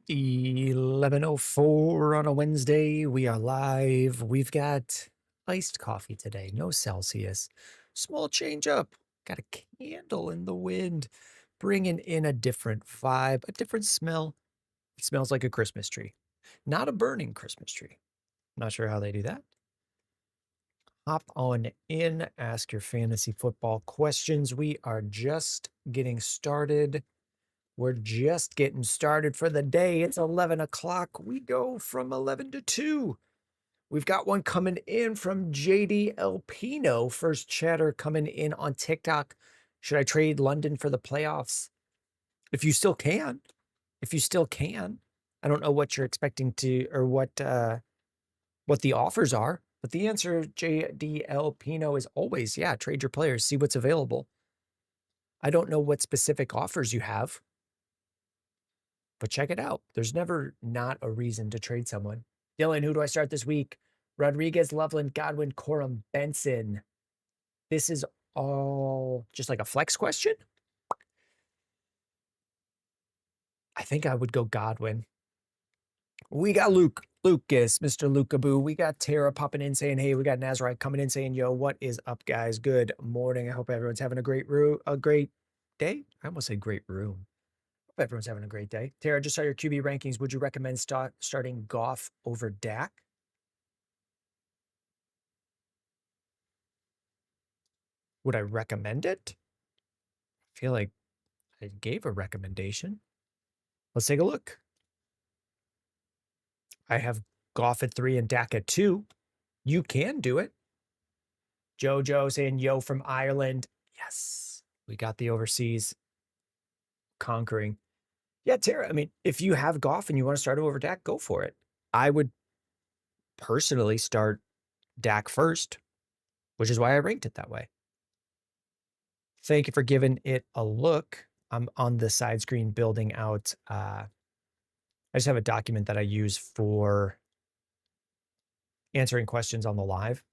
11:04 on a Wednesday. We are live. We've got iced coffee today, no Celsius. Small change up. Got a candle in the wind, bringing in a different vibe, a different smell. It smells like a Christmas tree, not a burning Christmas tree. Not sure how they do that. Hop on in, ask your fantasy football questions. We are just getting started. We're just getting started for the day. It's 11 o'clock. We go from 11 to 2. We've got one coming in from JD Elpino. First chatter coming in on TikTok. Should I trade London for the playoffs? If you still can. If you still can. I don't know what you're expecting to, or what the offers are. But the answer, JD Elpino, is always, yeah, trade your players. See what's available. I don't know what specific offers you have. But check it out. There's never not a reason to trade someone. Dylan, who do I start this week? Rodriguez, Loveland, Godwin, Corum, Benson. This is all just like a flex question. I think I would go Godwin. We got Lucas, Mr. Lucaboo. We got Tara popping in saying, hey, we got Nazarite coming in saying, yo, what is up, guys? Good morning. I hope everyone's having a great day. I almost said great room. Hope everyone's having a great day. Tara, just saw your QB rankings. Would you recommend starting Goff over Dak? Would I recommend it? I feel like I gave a recommendation. Let's take a look. I have Goff at 3 and Dak at 2. You can do it. Jojo saying yo from Ireland. Yes, we got the overseas conquering. Yeah, Tara, I mean, if you have Goff and you want to start over Dak, go for it. I would personally start Dak first, which is why I ranked it that way. Thank you for giving it a look. I'm on the side screen building out. I just have a document that I use for answering questions on the live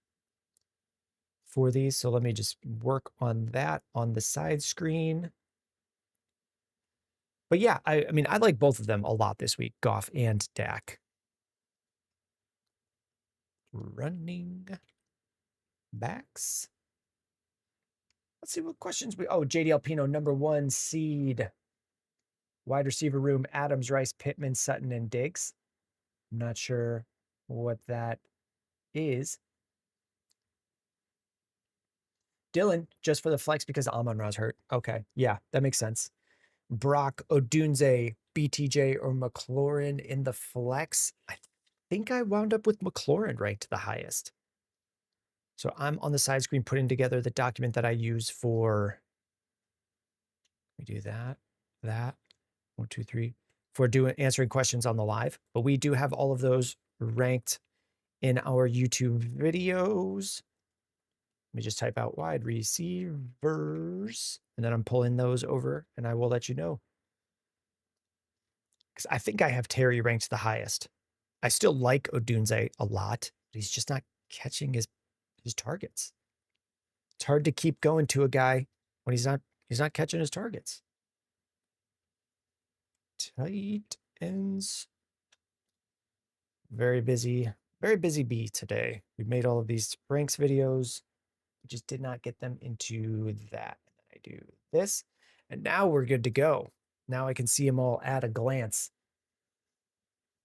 for these. So let me just work on that on the side screen. But yeah, I mean, I like both of them a lot this week, Goff and Dak. Running backs. Let's see what questions JD Alpino, number 1 seed. Wide receiver room, Adams, Rice, Pittman, Sutton, and Diggs. I'm not sure what that is. Dylan, just for the flex because Amon-Ra's hurt. Okay, yeah, that makes sense. Brock, Odunze, BTJ, or McLaurin in the flex. I think I wound up with McLaurin ranked the highest. So I'm on the side screen putting together the document that I use for, we do that, 1, 2, 3, for answering questions on the live. But we do have all of those ranked in our YouTube videos. Let me just type out wide receivers, and then I'm pulling those over, and I will let you know. Because I think I have Terry ranked the highest. I still like Odunze a lot, but he's just not catching his targets. It's hard to keep going to a guy when he's not catching his targets. Tight ends. Very busy bee today. We made all of these ranks videos. We just did not get them into that. I do this, and now we're good to go. Now I can see them all at a glance.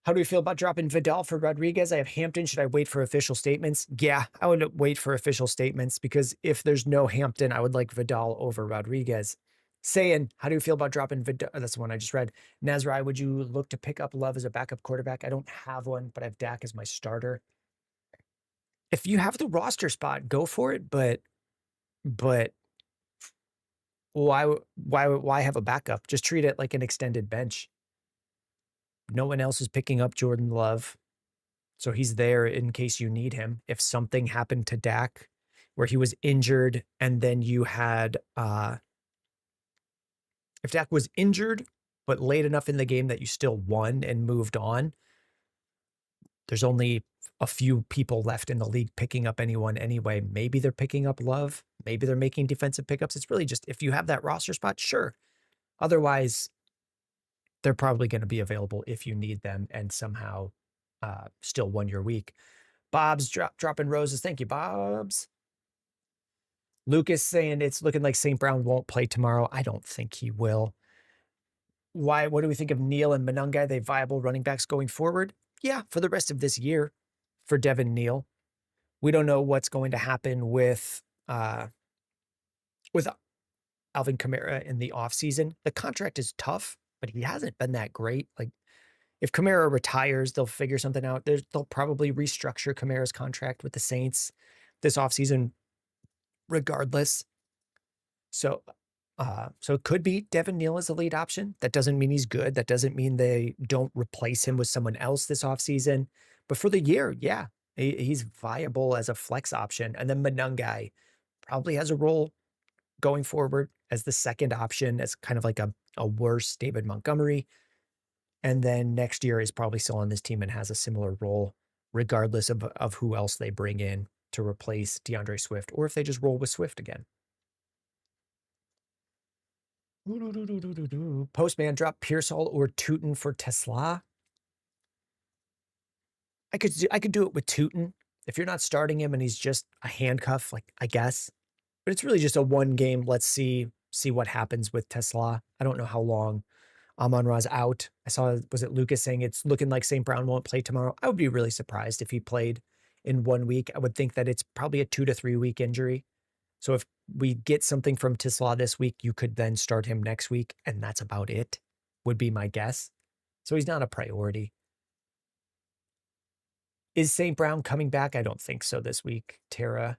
How do we feel about dropping Vidal for Rodriguez? I have Hampton. Should I wait for official statements? Yeah, I would wait for official statements because if there's no Hampton, I would like Vidal over Rodriguez. Saying, how do you feel about dropping Vidal? That's the one I just read. Nazrai, would you look to pick up Love as a backup quarterback? I don't have one, but I have Dak as my starter. If you have the roster spot, go for it. But why have a backup? Just treat it like an extended bench. No one else is picking up Jordan Love. So he's there in case you need him. If something happened to Dak where he was injured and then you had, if Dak was injured, but late enough in the game that you still won and moved on, there's only a few people left in the league picking up anyone anyway. Maybe they're picking up Love. Maybe they're making defensive pickups. It's really just, if you have that roster spot, sure. Otherwise, they're probably going to be available if you need them and somehow still won your week. Bob's dropping roses. Thank you, Bob's. Lucas saying it's looking like St. Brown won't play tomorrow. I don't think he will. Why? What do we think of Neal and Monangai? Are they viable running backs going forward? Yeah, for the rest of this year for Devin Neal. We don't know what's going to happen with Alvin Kamara in the offseason. The contract is tough, but he hasn't been that great. Like, if Kamara retires, they'll figure something out. They'll probably restructure Kamara's contract with the Saints this offseason regardless. So it could be Devin Neal as a lead option. That doesn't mean he's good. That doesn't mean they don't replace him with someone else this offseason. But for the year, yeah, he's viable as a flex option. And then Monangai probably has a role going forward as the second option, as kind of like a worse David Montgomery. And then next year is probably still on this team and has a similar role, regardless of who else they bring in to replace DeAndre Swift, or if they just roll with Swift again. Postman drop Pearsall or Tootin for Tesla. I could do it with Tootin if you're not starting him and he's just a handcuff, like, I guess. But it's really just a one game. Let's see what happens with Tesla. I don't know how long Amon-Ra's out. I saw, was it Lucas saying it's looking like St. Brown won't play tomorrow? I would be really surprised if he played in 1 week. I would think that it's probably a 2 to 3 week injury. So if we get something from Tesla this week, you could then start him next week, and that's about it, would be my guess. So he's not a priority. Is St. Brown coming back? I don't think so this week, Tara.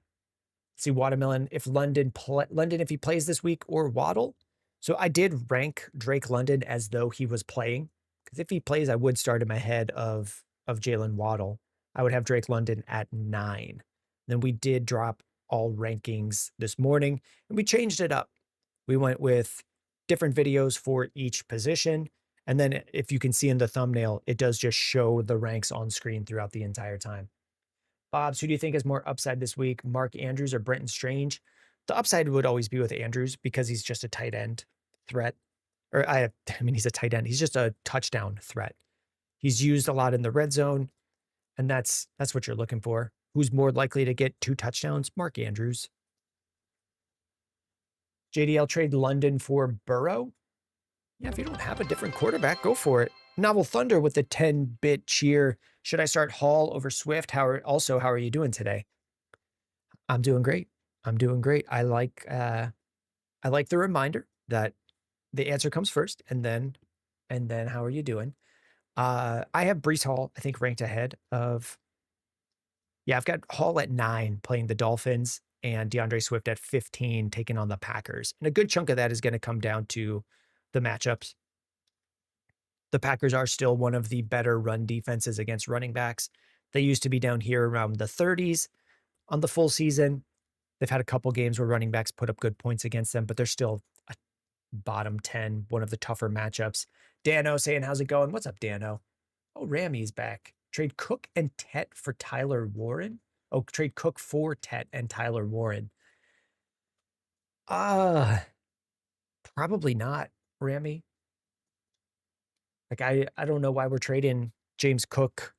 See, Watermelon, if London, if he plays this week, or Waddle. So I did rank Drake London as though he was playing, because if he plays, I would start him ahead of Jalen Waddle. I would have Drake London at 9. Then we did drop all rankings this morning, and we changed it up. We went with different videos for each position. And then if you can see in the thumbnail, it does just show the ranks on screen throughout the entire time. Bobs, who do you think has more upside this week, Mark Andrews or Brenton Strange? The upside would always be with Andrews because he's just a tight end threat. Or I mean, he's a tight end. He's just a touchdown threat. He's used a lot in the red zone, and that's what you're looking for. Who's more likely to get 2 touchdowns? Mark Andrews. JDL trade London for Burrow. Yeah, if you don't have a different quarterback, go for it. Novel Thunder with the 10-bit cheer. Should I start Hall over Swift? How are you doing today? I'm doing great. I like the reminder that the answer comes first, and then how are you doing? I have Breece Hall, I think, ranked ahead of. Yeah, I've got Hall at 9 playing the Dolphins and DeAndre Swift at 15 taking on the Packers. And a good chunk of that is going to come down to the matchups. The Packers are still one of the better run defenses against running backs. They used to be down here around the 30s on the full season. They've had a couple games where running backs put up good points against them, but they're still a bottom 10, one of the tougher matchups. Dano saying, how's it going? What's up, Dano? Oh, Rammy's back. Trade Cook and Tet for Tyler Warren. Oh, trade Cook for Tet and Tyler Warren. Probably not, Rammy. Like, I don't know why we're trading James Cook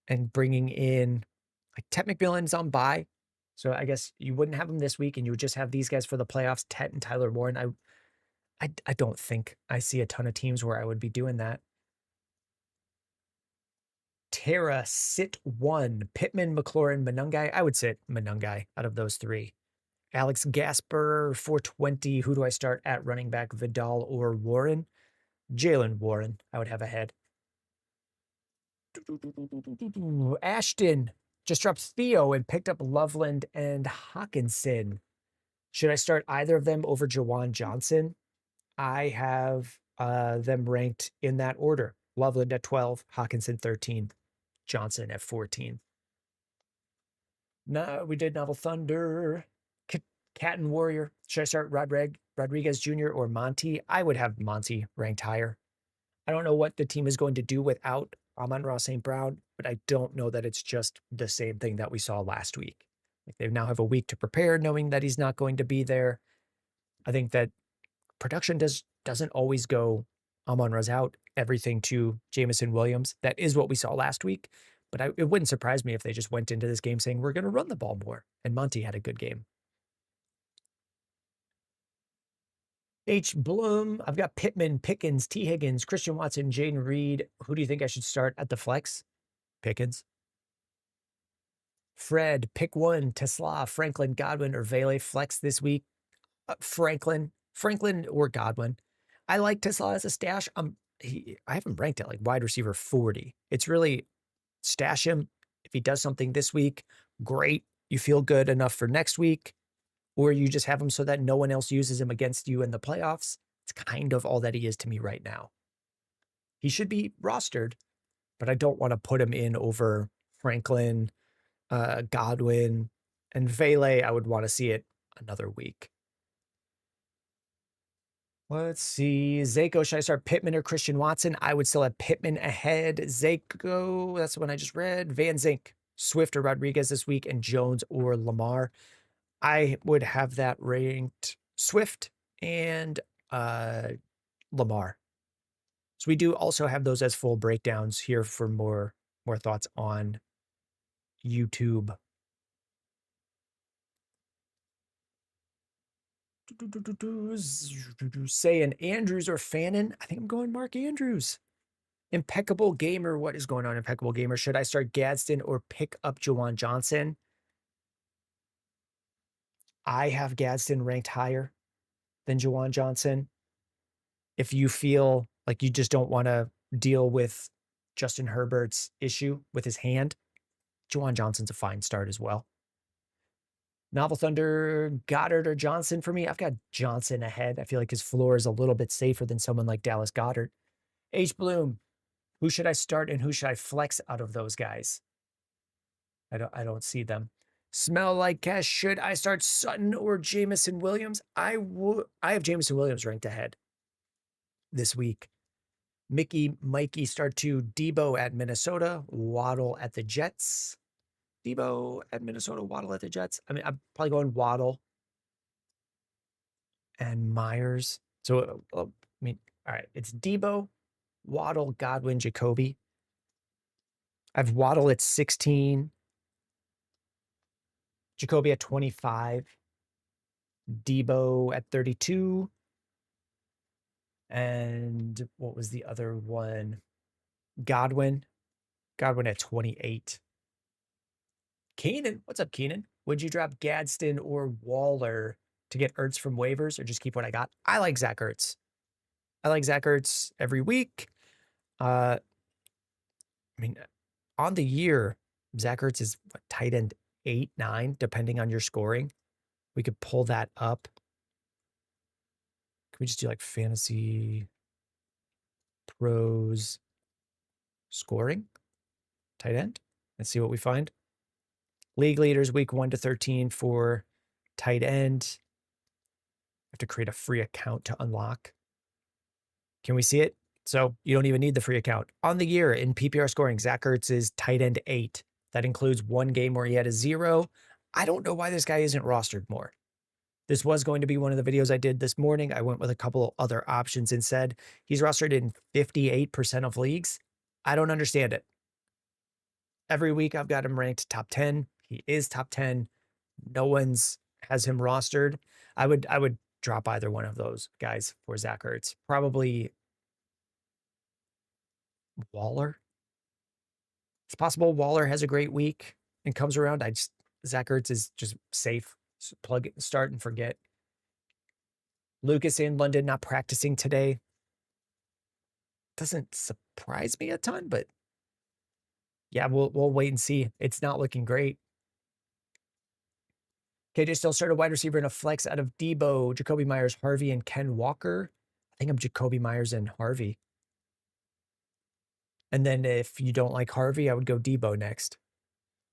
and bringing in, like, Tet McMillan's on bye. So I guess you wouldn't have him this week, and you would just have these guys for the playoffs, Tet and Tyler Warren. I don't think I see a ton of teams where I would be doing that. Tara, sit 1. Pittman, McLaurin, Monangai. I would sit Monangai out of those 3. Alex Gasper, 420. Who do I start at running back, Vidal or Warren? Jalen Warren, I would have ahead. Ashton just dropped Theo and picked up Loveland and Hawkinson. Should I start either of them over Jawan Johnson? I have them ranked in that order. Loveland at 12, Hawkinson 13, Johnson at 14. No, we did Novel Thunder. Cat and Warrior. Should I start Rodriguez Jr. or Monty? I would have Monty ranked higher. I don't know what the team is going to do without Amon-Ra St. Brown, but I don't know that it's just the same thing that we saw last week. Like, they now have a week to prepare, knowing that he's not going to be there. I think that production doesn't always go Amon-Ra's out, everything to Jameson Williams. That is what we saw last week, but it wouldn't surprise me if they just went into this game saying, we're going to run the ball more, and Monty had a good game. H. Bloom, I've got Pittman, Pickens, T. Higgins, Christian Watson, Jayden Reed. Who do you think I should start at the flex? Pickens. Fred, pick one, Tesla, Franklin, Godwin, or Vele. Flex this week. Franklin or Godwin. I like Tesla as a stash. I have him ranked at like wide receiver 40. It's really stash him. If he does something this week, great. You feel good enough for next week, or you just have him so that no one else uses him against you in the playoffs. It's kind of all that he is to me right now. He should be rostered, but I don't want to put him in over Franklin, Godwin, and Vele. I would want to see it another week. Let's see. Zako, should I start Pittman or Christian Watson? I would still have Pittman ahead. Zako, that's the one I just read. Van Zink, Swift or Rodriguez this week, and Jones or Lamar. I would have that ranked Swift and Lamar. So we do also have those as full breakdowns here for more thoughts on YouTube. Saying Andrews or Fannin. I think I'm going Mark Andrews. Impeccable Gamer. What is going on, Impeccable Gamer? Should I start Gadsden or pick up Juwan Johnson? I have Gadsden ranked higher than Juwan Johnson. If you feel like you just don't want to deal with Justin Herbert's issue with his hand, Juwan Johnson's a fine start as well. Novel Thunder, Goddard or Johnson for me. I've got Johnson ahead. I feel like his floor is a little bit safer than someone like Dallas Goedert. H. Bloom, who should I start and who should I flex out of those guys? I don't see them. Smell Like Cash, should I start Sutton or Jameson Williams? I have Jameson Williams ranked ahead this week. Mikey start to Debo at Minnesota, Waddle at the Jets. Debo at Minnesota, Waddle at the Jets. I mean, I'm probably going Waddle and Myers. So, I mean, all right, it's Debo, Waddle, Godwin, Jacoby. I've Waddle at 16, Jacoby at 25, Debo at 32, and what was the other one? Godwin at 28. Keenan, what's up, Keenan? Would you drop Gadsden or Waller to get Ertz from waivers or just keep what I got? I like Zach Ertz. I like Zach Ertz every week. I mean, on the year, Zach Ertz is tight end 8, 9, depending on your scoring. We could pull that up. Can we just do like fantasy pros scoring tight end and see what we find? League leaders week 1 to 13 for tight end. Have to create a free account to unlock. Can we see it? So you don't even need the free account. On the year in PPR scoring, Zach Ertz is tight end 8. That includes one game where he had a 0. I don't know why this guy isn't rostered more. This was going to be one of the videos I did this morning. I went with a couple other options and said he's rostered in 58% of leagues. I don't understand it. Every week I've got him ranked top 10. He is top 10. No one's has him rostered. I would drop either one of those guys for Zach Ertz. Probably Waller. It's possible Waller has a great week and comes around. Zach Ertz is just safe. So plug it, start and forget. Lucas in London not practicing today. Doesn't surprise me a ton, but yeah, we'll wait and see. It's not looking great. KJ still started wide receiver in a flex out of Debo, Jacoby Myers, Harvey, and Ken Walker. I think I'm Jacoby Myers and Harvey. And then if you don't like Harvey, I would go Debo next.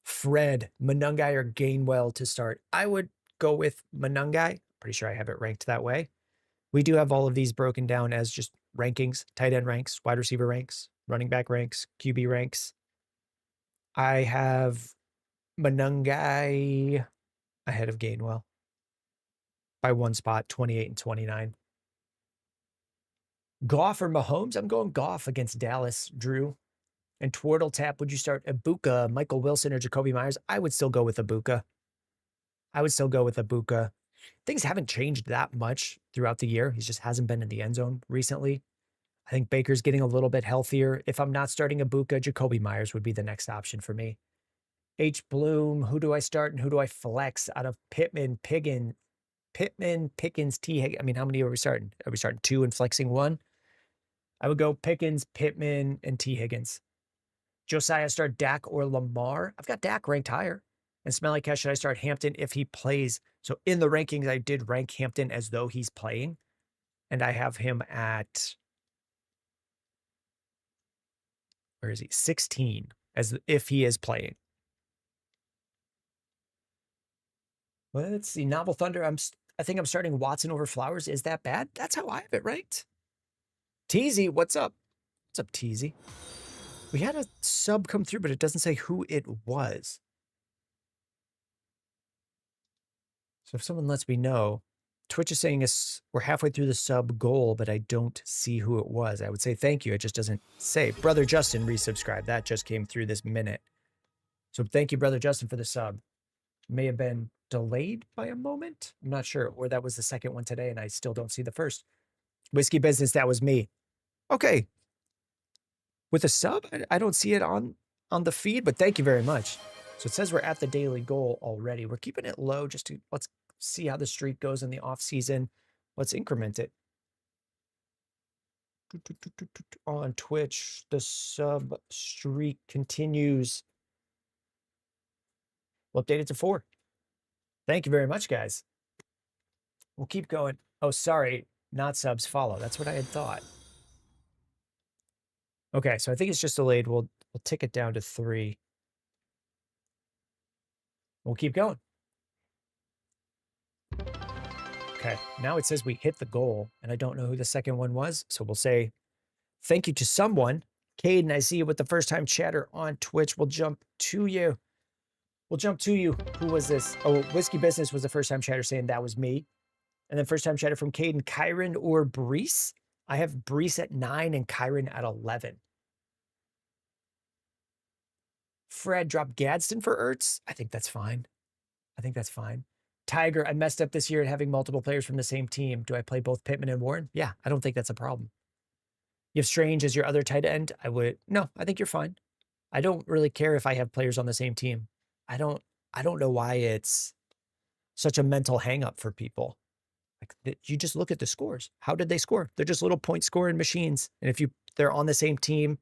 Fred, Monungai, or Gainwell to start. I would go with Monungai. Pretty sure I have it ranked that way. We do have all of these broken down as just rankings, tight end ranks, wide receiver ranks, running back ranks, QB ranks. I have Monungai ahead of Gainwell by one spot, 28 and 29. Goff or Mahomes? I'm going Goff against Dallas, Drew. And Twartle Tap, would you start Ibuka, Michael Wilson, or Jacoby Myers? I would still go with Ibuka. Things haven't changed that much throughout the year. He just hasn't been in the end zone recently. I think Baker's getting a little bit healthier. If I'm not starting Ibuka, Jacoby Myers would be the next option for me. H. Bloom, who do I start and who do I flex out of Pittman, Pickens, T. I mean, how many are we starting? Are we starting 2 and flexing 1? I would go Pickens, Pittman, and T. Higgins. Josiah, start Dak or Lamar. I've got Dak ranked higher. And Smelly Cat, should I start Hampton if he plays? So in the rankings, I did rank Hampton as though he's playing. And I have him at, where is he? 16, as if he is playing. Let's see. Novel Thunder. I think I'm starting Watson over Flowers. Is that bad? That's how I have it ranked. Teasy, what's up? What's up, Teasy? We had a sub come through, but it doesn't say who it was. So if someone lets me know, Twitch is saying we're halfway through the sub goal, but I don't see who it was. I would say thank you. It just doesn't say. Brother Justin resubscribed. That just came through this minute. So thank you, Brother Justin, for the sub. May have been delayed by a moment. I'm not sure. Or that was the second one today, and I still don't see the first. Whiskey Business, that was me. Okay. With a sub, I don't see it on the feed, but thank you very much. So it says we're at the daily goal already. We're keeping it low just to, let's see how the streak goes in the off season. Let's increment it. On Twitch, the sub streak continues. We'll update it to 4. Thank you very much, guys. We'll keep going. Oh, sorry, not subs, follow. That's what I had thought. Okay, so I think it's just delayed. We'll tick it down to 3. We'll keep going. Okay, now it says we hit the goal, and I don't know who the second one was, so we'll say thank you to someone. Caden, I see you with the first-time chatter on Twitch. We'll jump to you. Who was this? Oh, Whiskey Business was the first-time chatter saying that was me. And then first-time chatter from Caden, Kyron or Brees? I have Brees at 9 and Kyron at 11. Fred dropped Gadsden for Ertz. I think that's fine. Tiger, I messed up this year at having multiple players from the same team. Do I play both Pittman and Warren? Yeah, I don't think that's a problem. You have Strange as your other tight end? No, I think you're fine. I don't really care if I have players on the same team. I don't know why it's such a mental hang up for people. Like, you just look at the scores. How did they score? They're just little point scoring machines. And if they're on the same team,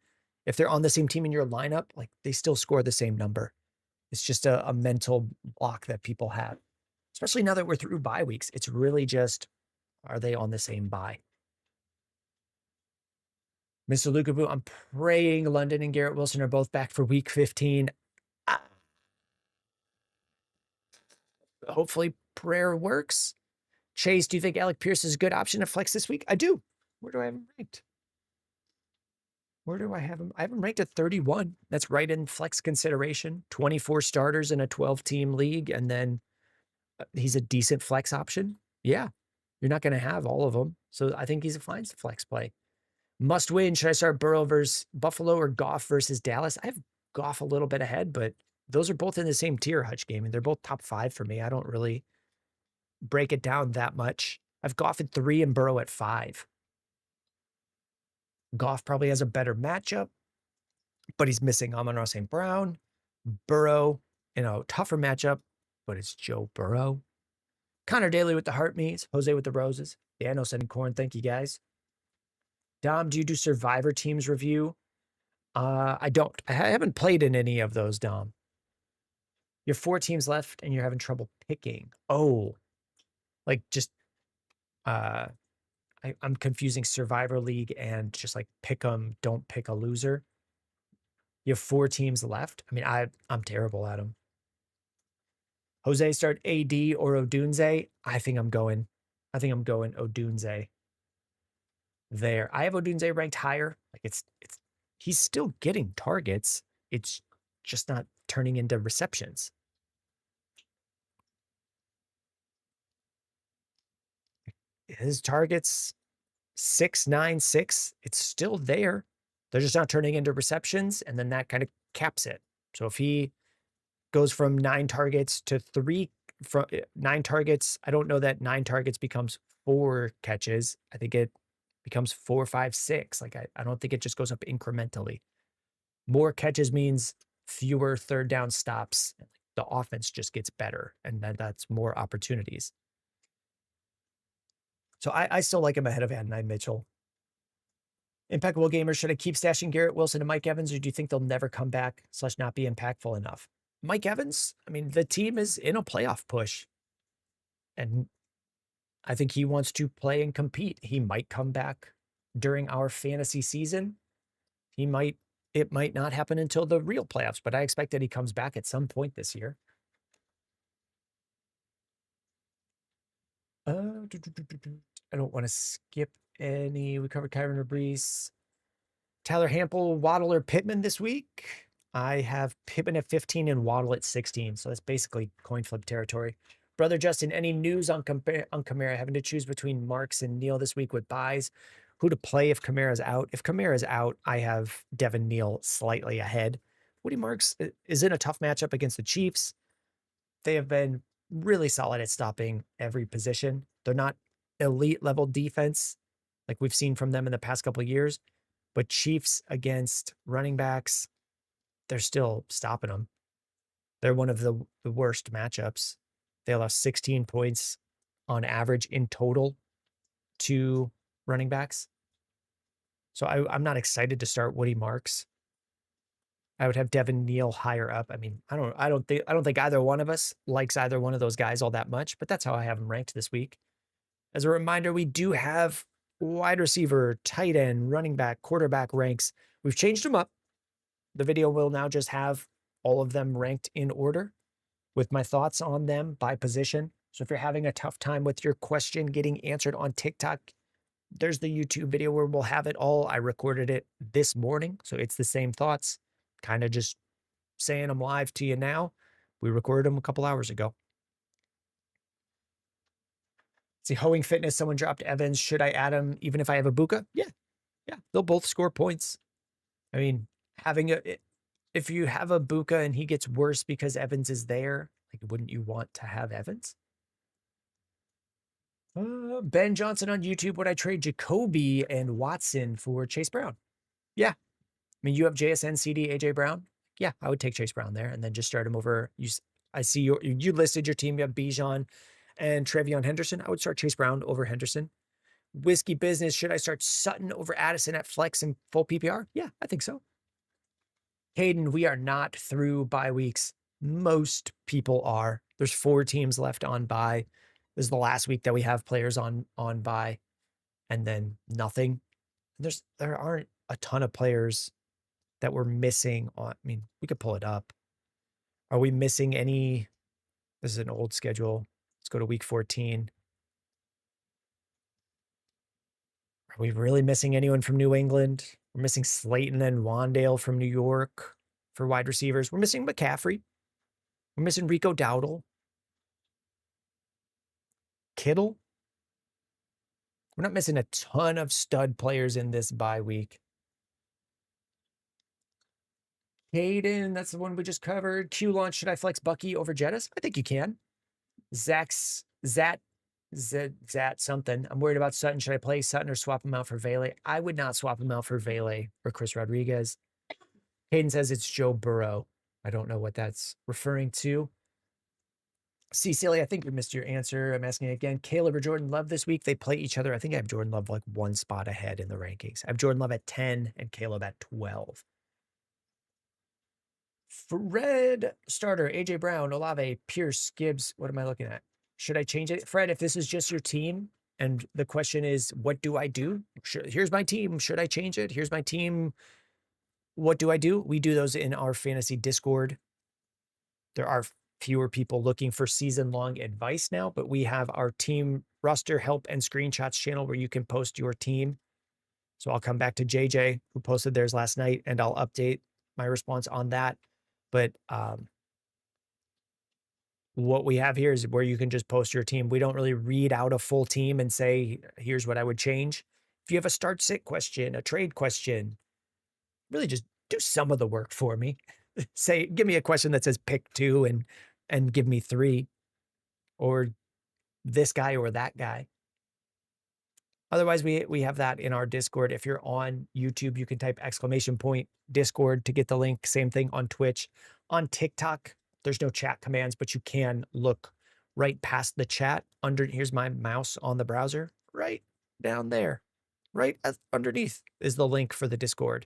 if they're on the same team in your lineup, like, they still score the same number. It's just a mental block that people have. Especially now that we're through bye weeks. It's really just, are they on the same bye? Mr. Lukabu, I'm praying London and Garrett Wilson are both back for week 15. Hopefully prayer works. Chase, do you think Alec Pierce is a good option to flex this week? I do. Where do I have him ranked? Where do I have him? I have him ranked at 31. That's right in flex consideration. 24 starters in a 12-team league, and then he's a decent flex option. Yeah, you're not going to have all of them. So I think he's a fine flex play. Must win. Should I start Burrow versus Buffalo or Goff versus Dallas? I have Goff a little bit ahead, but those are both in the same tier, Hutch Gaming. They're both top 5 for me. I don't really break it down that much. I've Goff at 3 and Burrow at 5. Goff probably has a better matchup, but he's missing Amon-Ra St. Brown. Burrow in a tougher matchup, but it's Joe Burrow. Connor Daly with the heart meets. Jose with the roses. Dano sending corn. Thank you, guys. Dom, do you do Survivor Teams review? I don't. I haven't played in any of those, Dom. You have 4 teams left and you're having trouble picking. Oh, like just, I'm confusing Survivor League and just like pick 'em, don't pick a loser. You have 4 teams left. I mean, I'm terrible at them. Jose, start AD or Odunze. I think I'm going Odunze there. I have Odunze ranked higher. Like he's still getting targets. It's just not turning into receptions. His targets 696. It's still there. They're just not turning into receptions, and then that kind of caps it. So if he goes from 9 targets to 3 from 9 targets, I don't know that 9 targets becomes 4 catches. I think it becomes 4, 5, 6. Like I don't think it just goes up incrementally. More catches means fewer third down stops. The offense just gets better, and that's more opportunities. So I still like him ahead of Adonai Mitchell. Impeccable gamers, should I keep stashing Garrett Wilson and Mike Evans, or do you think they'll never come back / not be impactful enough? Mike Evans, I mean, the team is in a playoff push, and I think he wants to play and compete. He might come back during our fantasy season. It might not happen until the real playoffs, but I expect that he comes back at some point this year. I don't want to skip any. We covered Kyron Brees, Tyler Hample, Waddle, or Pittman this week. I have Pittman at 15 and Waddle at 16. So that's basically coin flip territory. Brother Justin, any news on Kamara? Having to choose between Marks and Neal this week with buys. Who to play if Kamara's out? If Kamara's out, I have Devin Neal slightly ahead. Woody Marks is in a tough matchup against the Chiefs. They have been really solid at stopping every position. They're not elite level defense like we've seen from them in the past couple of years, but Chiefs against running backs, they're still stopping them. They're one of the worst matchups. They allow 16 points on average in total to running backs. So I'm not excited to start Woody Marks. I would have Devin Neal higher up. I mean, I don't think either one of us likes either one of those guys all that much, but that's how I have them ranked this week. As a reminder, we do have wide receiver, tight end, running back, quarterback ranks. We've changed them up. The video will now just have all of them ranked in order with my thoughts on them by position. So if you're having a tough time with your question getting answered on TikTok, there's the YouTube video where we'll have it all. I recorded it this morning, so it's the same thoughts. Kind of just saying them live to you now. We recorded them a couple hours ago. See, Hoeing Fitness, someone dropped Evans. Should I add him even if I have a Buka? Yeah. They'll both score points. I mean, if you have a Buka and he gets worse because Evans is there, like, wouldn't you want to have Evans? Ben Johnson on YouTube, would I trade Jacoby and Watson for Chase Brown? Yeah. I mean, you have JSN, CD, AJ Brown. Yeah, I would take Chase Brown there and then just start him over. I see you listed your team. You have Bijan and Trevion Henderson. I would start Chase Brown over Henderson. Whiskey Business, should I start Sutton over Addison at flex and full PPR? Yeah, I think so. Hayden, we are not through bye weeks. Most people are. There's 4 teams left on bye. This is the last week that we have players on bye, and then nothing. There aren't a ton of players that we're missing on. I mean, we could pull it up. Are we missing any? This is an old schedule. Let's go to week 14. Are we really missing anyone from New England? We're missing Slayton and Wandale from New York for wide receivers. We're missing McCaffrey. We're missing Rico Dowdle. Kittle. We're not missing a ton of stud players in this bye week. Hayden, that's the one we just covered. Q launch, should I flex Bucky over Jettis? I think you can. Zat something. I'm worried about Sutton. Should I play Sutton or swap him out for Vele? I would not swap him out for Vele or Chris Rodriguez. Hayden says it's Joe Burrow. I don't know what that's referring to. Cecilia, I think you missed your answer. I'm asking again. Caleb or Jordan Love this week? They play each other. I think I have Jordan Love like 1 spot ahead in the rankings. I have Jordan Love at 10 and Caleb at 12. Fred starter, AJ Brown, Olave, Pierce, Gibbs. What am I looking at? Should I change it? Fred, if this is just your team and the question is, what do I do? Here's my team. Should I change it? Here's my team. What do I do? We do those in our fantasy Discord. There are fewer people looking for season-long advice now, but we have our team roster help and screenshots channel where you can post your team. So I'll come back to JJ, who posted theirs last night, and I'll update my response on that. But what we have here is where you can just post your team. We don't really read out a full team and say, here's what I would change. If you have a start sit question, a trade question, really just do some of the work for me. Give me a question that says pick 2 and give me 3, or this guy or that guy. Otherwise, we have that in our Discord. If you're on YouTube, you can type !Discord to get the link. Same thing on Twitch. On TikTok, there's no chat commands, but you can look right past the chat. Here's my mouse on the browser. Right down there. Right underneath is the link for the Discord.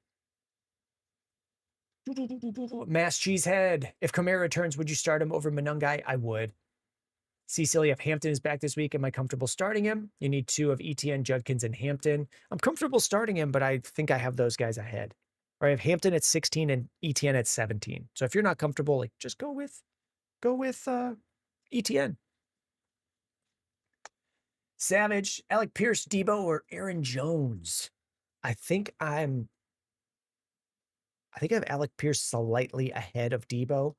Mass Cheesehead. If Kamara returns, would you start him over Manungai? I would. Cecily, if Hampton is back this week, am I comfortable starting him? You need 2 of ETN, Judkins, and Hampton. I'm comfortable starting him, but I think I have those guys ahead. Or I have Hampton at 16 and ETN at 17. So if you're not comfortable, like just go with ETN. Savage, Alec Pierce, Debo, or Aaron Jones. I think I have Alec Pierce slightly ahead of Debo,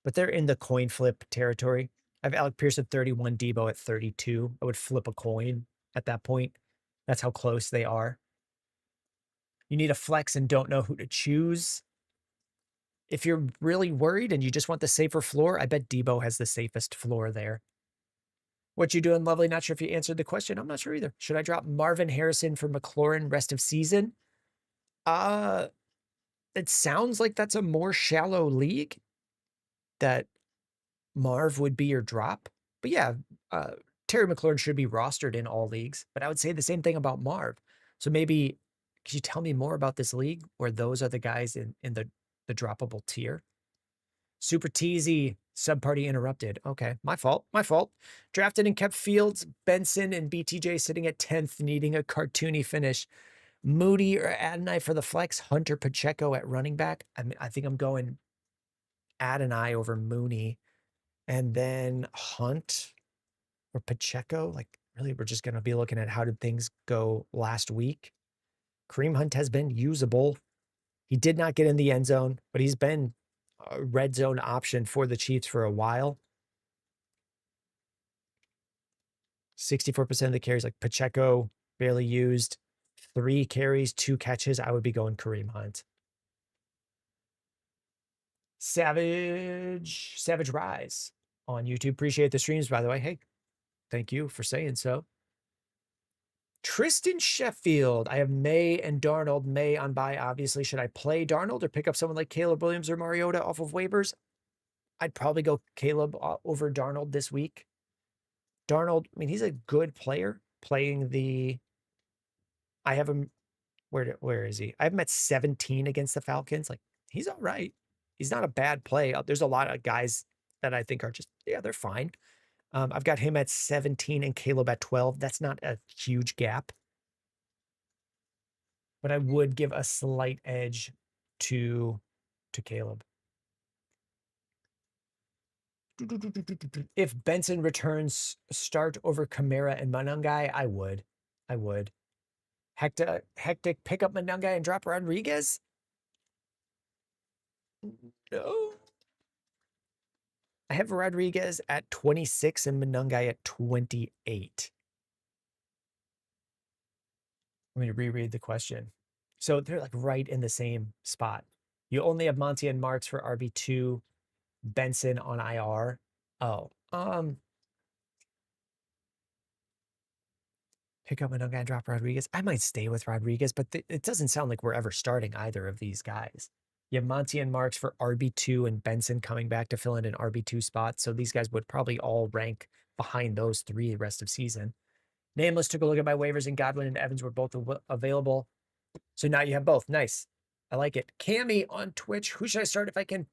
but they're in the coin flip territory. I have Alec Pierce at 31, Debo at 32. I would flip a coin at that point. That's how close they are. You need a flex and don't know who to choose. If you're really worried and you just want the safer floor, I bet Debo has the safest floor there. What you doing, Lovely? Not sure if you answered the question. I'm not sure either. Should I drop Marvin Harrison for McLaurin rest of season? It sounds like that's a more shallow league that Marv would be your drop. But yeah, Terry McLaurin should be rostered in all leagues. But I would say the same thing about Marv. So maybe, could you tell me more about this league where those are the guys in the droppable tier? Super Teasy, sub-party interrupted. Okay, my fault. Drafted and kept Fields, Benson, and BTJ sitting at 10th, needing a cartoony finish. Moody or Adonai for the flex. Hunter Pacheco at running back. I think I'm going Adonai over Mooney. And then Hunt or Pacheco. Like, really, we're just going to be looking at how did things go last week. Kareem Hunt has been usable. He did not get in the end zone, but he's been a red zone option for the Chiefs for a while. 64% of the carries, like Pacheco, barely used. 3 carries, 2 catches. I would be going Kareem Hunt. Savage Rise on YouTube. Appreciate the streams, by the way. Hey, thank you for saying so. Tristan Sheffield. I have May and Darnold. May on bye, obviously. Should I play Darnold or pick up someone like Caleb Williams or Mariota off of waivers? I'd probably go Caleb over Darnold this week. Darnold, I mean, he's a good player playing the... I have him... Where is he? I have him at 17 against the Falcons. Like, he's all right. He's not a bad play. There's a lot of guys that I think are just, yeah, they're fine. I've got him at 17 and Caleb at 12. That's not a huge gap. But I would give a slight edge to Caleb. If Benson returns, start over Kamara and Manungai, I would. Hectic, pick up Manungai and drop Rodriguez? No. I have Rodriguez at 26 and Manungai at 28. I'm going to reread the question. So they're like right in the same spot. You only have Monty and Marks for RB2, Benson on IR. Oh, pick up Manungai and drop Rodriguez. I might stay with Rodriguez, but it doesn't sound like we're ever starting either of these guys. You have Monty and Marks for RB2 and Benson coming back to fill in an RB2 spot. So these guys would probably all rank behind those 3 the rest of season. Nameless took a look at my waivers and Godwin and Evans were both available. So now you have both. Nice. I like it. Cammy on Twitch. Who should I start if I can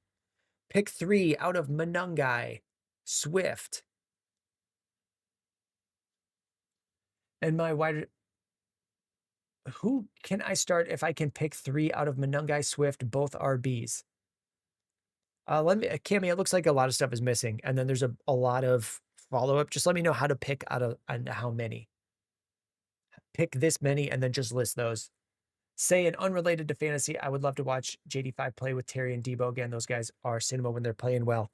pick 3 out of Manungai, Swift, and my wide... Who can I start if I can pick 3 out of Manungai, Swift, both RBs? Cammy, it looks like a lot of stuff is missing. And then there's a lot of follow-up. Just let me know how to pick out of and how many. Pick this many and then just list those. Say an unrelated to fantasy, I would love to watch JD5 play with Terry and Debo again. Those guys are cinema when they're playing well.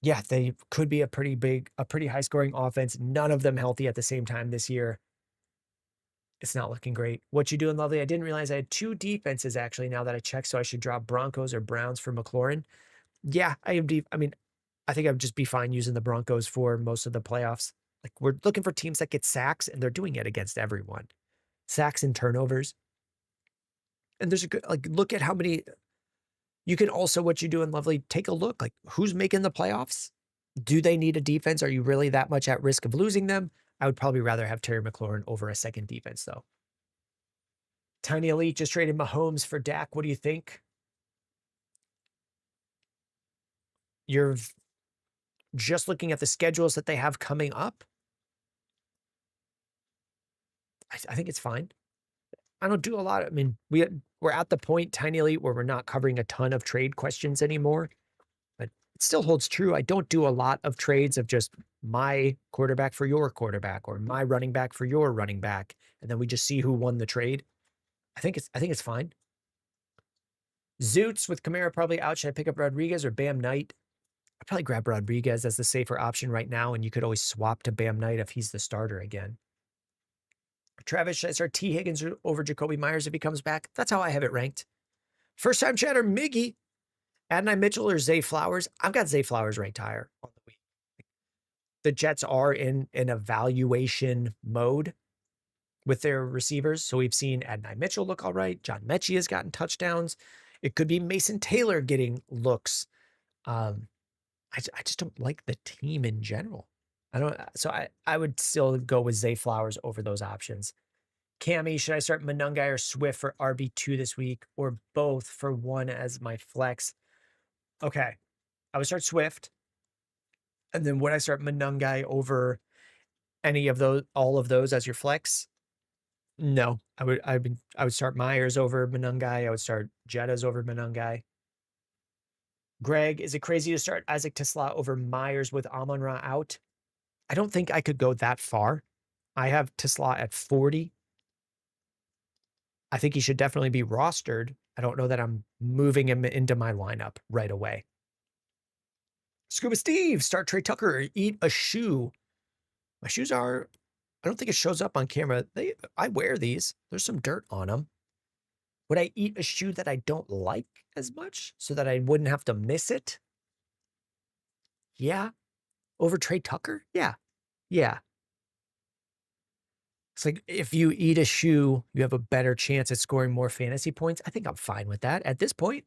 Yeah, they could be a pretty high scoring offense. None of them healthy at the same time this year. It's not looking great. What you doing, lovely? I didn't realize I had 2 defenses actually now that I checked, so I should drop Broncos or Browns for McLaurin. Yeah, I mean, I think I would just be fine using the Broncos for most of the playoffs. Like, we're looking for teams that get sacks, and they're doing it against everyone. Sacks and turnovers. And there's a good, like, look at how many. You can also, what you do in Lovely, take a look. Like, who's making the playoffs? Do they need a defense? Are you really that much at risk of losing them? I would probably rather have Terry McLaurin over a second defense, though. Tiny Elite just traded Mahomes for Dak. What do you think? You're just looking at the schedules that they have coming up. I think it's fine. I don't do a lot. I mean, we're at the point, Tiny Elite, where we're not covering a ton of trade questions anymore, but it still holds true. I don't do a lot of trades of just my quarterback for your quarterback or my running back for your running back, and then we just see who won the trade. I think it's fine. Zoots with Kamara probably out. Should I pick up Rodriguez or Bam Knight? I'd probably grab Rodriguez as the safer option right now, and you could always swap to Bam Knight if he's the starter again. Travis, should I start T. Higgins over Jacoby Myers if he comes back? That's how I have it ranked. First time chatter, Miggy. Adonai Mitchell or Zay Flowers? I've got Zay Flowers ranked higher on the week. The Jets are in an evaluation mode with their receivers. So we've seen Adonai Mitchell look all right. John Mechie has gotten touchdowns. It could be Mason Taylor getting looks. I just don't like the team in general. I would still go with Zay Flowers over those options. Cammy, should I start Monungai or Swift for RB2 this week, or both for one as my flex? Okay, I would start Swift, and then would I start Monungai over any of those, all of those as your flex? No, I would start Myers over Monungai. I would start Jettas over Monungai. Greg, is it crazy to start Isaac Tisla over Myers with Amon-Ra out? I don't think I could go that far. I have Tisla at 40. I think he should definitely be rostered. I don't know that I'm moving him into my lineup right away. Scuba Steve, start Trey Tucker or eat a shoe. My shoes are, I don't think it shows up on camera. I wear these. There's some dirt on them. Would I eat a shoe that I don't like as much so that I wouldn't have to miss it? Yeah. Over Trey Tucker? Yeah. Yeah. It's like if you eat a shoe, you have a better chance at scoring more fantasy points. I think I'm fine with that at this point.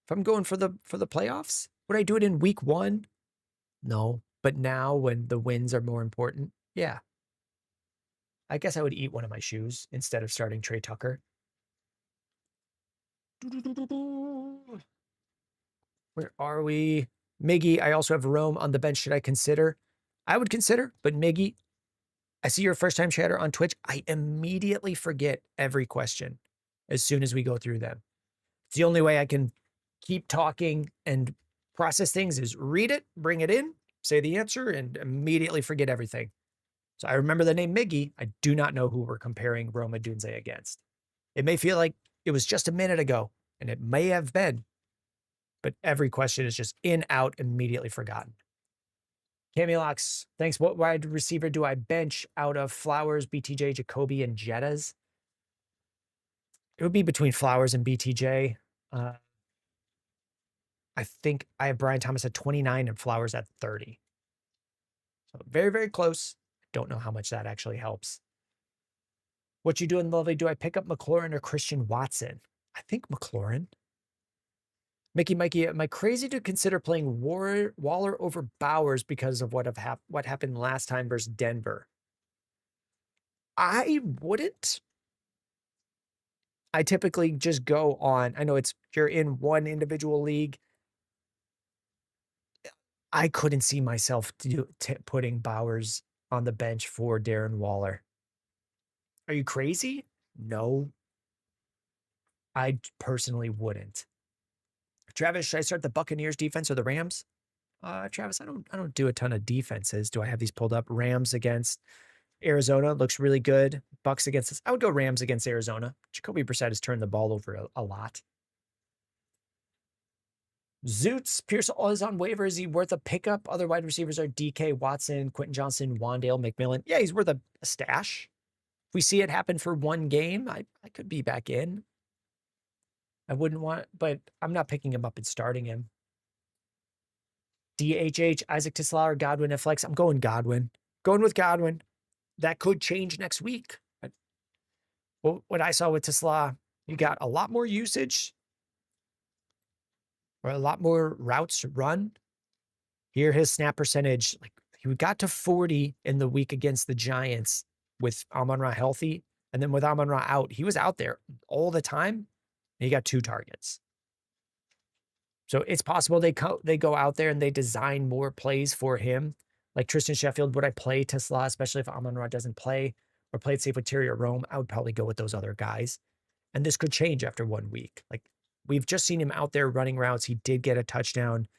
If I'm going for the playoffs, would I do it in week 1? No. But now when the wins are more important, yeah. I guess I would eat one of my shoes instead of starting Trey Tucker. Where are we? Miggy, I also have Rome on the bench. Should I consider? I would consider, but Miggy, I see your first time chatter on Twitch. I immediately forget every question as soon as we go through them. It's the only way I can keep talking and process things is read it, bring it in, say the answer, and immediately forget everything. So I remember the name Miggy. I do not know who we're comparing Roma Dunze against. It may feel like it was just a minute ago, and it may have been, but every question is just in, out, immediately forgotten. Camulox, thanks. What wide receiver do I bench out of Flowers, BTJ, Jacoby, and Jettas? It would be between Flowers and BTJ. I think I have Brian Thomas at 29 and Flowers at 30. So very, very close. Don't know how much that actually helps. What you doing, lovely? Do I pick up McLaurin or Christian Watson? I think McLaurin. Mickey Mikey, am I crazy to consider playing Waller over Bowers because of what happened last time versus Denver? I wouldn't. I typically just go on. I know you're in one individual league. I couldn't see myself putting Bowers on the bench for Darren Waller. Are you crazy? No. I personally wouldn't. Travis, should I start the Buccaneers defense or the Rams? Travis, I don't do a ton of defenses. Do I have these pulled up? Rams against Arizona looks really good. Bucks against this. I would go Rams against Arizona. Jacoby Brissett has turned the ball over a lot. Zoots, Pierce is on waiver. Is he worth a pickup? Other wide receivers are DK, Watson, Quentin Johnson, Wandale, McMillan. Yeah, he's worth a stash. If we see it happen for one game, I could be back in. I wouldn't want, but I'm not picking him up and starting him. DHH, Isaac Tisla or Godwin at flex. I'm going Godwin. Going with Godwin. That could change next week. But what I saw with Tisla, you got a lot more usage or a lot more routes to run. Here, his snap percentage, like he got to 40 in the week against the Giants with Amon-Ra healthy. And then with Amon-Ra out, he was out there all the time. And he got 2 targets. So it's possible they go out there and they design more plays for him. Like Tristan Sheffield, would I play Tesla, especially if Amon-Ra doesn't play or play it safe with Terry or Rome? I would probably go with those other guys. And this could change after 1 week. Like we've just seen him out there running routes. He did get a touchdown.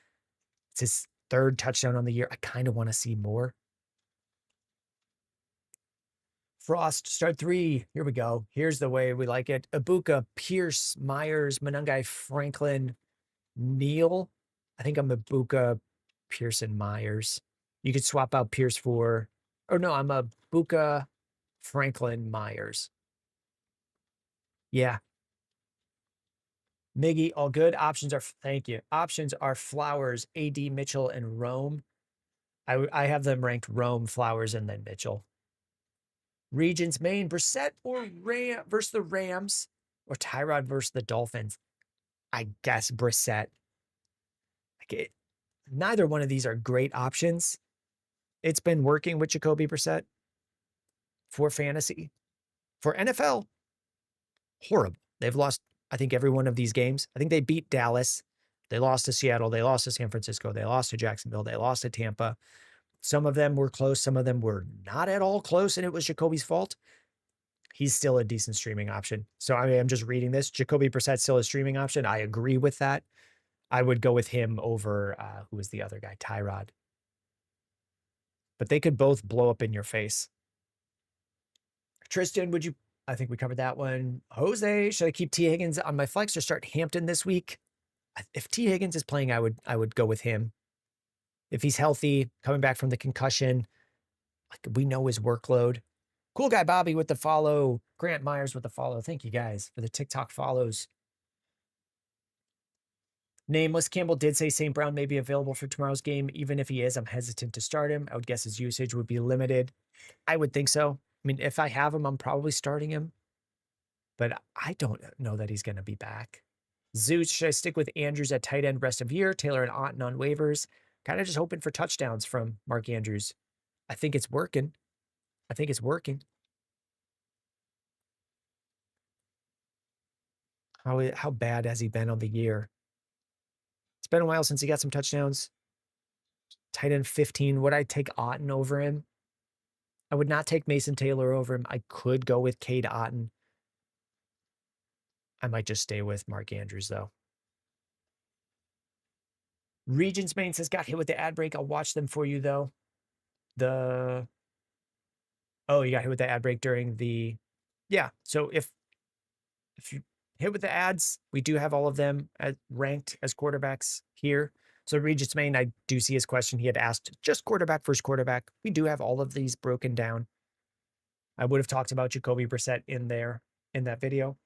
It's his 3rd touchdown on the year. I kind of want to see more. Frost, start 3. Here we go. Here's the way we like it. Ibuka, Pierce, Myers, Monungai, Franklin, Neal. I think I'm Ibuka, Pearson, Myers. You could swap out Pierce for, oh no, I'm Ibuka, Franklin, Myers. Yeah. Miggy, all good. Options are, thank you. Options are Flowers, AD, Mitchell, and Rome. I have them ranked Rome, Flowers, and then Mitchell. Regions, Maine, Brissett or versus the Rams, or Tyrod versus the Dolphins. I guess Brissett. Like neither one of these are great options. It's been working with Jacoby Brissett for fantasy. For NFL, horrible. They've lost, I think, every one of these games. I think they beat Dallas. They lost to Seattle. They lost to San Francisco. They lost to Jacksonville. They lost to Tampa. Some of them were close. Some of them were not at all close, and it was Jacoby's fault. He's still a decent streaming option. So I mean, I'm just reading this. Jacoby Brissett still a streaming option. I agree with that. I would go with him over, who was the other guy? Tyrod. But they could both blow up in your face. Tristan, would you? I think we covered that one. Jose, should I keep T. Higgins on my flex or start Hampton this week? If T. Higgins is playing, I would go with him. If he's healthy, coming back from the concussion, like we know his workload. Cool guy Bobby with the follow. Grant Myers with the follow. Thank you guys for the TikTok follows. Nameless Campbell did say St. Brown may be available for tomorrow's game. Even if he is, I'm hesitant to start him. I would guess his usage would be limited. I would think so. I mean, if I have him, I'm probably starting him. But I don't know that he's going to be back. Zeus, should I stick with Andrews at tight end rest of year? Taylor and Otten on waivers. Kind of just hoping for touchdowns from Mark Andrews. I think it's working. I think it's working. How bad has he been on the year? It's been a while since he got some touchdowns. Tight end 15. Would I take Otten over him? I would not take Mason Taylor over him. I could go with Cade Otten. I might just stay with Mark Andrews, though. Regions Main says, got hit with the ad break. I'll watch them for you, though. Oh, you got hit with the ad break during the... Yeah, so if you hit with the ads, we do have all of them ranked as quarterbacks here. So Regis Main, I do see his question. He had asked just quarterback versus quarterback. We do have all of these broken down. I would have talked about Jacoby Brissett in there in that video.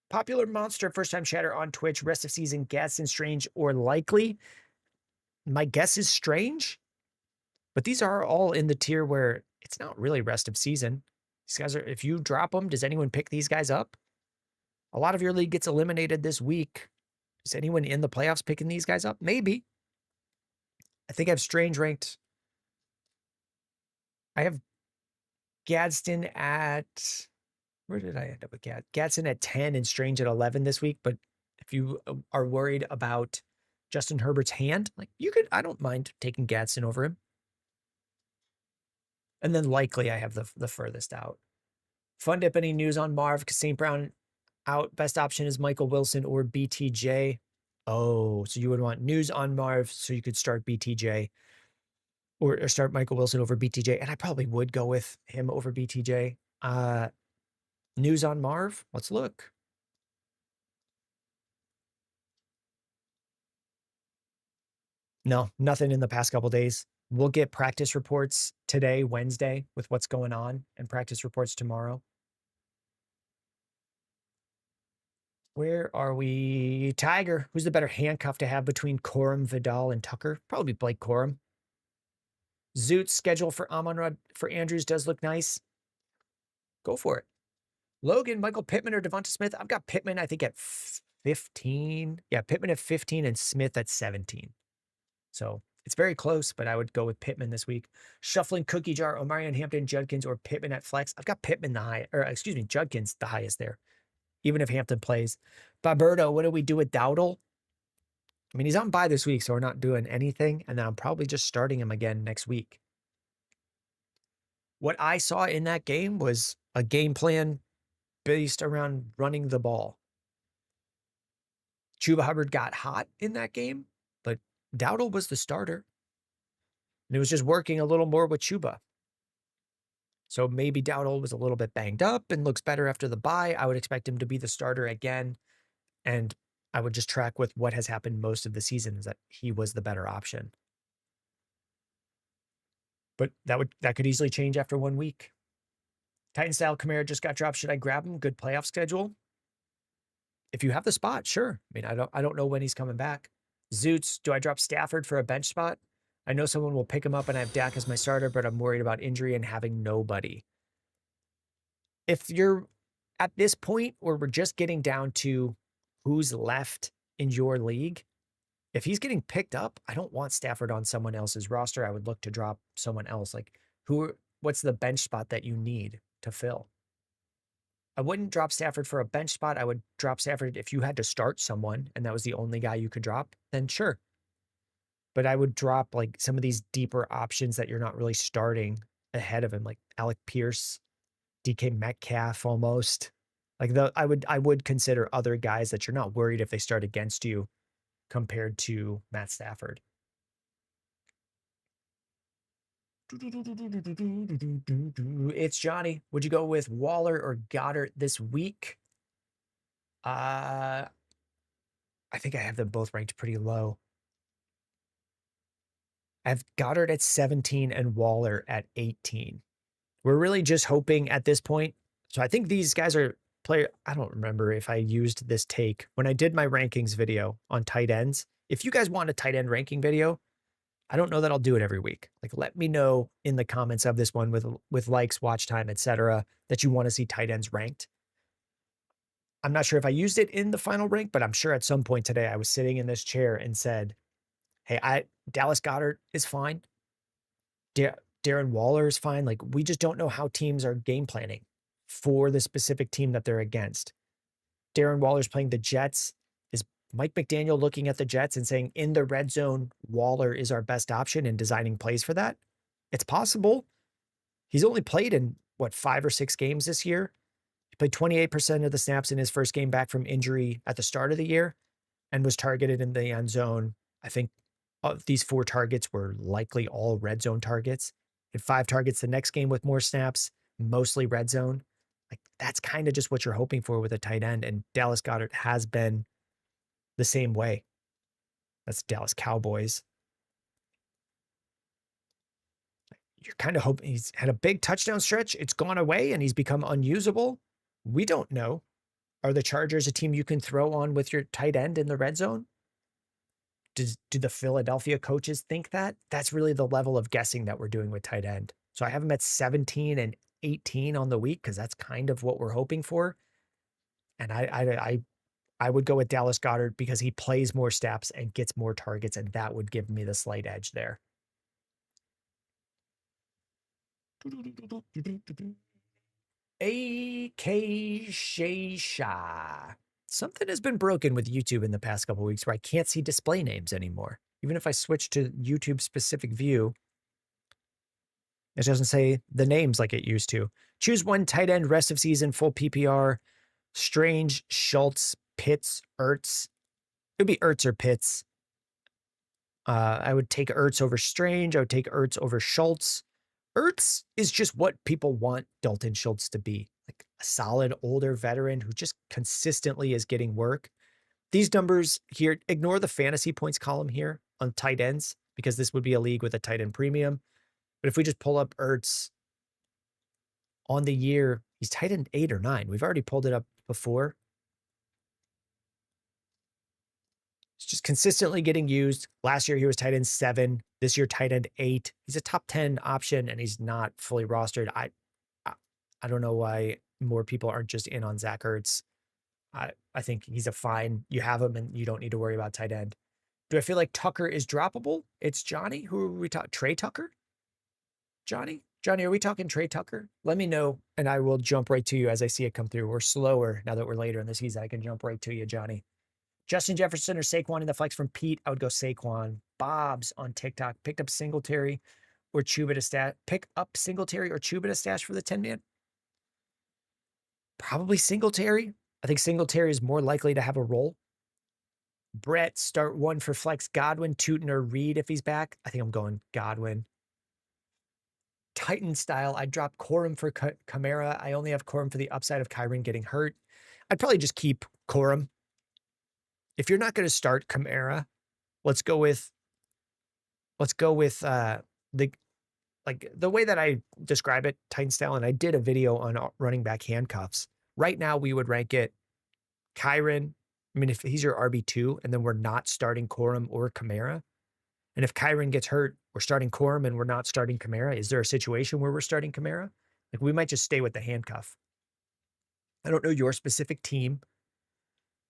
Popular Monster, first time chatter on Twitch, rest of season, Gadsden, Strange, or likely. My guess is Strange, but these are all in the tier where it's not really rest of season. These guys are, if you drop them, does anyone pick these guys up? A lot of your league gets eliminated this week. Is anyone in the playoffs picking these guys up? Maybe. I think I have Strange ranked. I have Gadsden at, where did I end up with Gadsden at 10 and Strange at 11 this week. But if you are worried about Justin Herbert's hand, like you could, I don't mind taking Gadsden over him. And then likely I have the furthest out. Fun Dip, any news on Marv? Because St. Brown out. Best option is Michael Wilson or BTJ. Oh, so you would want news on Marv so you could start BTJ or start Michael Wilson over BTJ. And I probably would go with him over BTJ. News on Marv. Let's look. No, nothing in the past couple days. We'll get practice reports today, Wednesday, with what's going on, and practice reports tomorrow. Where are we? Tiger. Who's the better handcuff to have between Corum, Vidal, and Tucker? Probably Blake Corum. Zoot's schedule for Amon-Ra for Andrews does look nice. Go for it. Logan, Michael Pittman, or Devonta Smith? I've got Pittman, I think, at 15. Yeah, Pittman at 15 and Smith at 17. So it's very close, but I would go with Pittman this week. Shuffling cookie jar, Omarion Hampton, Judkins, or Pittman at flex. I've got Pittman Judkins the highest there, even if Hampton plays. Baberto, what do we do with Dowdle? I mean, he's on bye this week, so we're not doing anything. And then I'm probably just starting him again next week. What I saw in that game was a game plan based around running the ball. Chuba Hubbard got hot in that game, but Dowdle was the starter. And it was just working a little more with Chuba. So maybe Dowdle was a little bit banged up and looks better after the bye. I would expect him to be the starter again. And I would just track with what has happened most of the season is that he was the better option. But that could easily change after 1 week. Titan style Kamara just got dropped. Should I grab him? Good playoff schedule. If you have the spot, sure. I mean, I don't know when he's coming back. Zoots, do I drop Stafford for a bench spot? I know someone will pick him up and I have Dak as my starter, but I'm worried about injury and having nobody. If you're at this point where we're just getting down to who's left in your league, if he's getting picked up, I don't want Stafford on someone else's roster. I would look to drop someone else. Like what's the bench spot that you need to fill? I wouldn't drop Stafford for a bench spot. I would drop Stafford if you had to start someone and that was the only guy you could drop, then sure. But I would drop like some of these deeper options that you're not really starting ahead of him, like Alec Pierce, DK Metcalf almost. Like I would consider other guys that you're not worried if they start against you compared to Matt Stafford. It's Johnny. Would you go with Waller or Goddard this week? I think I have them both ranked pretty low. I have Goddard at 17 and Waller at 18. We're really just hoping at this point. So I think these guys are I don't remember if I used this take when I did my rankings video on tight ends. If you guys want a tight end ranking video, I don't know that I'll do it every week. Like, let me know in the comments of this one with likes, watch time, etc., that you want to see tight ends ranked. I'm not sure if I used it in the final rank, but I'm sure at some point today I was sitting in this chair and said, hey, Dallas Goedert is fine. Darren Waller is fine. Like, we just don't know how teams are game planning for the specific team that they're against. Darren Waller's playing the Jets. Is Mike McDaniel looking at the Jets and saying, in the red zone, Waller is our best option and designing plays for that? It's possible. He's only played in, 5 or 6 games this year. He played 28% of the snaps in his first game back from injury at the start of the year and was targeted in the end zone. I think of these 4 targets were likely all red zone targets. Had 5 targets the next game with more snaps, mostly red zone. Like, that's kind of just what you're hoping for with a tight end. And Dallas Goedert has been the same way. That's Dallas Cowboys. You're kind of hoping he's had a big touchdown stretch. It's gone away and he's become unusable. We don't know. Are the Chargers a team you can throw on with your tight end in the red zone? Do the Philadelphia coaches think that? That's really the level of guessing that we're doing with tight end. So I have him at 17 and 18 on the week because that's kind of what we're hoping for. And I would go with Dallas Goedert because he plays more snaps and gets more targets, and that would give me the slight edge there. A.K. Shaysha. Something has been broken with YouTube in the past couple of weeks where I can't see display names anymore. Even if I switch to YouTube specific view, it doesn't say the names like it used to. Choose one tight end rest of season, full PPR. Strange, Schultz, Pitts, Ertz. It would be Ertz or Pitts. I would take Ertz over Strange. I would take Ertz over Schultz. Ertz is just what people want Dalton Schultz to be. Like a solid older veteran who just consistently is getting work. These numbers here, ignore the fantasy points column here on tight ends because this would be a league with a tight end premium. But if we just pull up Ertz on the year, he's tight end 8 or 9. We've already pulled it up before. He's just consistently getting used. Last year, he was tight end 7. This year, tight end 8. He's a top 10 option, and he's not fully rostered. I don't know why more people aren't just in on Zach Ertz. I think he's a fine. You have him, and you don't need to worry about tight end. Do I feel like Tucker is droppable? It's Johnny. Who are we talking? Trey Tucker? Johnny? Johnny, are we talking Trey Tucker? Let me know, and I will jump right to you as I see it come through. We're slower now that we're later in the season. I can jump right to you, Johnny. Justin Jefferson or Saquon in the flex from Pete. I would go Saquon. Bob's on TikTok. Picked up Singletary or Chuba to stash. Pick up Singletary or Chuba to stash for the 10-man. Probably Singletary. I think Singletary is more likely to have a role. Brett, start 1 for flex. Godwin, Tootin, or Reed if he's back. I think I'm going Godwin. Titan style, I'd drop Corum for Kamara. I only have Corum for the upside of Kyron getting hurt. I'd probably just keep Corum. If you're not going to start Kamara, let's go with the way that I describe it, Titan style, and I did a video on running back handcuffs. Right now, we would rank it Kyron. I mean, if he's your RB2, and then we're not starting Corum or Kamara, and if Kyron gets hurt, we're starting Corum and we're not starting Kamara. Is there a situation where we're starting Kamara? Like, we might just stay with the handcuff. I don't know your specific team.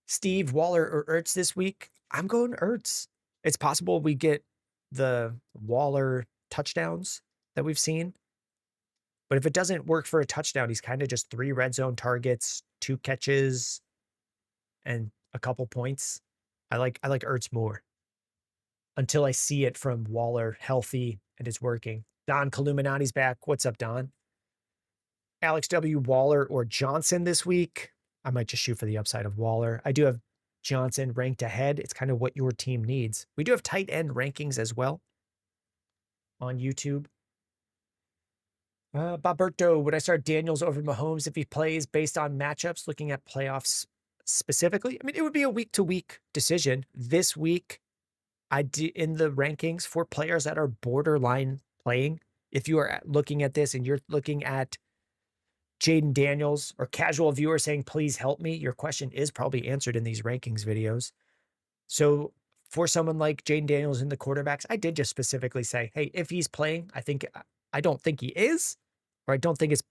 Steve, Waller, or Ertz this week? I'm going Ertz. It's possible we get the Waller touchdowns that we've seen. But if it doesn't work for a touchdown, he's kind of just 3 red zone targets, 2 catches, and a couple points. I like Ertz more until I see it from Waller healthy and it's working. Don Caluminati's back. What's up, Don? Alex W. Waller or Johnson this week? I might just shoot for the upside of Waller. I do have Johnson ranked ahead. It's kind of what your team needs. We do have tight end rankings as well on YouTube. Boberto, would I start Daniels over Mahomes if he plays based on matchups, looking at playoffs specifically? I mean, it would be a week-to-week decision. This week, in the rankings for players that are borderline playing, if you are looking at this and you're looking at Jayden Daniels or casual viewer saying, please help me, your question is probably answered in these rankings videos. So for someone like Jayden Daniels in the quarterbacks, I did just specifically say, hey, if he's playing, I don't think he is, or I don't think it's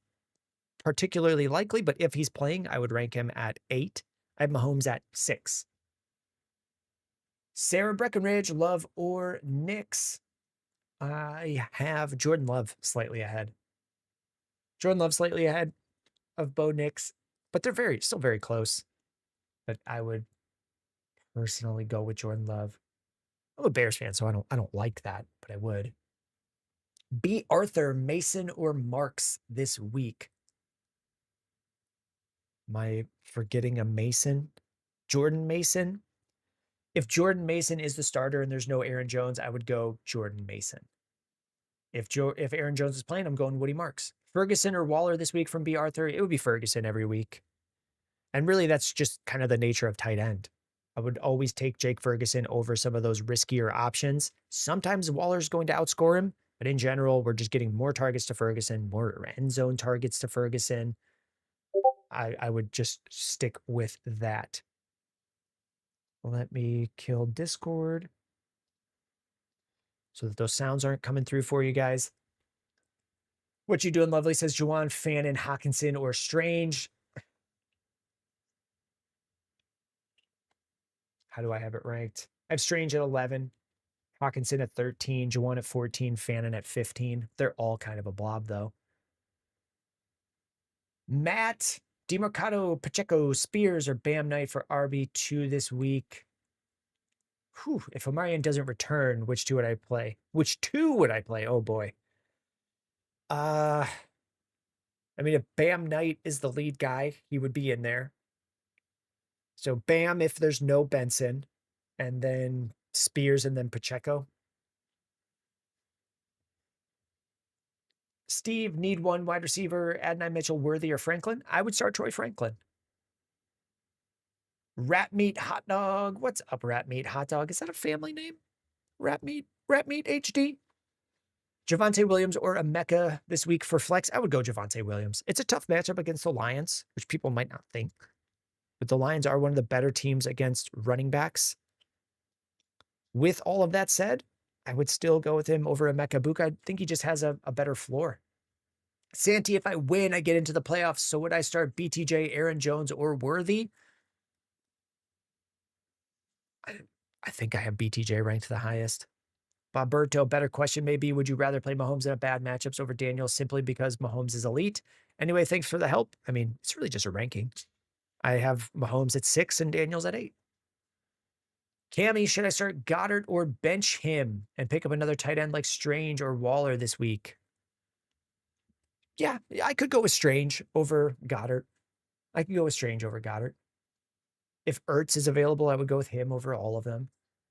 particularly likely, but if he's playing, I would rank him at 8. I have Mahomes at 6. Sarah Breckenridge, Love or Knicks? I have Jordan Love slightly ahead. Jordan Love slightly ahead of Bo Nix, but they're still very close. But I would personally go with Jordan Love. I'm a Bears fan, so I don't like that, but I would. B. Arthur, Mason, or Marks this week? Am I forgetting a Mason? Jordan Mason? If Jordan Mason is the starter and there's no Aaron Jones, I would go Jordan Mason. If Aaron Jones is playing, I'm going Woody Marks. Ferguson or Waller this week from B. Arthur? It would be Ferguson every week. And really, that's just kind of the nature of tight end. I would always take Jake Ferguson over some of those riskier options. Sometimes Waller's going to outscore him, but in general, we're just getting more targets to Ferguson, more end zone targets to Ferguson. I would just stick with that. Let me kill Discord so that those sounds aren't coming through for you guys. What you doing, Lovely? Says Juwan, Fannin, Hawkinson, or Strange. How do I have it ranked? I have Strange at 11, Hawkinson at 13, Juwan at 14, Fannin at 15. They're all kind of a blob, though. Matt, DeMarcado, Pacheco, Spears, or Bam Knight for RB2 this week. Whew, if Omarion doesn't return, which 2 would I play? Which 2 would I play? Oh, boy. I mean, if Bam Knight is the lead guy, he would be in there. So Bam if there's no Benson, and then Spears, and then Pacheco. Steve, need 1 wide receiver, Adonai Mitchell, Worthy, or Franklin? I would start Troy Franklin. Rat Meat Hot Dog. What's up, Rat Meat Hot Dog? Is that a family name? Rat Meat HD? Javonte Williams or Emeka this week for flex? I would go Javonte Williams. It's a tough matchup against the Lions, which people might not think. But the Lions are one of the better teams against running backs. With all of that said, I would still go with him over Emeka Buka. I think he just has a better floor. Santi, if I win, I get into the playoffs. So would I start BTJ, Aaron Jones, or Worthy? I think I have BTJ ranked the highest. Boberto, better question maybe, would you rather play Mahomes in a bad matchups over Daniels simply because Mahomes is elite? Anyway, thanks for the help. I mean, it's really just a ranking. I have Mahomes at 6 and Daniels at 8. Cammy, should I start Goddard or bench him and pick up another tight end like Strange or Waller this week? Yeah, I could go with Strange over Goddard. I could go with Strange over Goddard. If Ertz is available, I would go with him over all of them.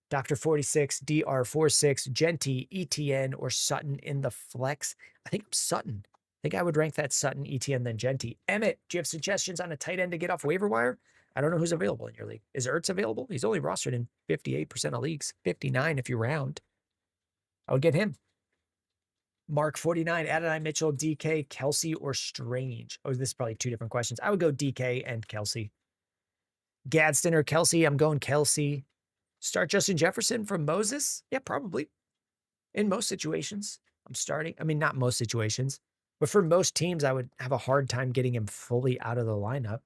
Dr. 46, DR46, Genty, ETN, or Sutton in the flex. I think I'm Sutton. I think I would rank that Sutton, ETN, then Genty. Emmett, do you have suggestions on a tight end to get off waiver wire? I don't know who's available in your league. Is Ertz available? He's only rostered in 58% of leagues, 59 if you round. I would get him. Mark 49, Adonai Mitchell, DK, Kelsey, or Strange? Oh, this is probably two different questions. I would go DK and Kelsey. Gadsden or Kelsey? I'm going Kelsey. Start Justin Jefferson from Moses? Yeah, probably. In most situations, I'm starting. I mean, not most situations, but for most teams, I would have a hard time getting him fully out of the lineup.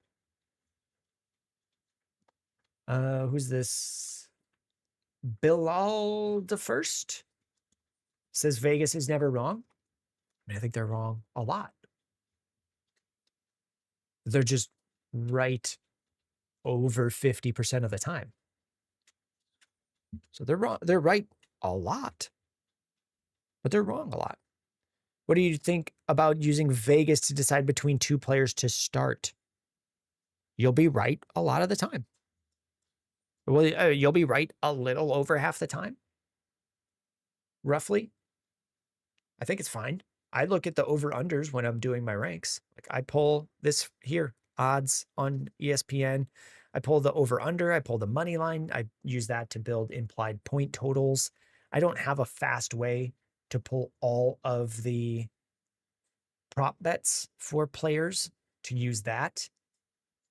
Who's this? Bilal the First says Vegas is never wrong. I mean, I think they're wrong a lot. They're just right over 50% of the time. So they're wrong. They're right a lot, but they're wrong a lot. What do you think about using Vegas to decide between two players to start? You'll be right a lot of the time. Well, you'll be right a little over half the time, roughly. I think it's fine. I look at the over-unders when I'm doing my ranks. Like I pull this here, odds on ESPN. I pull the over-under. I pull the money line. I use that to build implied point totals. I don't have a fast way to pull all of the prop bets for players to use that.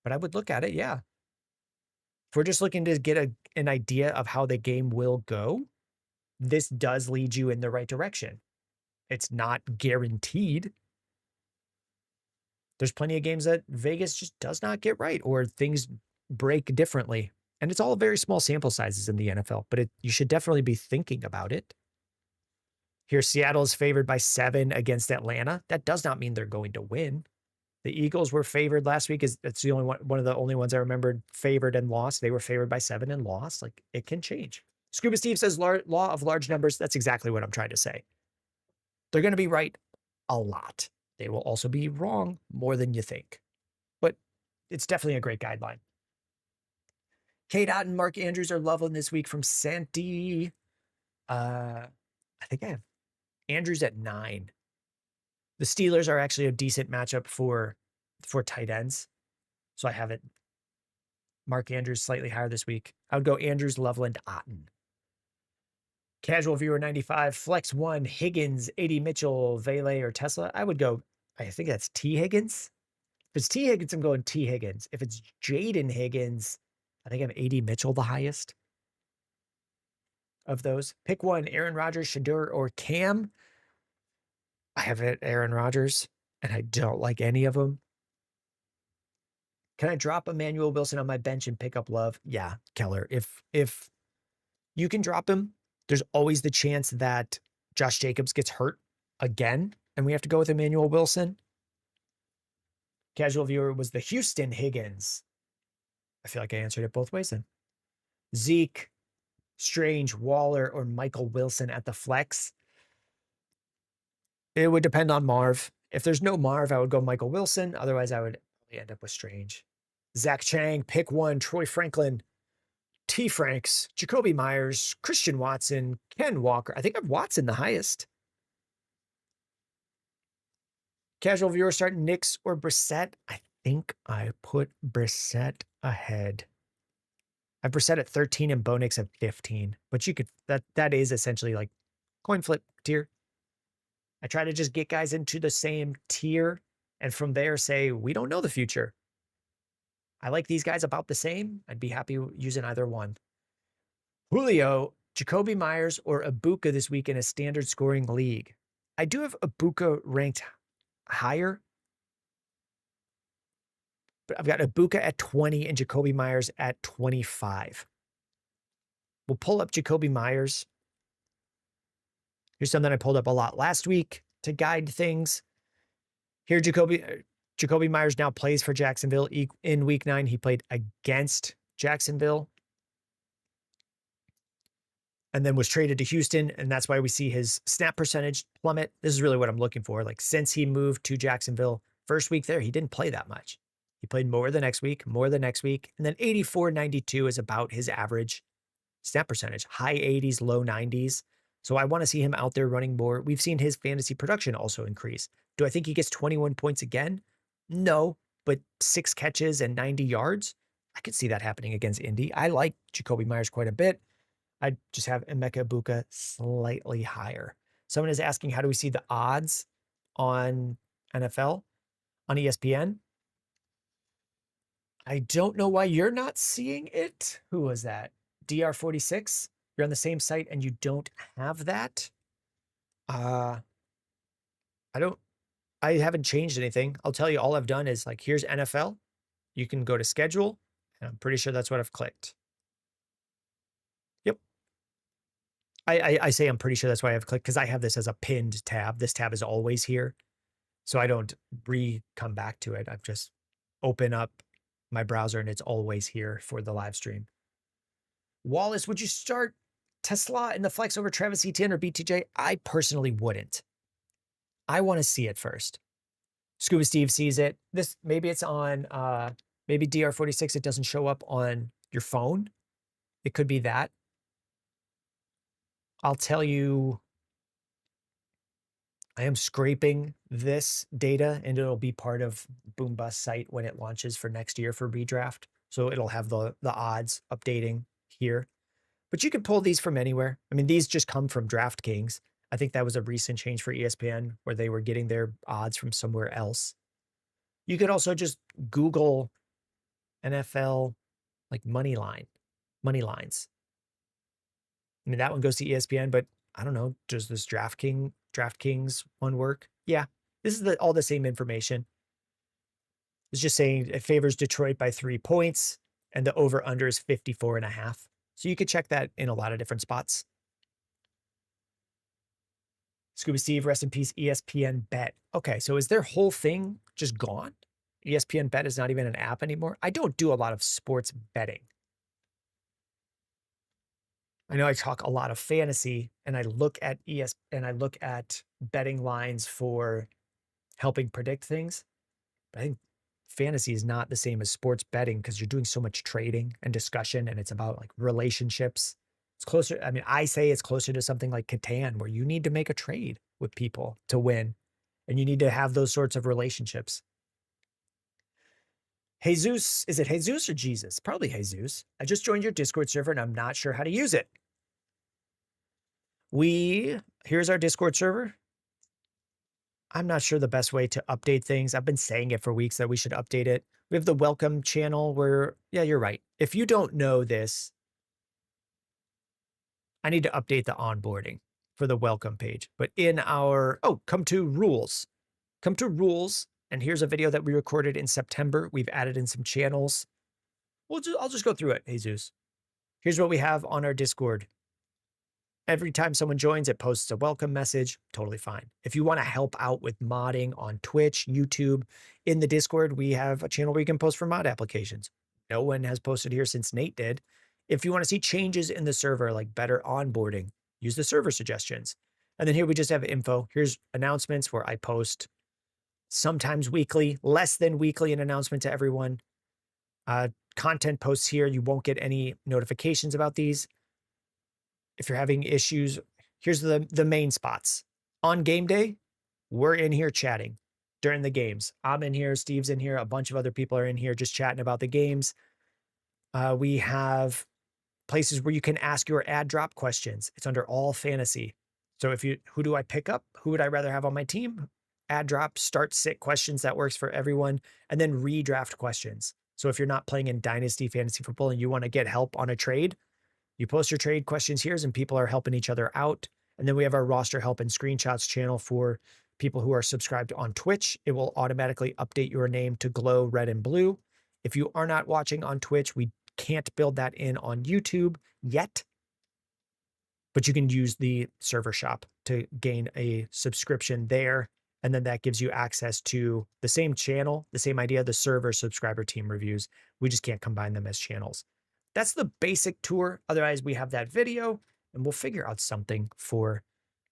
But I would look at it, yeah. If we're just looking to get an idea of how the game will go, this does lead you in the right direction. It's not guaranteed. There's plenty of games that Vegas just does not get right or things break differently. And it's all very small sample sizes in the NFL, but you should definitely be thinking about it. Here, Seattle is favored by 7 against Atlanta. That does not mean they're going to win. The Eagles were favored last week. That's the only one of the only ones I remembered favored and lost. They were favored by 7 and lost. Like it can change. Scuba Steve says law of large numbers. That's exactly what I'm trying to say. They're going to be right a lot. They will also be wrong more than you think. But it's definitely a great guideline. Kate Ott and Mark Andrews are loving this week from Santi. I think I have Andrews at 9. The Steelers are actually a decent matchup for tight ends. So I have it. Mark Andrews slightly higher this week. I would go Andrews, Loveland, Otten. Casual viewer 95, flex 1, Higgins, 80 Mitchell, Vele, or Tesla. I would go, I think that's T. Higgins. If it's T. Higgins, I'm going T. Higgins. If it's Jayden Higgins, I think I have 80 Mitchell the highest of those. Pick one, Aaron Rodgers, Shadur, or Cam. I have it, Aaron Rodgers, and I don't like any of them. Can I drop Emmanuel Wilson on my bench and pick up Love? Yeah, Keller. If you can drop him, there's always the chance that Josh Jacobs gets hurt again, and we have to go with Emmanuel Wilson. Casual viewer was the Houston Higgins. I feel like I answered it both ways then. Zeke, Strange, Waller, or Michael Wilson at the flex. It would depend on Marv. If there's no Marv, I would go Michael Wilson. Otherwise, I would end up with Strange. Zach Chang, pick one. Troy Franklin, T. Franks, Jacoby Myers, Christian Watson, Ken Walker. I think I have Watson the highest. Casual viewer starting Knicks or Brissett. I think I put Brissett ahead. I have Brissett at 13 and Bo Nix at 15. But you could that is essentially like coin flip tier. I try to just get guys into the same tier and from there say, we don't know the future. I like these guys about the same. I'd be happy using either one. Julio, Jacoby Myers or Ibuka this week in a standard scoring league. I do have Ibuka ranked higher, but I've got Ibuka at 20 and Jacoby Myers at 25. We'll pull up Jacoby Myers. Here's something I pulled up a lot last week to guide things. Here, Jacoby Myers now plays for Jacksonville in week 9. He played against Jacksonville and then was traded to Houston. And that's why we see his snap percentage plummet. This is really what I'm looking for. Like since he moved to Jacksonville, first week there, he didn't play that much. He played more the next week, and then 84-92 is about his average snap percentage, high 80s, low 90s. So I want to see him out there running more. We've seen his fantasy production also increase. Do I think he gets 21 points again? No, but 6 catches and 90 yards, I could see that happening against Indy. I like Jacoby Myers quite a bit. I just have Emeka Ibuka slightly higher. Someone is asking, how do we see the odds on NFL on ESPN? I don't know why you're not seeing it. Who was that? DR46? You're on the same site and you don't have that? I haven't changed anything. I'll tell you, all I've done is like, here's NFL. You can go to schedule. And I'm pretty sure that's what I've clicked. Yep. I say I'm pretty sure that's why I've clicked because I have this as a pinned tab. This tab is always here. So I don't come back to it. I've just open up my browser and it's always here for the live stream. Wallace, would you start Tesla in the flex over Travis Etienne or BTJ? I personally wouldn't. I want to see it first. Scuba Steve sees it. Maybe it's on maybe DR46. It doesn't show up on your phone. It could be that. I'll tell you, I am scraping this data and it'll be part of Boom Bust site when it launches for next year for redraft. So it'll have the odds updating here. But you can pull these from anywhere. I mean, these just come from DraftKings. I think that was a recent change for ESPN where they were getting their odds from somewhere else. You could also just Google NFL like money lines. I mean, that one goes to ESPN, but I don't know, does this DraftKings one work? Yeah, this is all the same information. It's just saying it favors Detroit by 3 points and the over under is 54.5. So you could check that in a lot of different spots. Scuba Steve, rest in peace, ESPN Bet. Okay, so is their whole thing just gone? ESPN Bet is not even an app anymore? I don't do a lot of sports betting. I know I talk a lot of fantasy and I look at betting lines for helping predict things. But I think fantasy is not the same as sports betting because you're doing so much trading and discussion and it's about like relationships. It's closer. I mean, I say it's closer to something like Catan where you need to make a trade with people to win and you need to have those sorts of relationships. Jesus, is it Jesus or Jesus? Probably Jesus. I just joined your Discord server and I'm not sure how to use it. Here's our Discord server. I'm not sure the best way to update things. I've been saying it for weeks that we should update it. We have the welcome channel where, yeah, you're right. If you don't know this, I need to update the onboarding for the welcome page. But in our, come to rules. Come to rules. And here's a video that we recorded in September. We've added in some channels. I'll just go through it, Jesus. Here's what we have on our Discord. Every time someone joins, it posts a welcome message. Totally fine. If you want to help out with modding on Twitch, YouTube, in the Discord, we have a channel where you can post for mod applications. No one has posted here since Nate did. If you want to see changes in the server, like better onboarding, use the server suggestions. And then here we just have info. Here's announcements where I post sometimes weekly, less than weekly, an announcement to everyone. Content posts here. You won't get any notifications about these. If you're having issues, here's the main spots. On game day, we're in here chatting during the games. I'm in here, Steve's in here, a bunch of other people are in here just chatting about the games. We have places where you can ask your ad drop questions. It's under all fantasy. So who do I pick up? Who would I rather have on my team? Ad drop, start sit questions, that works for everyone. And then redraft questions. So if you're not playing in Dynasty Fantasy Football and you want to get help on a trade, You post your trade questions here, and people are helping each other out. And then we have our roster help and screenshots channel for people who are subscribed on Twitch. It will automatically update your name to glow red and blue. If you are not watching on Twitch, we can't build that in on YouTube yet, but you can use the server shop to gain a subscription there. And then that gives you access to the same channel, the same idea, the server subscriber team reviews. We just can't combine them as channels. That's the basic tour. Otherwise, we have that video and we'll figure out something for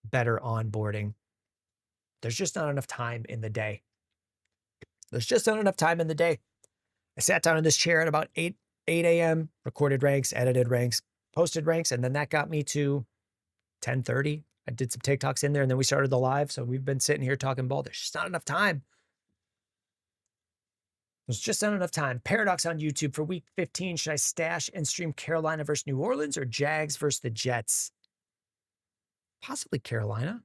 better onboarding. There's just not enough time in the day. There's just not enough time in the day. I sat down in this chair at about 8 a.m., recorded ranks, edited ranks, posted ranks, and then that got me to 10:30. I did some TikToks in there, and then we started the live. So we've been sitting here talking ball. There's just not enough time. There's just not enough time. Paradox on YouTube for week 15. Should I stash and stream Carolina versus New Orleans or Jags versus the Jets? Possibly Carolina.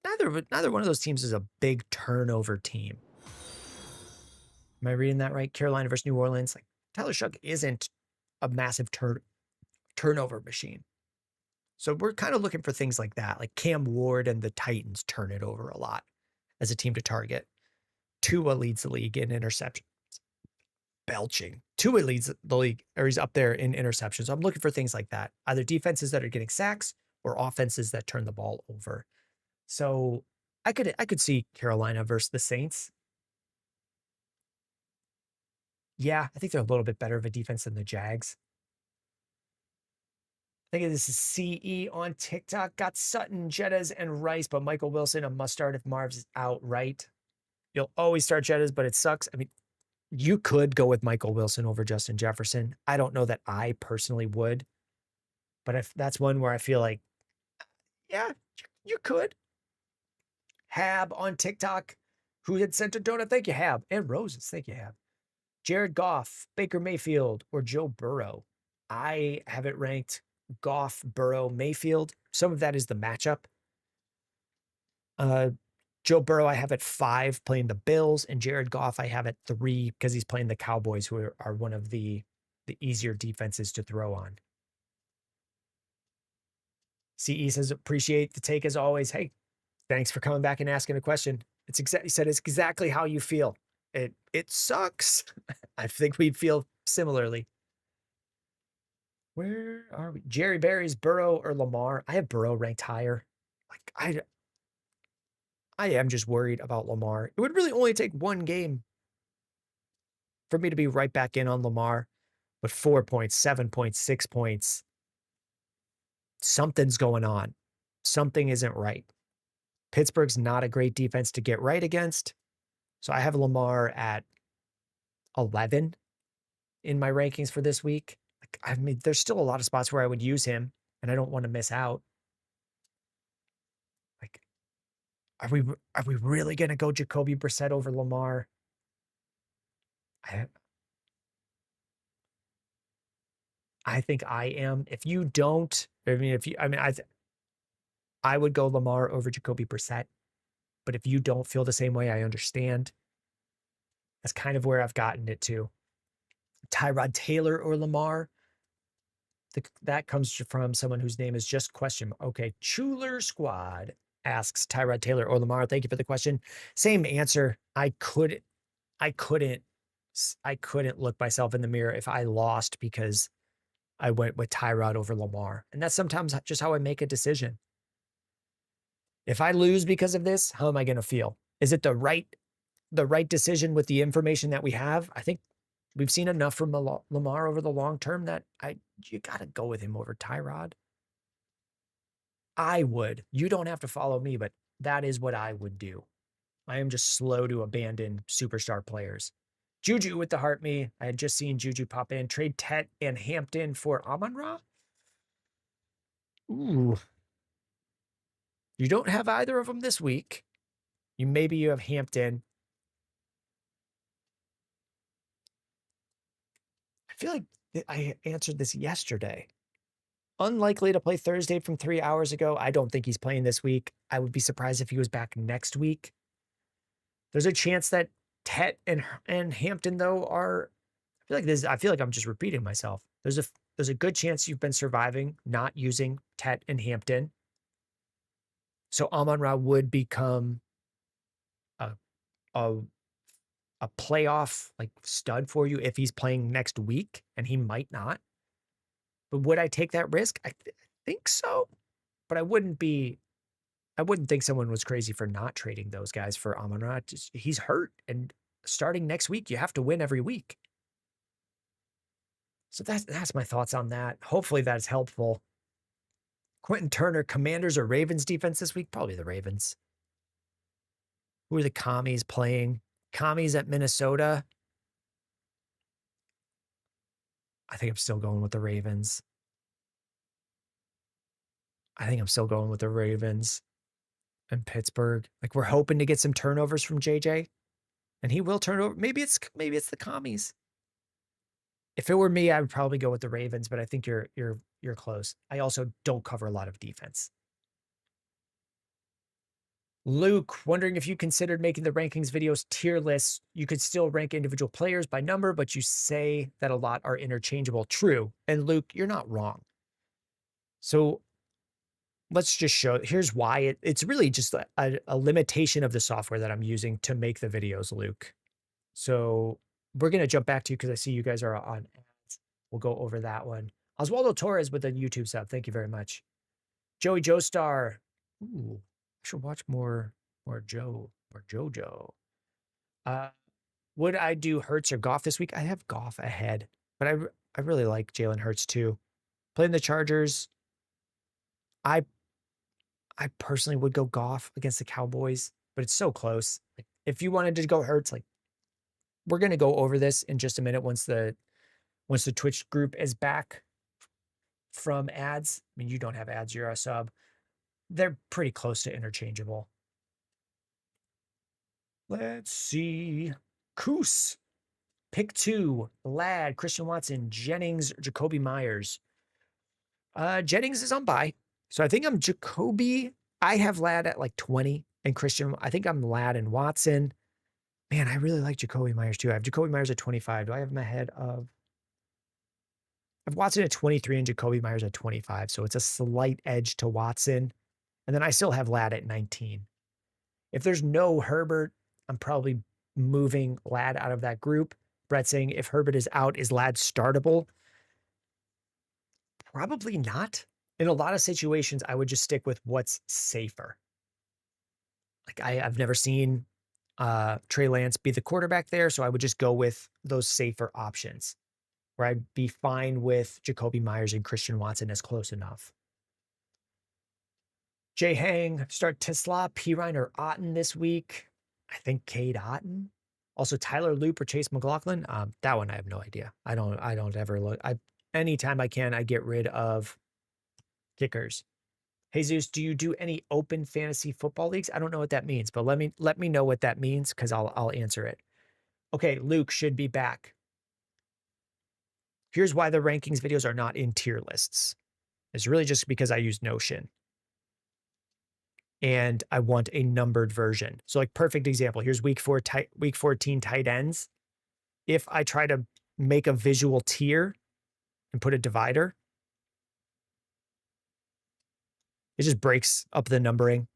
Neither one of those teams is a big turnover team. Am I reading that right? Carolina versus New Orleans. Like Tyler Shough isn't a massive turnover machine. So we're kind of looking for things like that. Like Cam Ward and the Titans turn it over a lot as a team to target. Tua leads the league in interceptions. Belching. Tua leads the league, or he's up there in interceptions. So I'm looking for things like that. Either defenses that are getting sacks or offenses that turn the ball over. So I could see Carolina versus the Saints. Yeah, I think they're a little bit better of a defense than the Jags. I think this is CE on TikTok. Got Sutton, Jettas, and Rice, but Michael Wilson a must start if Marv's out, right? You'll always start Jettas, but it sucks. I mean, you could go with Michael Wilson over Justin Jefferson. I don't know that I personally would, but if that's one where I feel like, yeah, you could. Hab on TikTok, who had sent a donut. Thank you, Hab. And Roses. Thank you, Hab. Jared Goff, Baker Mayfield, or Joe Burrow. I have it ranked Goff, Burrow, Mayfield. Some of that is the matchup. Joe Burrow, I have at 5 playing the Bills, and Jared Goff, I have at 3 because he's playing the Cowboys, who are one of the easier defenses to throw on. CE says, appreciate the take as always. Hey, thanks for coming back and asking a question. He said it's exactly how you feel. It sucks. I think we feel similarly. Where are we? Jerry Berry's Burrow or Lamar? I have Burrow ranked higher. Like I am just worried about Lamar. It would really only take one game for me to be right back in on Lamar. But 4 points, 7 points, 6 points. Something's going on. Something isn't right. Pittsburgh's not a great defense to get right against. So I have Lamar at 11 in my rankings for this week. Like, I mean, there's still a lot of spots where I would use him, and I don't want to miss out. Like, are we really gonna go Jacoby Brissett over Lamar? I think I am. If you don't, I would go Lamar over Jacoby Brissett. But if you don't feel the same way, I understand. That's kind of where I've gotten it to. Tyrod Taylor or Lamar. That comes from someone whose name is just question. Okay, Chuler Squad asks Tyrod Taylor or Lamar. Thank you for the question. Same answer. I couldn't look myself in the mirror if I lost because I went with Tyrod over Lamar. And that's sometimes just how I make a decision. If I lose because of this, how am I going to feel? Is it the right decision with the information that we have? I think we've seen enough from Lamar over the long term that you got to go with him over Tyrod. I would. You don't have to follow me, but that is what I would do. I am just slow to abandon superstar players. Juju with the heart me. I had just seen Juju pop in. Trade Tet and Hampton for Amon-Ra. Ooh. You don't have either of them this week. Maybe you have Hampton. I feel like I answered this yesterday. Unlikely to play Thursday from 3 hours ago. I don't think he's playing this week. I would be surprised if he was back next week. There's a chance that Tet and Hampton, though, are. I feel like I'm just repeating myself. There's there's a good chance you've been surviving not using Tet and Hampton. So Amon-Ra would become a, a a playoff like stud for you if he's playing next week, and he might not. But would I take that risk? I think so, but I wouldn't think someone was crazy for not trading those guys for Amon-Ra. He's hurt, and starting next week, you have to win every week. So that's my thoughts on that. Hopefully that's helpful. Quentin Turner, Commanders or Ravens defense this week? Probably the Ravens. Who are the Commies playing? Commies at Minnesota. I think I'm still going with the Ravens. And Pittsburgh. Like, we're hoping to get some turnovers from JJ, and he will turn over. Maybe it's the Commies. If it were me, I would probably go with the Ravens, but I think you're close. I also don't cover a lot of defense. Luke, wondering if you considered making the rankings videos tier lists. You could still rank individual players by number, but you say that a lot are interchangeable. True. And Luke, you're not wrong. So let's just show, here's why. It's really just a limitation of the software that I'm using to make the videos, Luke. So we're going to jump back to you because I see you guys are on ads. We'll go over that one. Oswaldo Torres with a YouTube sub. Thank you very much. Joey Joestar. Ooh, I should watch more Jojo. Would I do Hurts or Goff this week? I have Goff ahead, but I really like Jalen Hurts too. Playing the Chargers, I personally would go Goff against the Cowboys, but it's so close. Like, if you wanted to go Hurts, like, we're gonna go over this in just a minute once the Twitch group is back from ads. I mean, you don't have ads, you're a sub. They're pretty close to interchangeable. Let's see. Coos. Pick 2. Ladd, Christian Watson, Jennings, Jacoby Myers. Jennings is on bye. So I think I'm Jacoby. I have Ladd at like 20 and Christian. I think I'm Ladd and Watson. Man, I really like Jacoby Myers too. I have Jacoby Myers at 25. Do I have him ahead of? I have Watson at 23 and Jacoby Myers at 25. So it's a slight edge to Watson. And then I still have Ladd at 19. If there's no Herbert, I'm probably moving Ladd out of that group. Brett saying if Herbert is out, is Ladd startable? Probably not. In a lot of situations, I would just stick with what's safer. Like, I've never seen Trey Lance be the quarterback there, so I would just go with those safer options, where I'd be fine with Jacoby Myers and Christian Watson as close enough. Jay Hang, start Tisla, Pirine, or Otten this week. I think Cade Otten. Also Tyler Loop or Chase McLaughlin. That one I have no idea. I don't ever look. Anytime I can, I get rid of kickers. Jesus, do you do any open fantasy football leagues? I don't know what that means, but let me know what that means because I'll answer it. Okay, Luke should be back. Here's why the rankings videos are not in tier lists. It's really just because I use Notion. And I want a numbered version. So, like, perfect example. Here's week 14 tight ends. If I try to make a visual tier and put a divider, it just breaks up the numbering.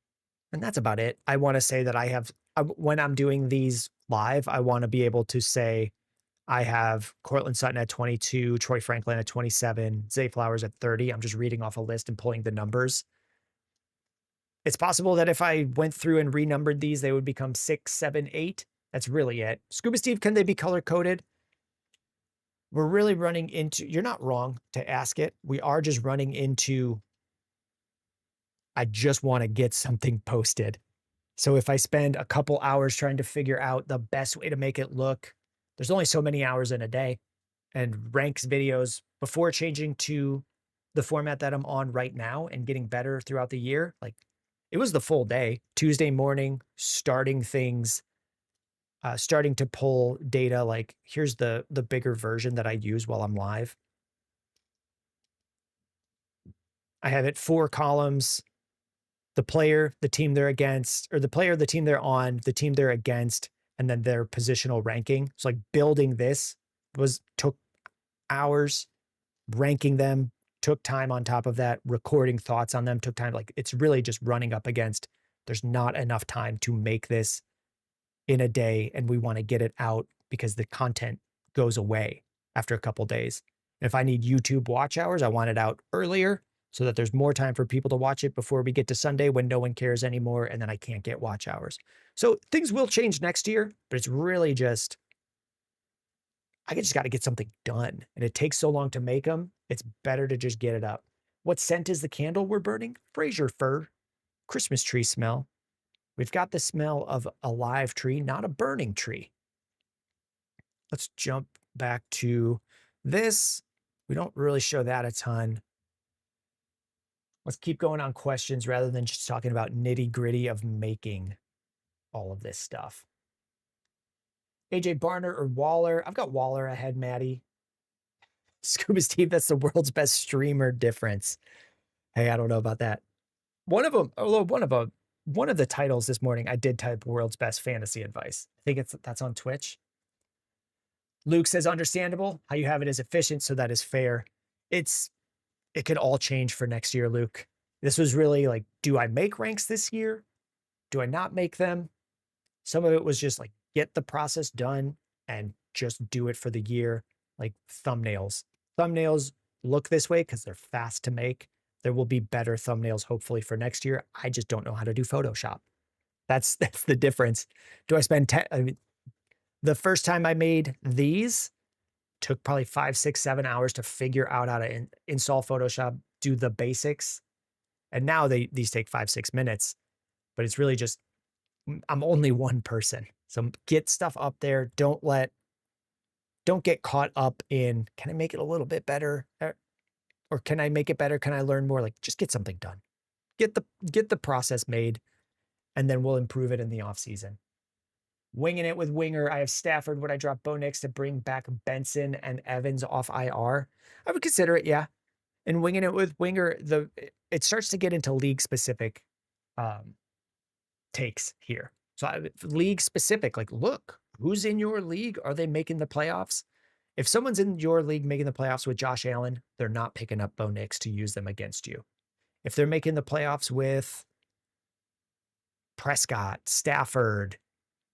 And that's about it. I want to say that when I'm doing these live, I want to be able to say I have Cortland Sutton at 22, Troy Franklin at 27, Zay Flowers at 30. I'm just reading off a list and pulling the numbers. It's possible that if I went through and renumbered these, they would become 6, 7, 8. That's really it. Scuba Steve, can they be color coded? We're really running into, you're not wrong to ask it. We are just running into, I just want to get something posted. So if I spend a couple hours trying to figure out the best way to make it look, there's only so many hours in a day. And ranks videos, before changing to the format that I'm on right now and getting better throughout the year, like, it was the full day. Tuesday morning, starting things, starting to pull data. Like, here's the bigger version that I use while I'm live. I have it 4 columns: the player, the team they're against, or the player, the team they're on, the team they're against, and then their positional ranking. So, like, building this took hours. ranking them took time on top of that. Recording thoughts on them took time. Like, it's really just running up against, there's not enough time to make this in a day, and we want to get it out because the content goes away after a couple days. If I need YouTube watch hours, I want it out earlier so that there's more time for people to watch it before we get to Sunday when no one cares anymore, and then I can't get watch hours. So things will change next year, but it's really just, I just got to get something done, and it takes so long to make them. It's better to just get it up. What scent is the candle we're burning? Fraser fir, Christmas tree smell. We've got the smell of a live tree, not a burning tree. Let's jump back to this. We don't really show that a ton. Let's keep going on questions rather than just talking about nitty gritty of making all of this stuff. AJ Barner or Waller? I've got Waller ahead, Maddie. Scuba Steve, that's the world's best streamer difference. Hey, I don't know about that. One of them, although one of the titles this morning, I did type world's best fantasy advice. I think that's on Twitch. Luke says, understandable. How you have it is efficient, so that is fair. It could all change for next year, Luke. This was really like, do I make ranks this year? Do I not make them? Some of it was just like, get the process done and just do it for the year. Like thumbnails. Thumbnails look this way because they're fast to make. There will be better thumbnails, hopefully, for next year. I just don't know how to do Photoshop. That's the difference. Do I spend 10? I mean, the first time I made these took probably 5, 6, 7 hours to figure out how to install Photoshop, do the basics. And now these take 5, 6 minutes, but it's really just, I'm only one person. So get stuff up there. Don't get caught up in, can I make it a little bit better? Or can I make it better? Can I learn more? Like, just get something done. Get the process made, and then we'll improve it in the off season. Winging it with Winger. I have Stafford. Would I drop Bo Nix to bring back Benson and Evans off IR? I would consider it, yeah. And winging it with Winger, it starts to get into league specific takes here. So league specific, like, look, who's in your league? Are they making the playoffs? If someone's in your league making the playoffs with Josh Allen, they're not picking up Bo Nix to use them against you. If they're making the playoffs with Prescott, Stafford,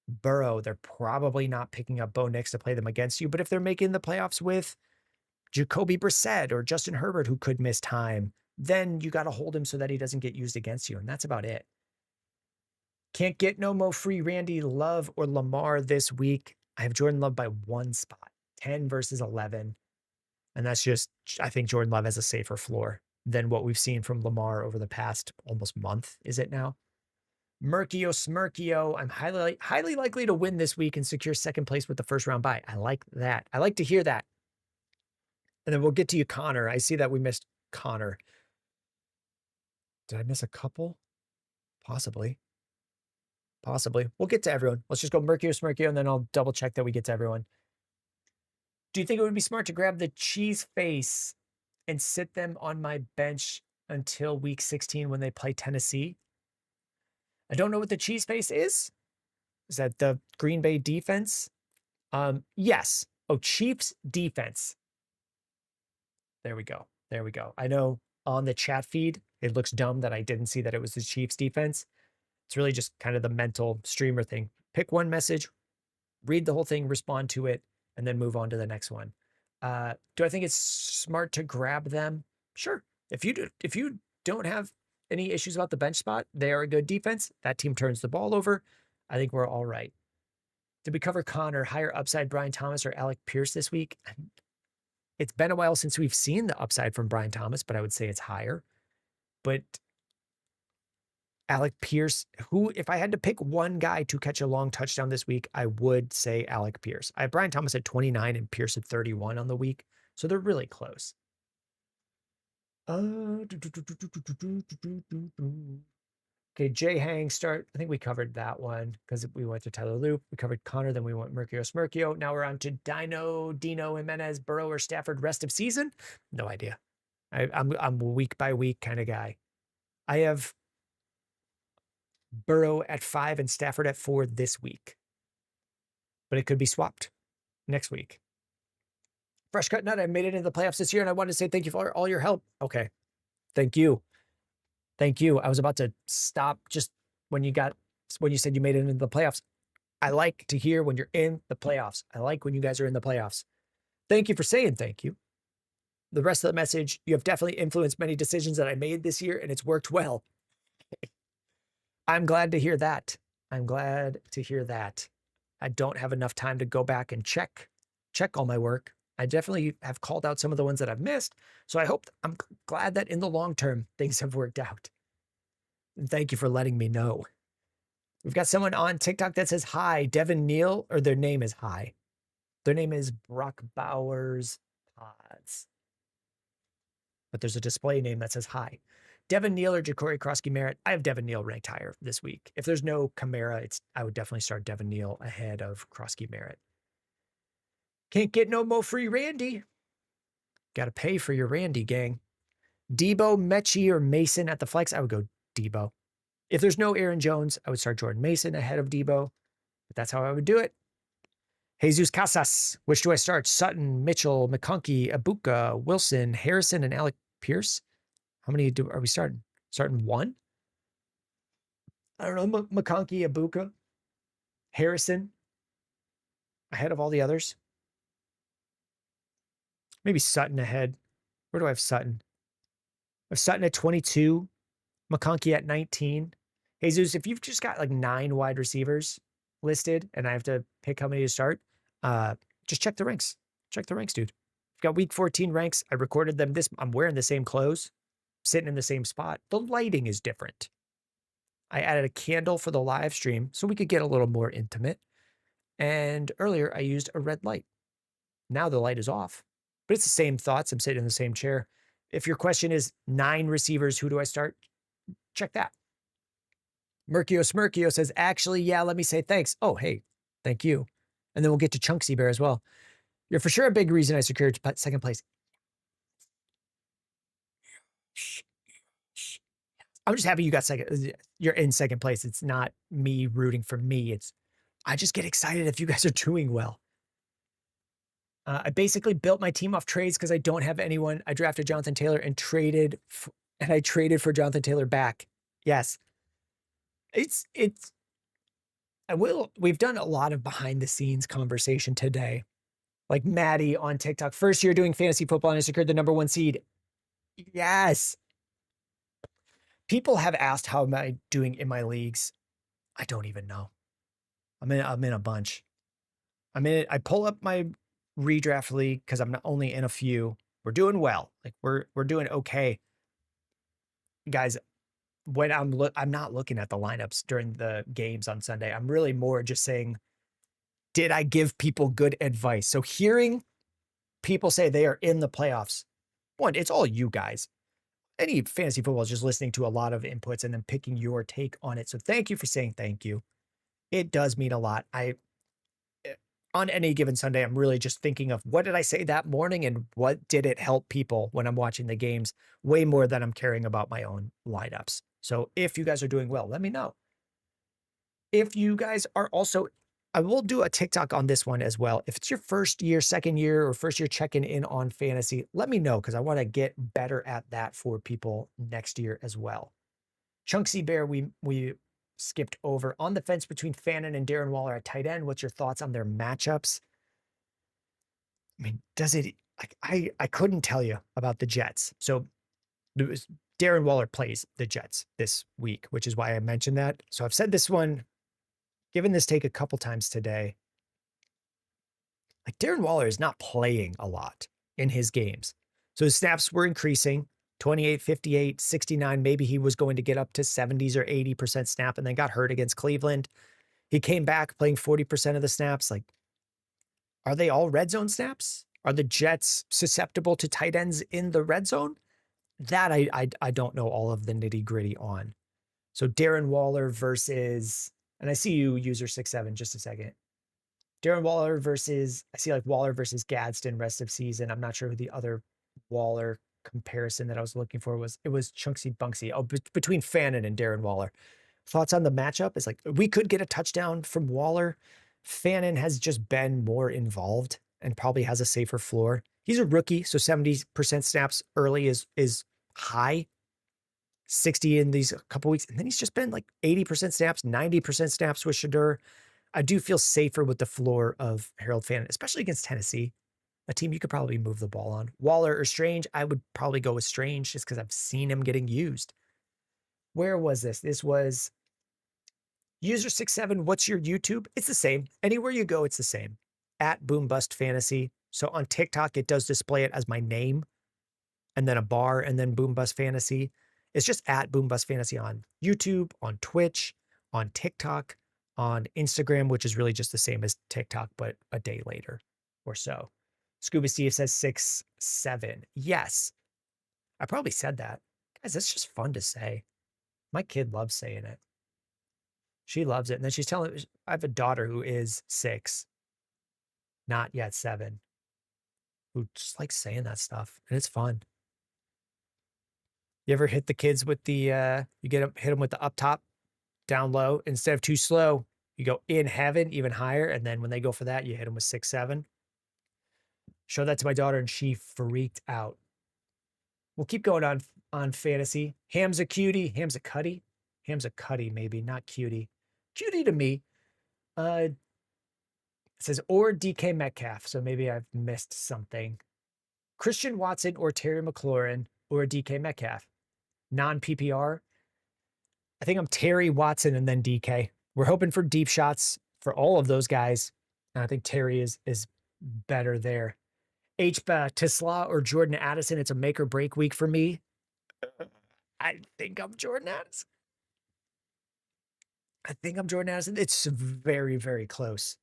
Burrow, they're probably not picking up Bo Nix to play them against you. But if they're making the playoffs with Jacoby Brissett or Justin Herbert, who could miss time, then you got to hold him so that he doesn't get used against you. And that's about it. Can't get no more free Randy Love or Lamar this week. I have Jordan Love by 1 spot, 10 versus 11. And that's just, I think Jordan Love has a safer floor than what we've seen from Lamar over the past almost month. Is it now? Murkio Smirkio, I'm highly likely to win this week and secure second place with the first round bye. I like that. I like to hear that. And then we'll get to you, Connor. I see that we missed Connor. Did I miss a couple? Possibly. We'll get to everyone. Let's just go Murkio Smirkio, and then I'll double check that we get to everyone. Do you think it would be smart to grab the cheese face and sit them on my bench until week 16 when they play Tennessee? I don't know what the cheese face is. Is that the Green Bay defense? Yes. Oh, Chiefs defense. There we go. I know on the chat feed, it looks dumb that I didn't see that it was the Chiefs defense. It's really just kind of the mental streamer thing. Pick one message, read the whole thing, respond to it, and then move on to the next one. Do I think it's smart to grab them? Sure. If you don't have any issues about the bench spot, they are a good defense. That team turns the ball over. I think we're all right. Did we cover Connor, higher upside Brian Thomas or Alec Pierce this week? It's been a while since we've seen the upside from Brian Thomas, but I would say it's higher. But Alec Pierce, who, if I had to pick one guy to catch a long touchdown this week, I would say Alec Pierce. I have Brian Thomas at 29 and Pierce at 31 on the week, so they're really close. Okay, Jay Hang start. I think we covered that one because we went to Tyler Loop. We covered Connor, then we went Murkio Smirkio. Now we're on to Dino Jimenez, Burrow or Stafford rest of season. No idea. I'm a week by week kind of guy. I have Burrow at 5 and Stafford at 4 this week, but it could be swapped next week. Fresh Cut Nut, I made it into the playoffs this year, and I wanted to say thank you for all your help. Okay. Thank you. Thank you. I was about to stop just when you said you made it into the playoffs. I like to hear when you're in the playoffs. I like when you guys are in the playoffs. Thank you for saying thank you. The rest of the message, you have definitely influenced many decisions that I made this year, and it's worked well. I'm glad to hear that. I'm glad to hear that. I don't have enough time to go back and check all my work. I definitely have called out some of the ones that I've missed. So I'm glad that in the long term, things have worked out. And thank you for letting me know. We've got someone on TikTok that says, hi, Devin Neal, or their name is hi. Their name is Brock Bowers Pods. But there's a display name that says hi. Devin Neal or Ja'Cory Krosky-Merritt. I have Devin Neal ranked higher this week. If there's no Kamara, I would definitely start Devin Neal ahead of Krosky-Merritt. Can't get no more free Randy. Got to pay for your Randy, gang. Debo, Mechie, or Mason at the flex. I would go Debo. If there's no Aaron Jones, I would start Jordan Mason ahead of Debo. But that's how I would do it. Jesus Casas. Which do I start? Sutton, Mitchell, McConkey, Abuka, Wilson, Harrison, and Alec Pierce. How many are we starting? Starting one? I don't know. McConkey, Abuka, Harrison, ahead of all the others. Maybe Sutton ahead. Where do I have Sutton? I have Sutton at 22, McConkey at 19. Jesus, if you've just got like 9 wide receivers listed and I have to pick how many to start, just check the ranks. Check the ranks, dude. I've got week 14 ranks. I recorded them I'm wearing the same clothes, sitting in the same spot. The lighting is different. I added a candle for the live stream so we could get a little more intimate. And earlier I used a red light. Now the light is off, but it's the same thoughts. I'm sitting in the same chair. If your question is 9 receivers, who do I start? Check that. Smirkio says, actually, yeah, let me say thanks. Oh, hey, thank you. And then we'll get to Chunksy Bear as well. You're for sure a big reason I secured second place. I'm just happy you got second. You're in second place. It's not me rooting for me. I just get excited if you guys are doing well. I basically built my team off trades because I don't have anyone. I drafted Jonathan Taylor and I traded for Jonathan Taylor back. Yes. We've done a lot of behind the scenes conversation today. Like Maddie on TikTok, first year doing fantasy football and I secured the #1 seed. Yes. People have asked how am I doing in my leagues. I don't even know. I'm in a bunch. I pull up my redraft league because I'm not only in a few. We're doing well. Like we're doing okay. Guys, when I'm not looking at the lineups during the games on Sunday. I'm really more just saying, did I give people good advice? So hearing people say they are in the playoffs, one, it's all you guys. Any fantasy football is just listening to a lot of inputs and then picking your take on it. So thank you for saying thank you. It does mean a lot. On any given Sunday, I'm really just thinking of what did I say that morning and what did it help people when I'm watching the games, way more than I'm caring about my own lineups. So if you guys are doing well, let me know. If you guys are also, I will do a TikTok on this one as well. If it's your first year, second year, or first year checking in on fantasy, let me know because I want to get better at that for people next year as well. Chunksy Bear, we skipped over. On the fence between Fannin and Darren Waller at tight end. What's your thoughts on their matchups? I mean, I couldn't tell you about the Jets. So Darren Waller plays the Jets this week, which is why I mentioned that. So I've said this one, given this take a couple times today. Like Darren Waller is not playing a lot in his games. So his snaps were increasing. 28, 58, 69. Maybe he was going to get up to 70s or 80% snap and then got hurt against Cleveland. He came back playing 40% of the snaps. Like, are they all red zone snaps? Are the Jets susceptible to tight ends in the red zone? That I don't know all of the nitty gritty on. So Darren Waller versus, and I see you user 6-7, just a second. Darren Waller versus, I see like Waller versus Gadsden rest of season. I'm not sure who the other Waller comparison that I was looking for was. It was Chunksy Bunksy. Oh, between Fannin and Darren Waller. Thoughts on the matchup is like, we could get a touchdown from Waller. Fannin has just been more involved and probably has a safer floor. He's a rookie, so 70% snaps early is high. 60 in these couple weeks, and then he's just been like 80% snaps, 90% snaps with Shedeur. I do feel safer with the floor of Harold Fannin, especially against Tennessee, a team you could probably move the ball on. Waller or Strange, I would probably go with Strange just because I've seen him getting used. Where was this? This was user67. What's your YouTube? It's the same. Anywhere you go, it's the same. At Boom Bust Fantasy. So on TikTok, it does display it as my name and then a bar and then Boom Bust Fantasy. It's just at Boom Bust Fantasy on YouTube, on Twitch, on TikTok, on Instagram, which is really just the same as TikTok, but a day later or so. Scuba Steve says 6'7". Yes, I probably said that. Guys, that's just fun to say. My kid loves saying it. She loves it. And then she's telling, I have a daughter who is 6, not yet 7, who just likes saying that stuff. And it's fun. You ever hit the kids with the, hit them with the up top, down low, instead of too slow, you go in heaven, even higher. And then when they go for that, you hit them with 6'7". Show that to my daughter and she freaked out. We'll keep going on fantasy. Ham's a cutie. Ham's a cutty. Ham's a cutty, maybe, not cutie. Cutie to me. It says, or DK Metcalf. So maybe I've missed something. Christian Watson or Terry McLaurin or DK Metcalf. Non-PPR. I think I'm Terry, Watson, and then DK. We're hoping for deep shots for all of those guys. And I think Terry is better there. Tisla or Jordan Addison. It's a make or break week for me. I think I'm Jordan Addison. It's very, very close.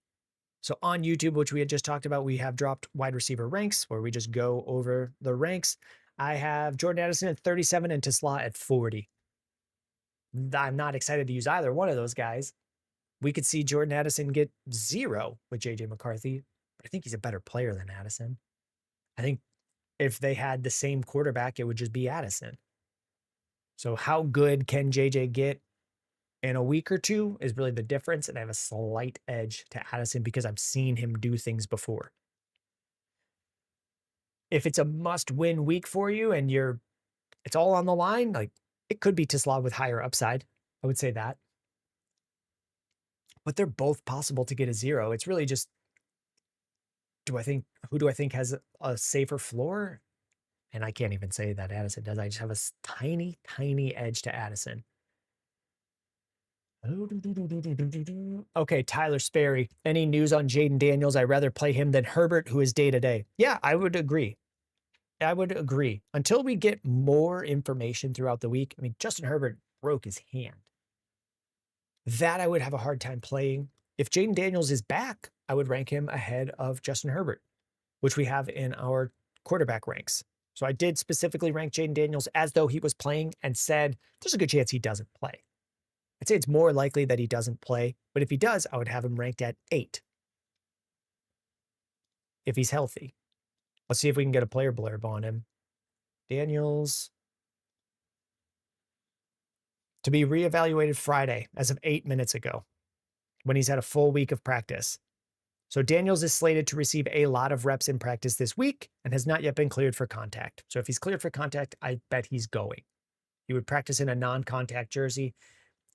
So on YouTube, which we had just talked about, we have dropped wide receiver ranks where we just go over the ranks. I have Jordan Addison at 37 and Tisla at 40. I'm not excited to use either one of those guys. We could see Jordan Addison get 0 with JJ McCarthy, but I think he's a better player than Addison. I think if they had the same quarterback, it would just be Addison. So how good can JJ get in a week or two is really the difference. And I have a slight edge to Addison because I've seen him do things before. If it's a must-win week for you and it's all on the line, like it could be Tisla with higher upside. I would say that. But they're both possible to get a 0. It's really just, who do I think has a safer floor? And I can't even say that Addison does. I just have a tiny, tiny edge to Addison. Okay, Tyler Sperry. Any news on Jayden Daniels? I'd rather play him than Herbert, who is day-to-day. Yeah, I would agree. Until we get more information throughout the week. I mean, Justin Herbert broke his hand. That I would have a hard time playing. If Jayden Daniels is back, I would rank him ahead of Justin Herbert, which we have in our quarterback ranks. So I did specifically rank Jayden Daniels as though he was playing and said, there's a good chance he doesn't play. I'd say it's more likely that he doesn't play, but if he does, I would have him ranked at 8. If he's healthy. Let's see if we can get a player blurb on him. Daniels. To be reevaluated Friday as of 8 minutes ago, when he's had a full week of practice. So Daniels is slated to receive a lot of reps in practice this week and has not yet been cleared for contact. So if he's cleared for contact, I bet he's going. He would practice in a non-contact jersey.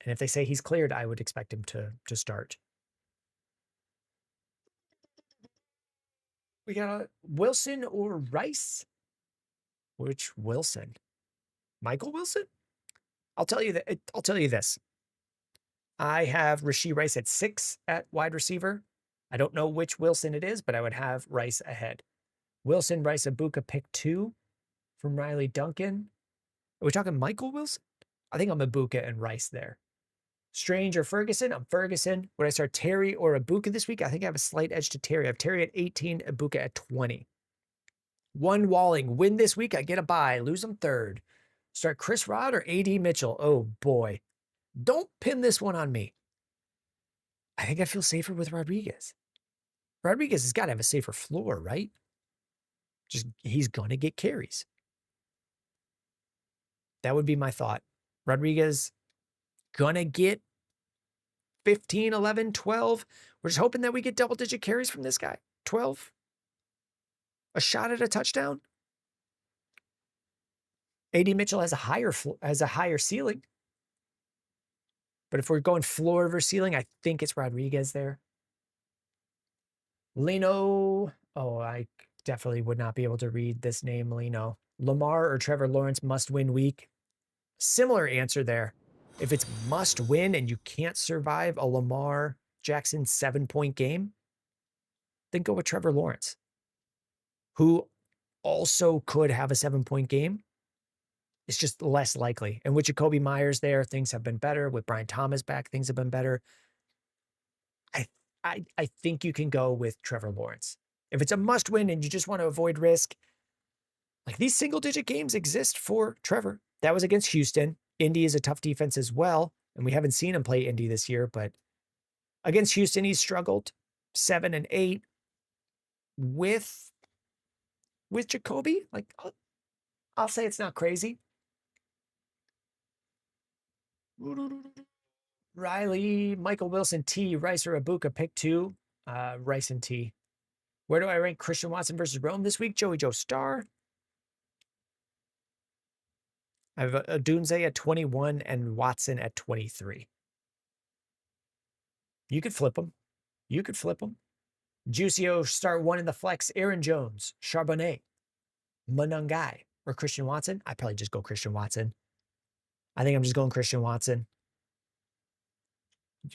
And if they say he's cleared, I would expect him to start. We got Wilson or Rice? Which Wilson? Michael Wilson? I'll tell you this. I have Rashee Rice at 6 at wide receiver. I don't know which Wilson it is, but I would have Rice ahead. Wilson, Rice, Ibuka, pick 2 from Riley Duncan. Are we talking Michael Wilson? I think I'm Ibuka and Rice there. Strange or Ferguson? I'm Ferguson. Would I start Terry or Ibuka this week? I think I have a slight edge to Terry. I have Terry at 18, Ibuka at 20. One Walling. Win this week, I get a bye. Lose them 3rd. Start Chris Rod or AD Mitchell? Oh, boy. Don't pin this one on me. I think I feel safer with Rodriguez. Rodriguez has got to have a safer floor, right? Just he's going to get carries. That would be my thought. Rodriguez going to get 15, 11, 12. We're just hoping that we get double-digit carries from this guy. 12. a shot at a touchdown. AD Mitchell has a higher ceiling. But if we're going floor versus ceiling, I think it's Rodriguez there. Leno. Oh, I definitely would not be able to read this name, Leno. Lamar or Trevor Lawrence must win week. Similar answer there. If it's must win and you can't survive a Lamar Jackson 7-point game, then go with Trevor Lawrence, who also could have a 7-point game. It's just less likely. And with Jacoby Myers there, things have been better. With Brian Thomas back, things have been better. I think you can go with Trevor Lawrence. If it's a must win and you just want to avoid risk, like these single digit games exist for Trevor. That was against Houston. Indy is a tough defense as well. And we haven't seen him play Indy this year, but against Houston, he's struggled 7 and 8 with Jacoby. Like I'll say it's not crazy. Riley, Michael Wilson, T, Rice or Ibuka, pick 2. Rice and T. Where do I rank Christian Watson versus Rome this week? Joey Joe Star. I have Odunze at 21 and Watson at 23. You could flip them. Juicio, start 1 in the flex. Aaron Jones, Charbonnet, Monangai, or Christian Watson. I probably just go Christian Watson. I think I'm just going Christian Watson.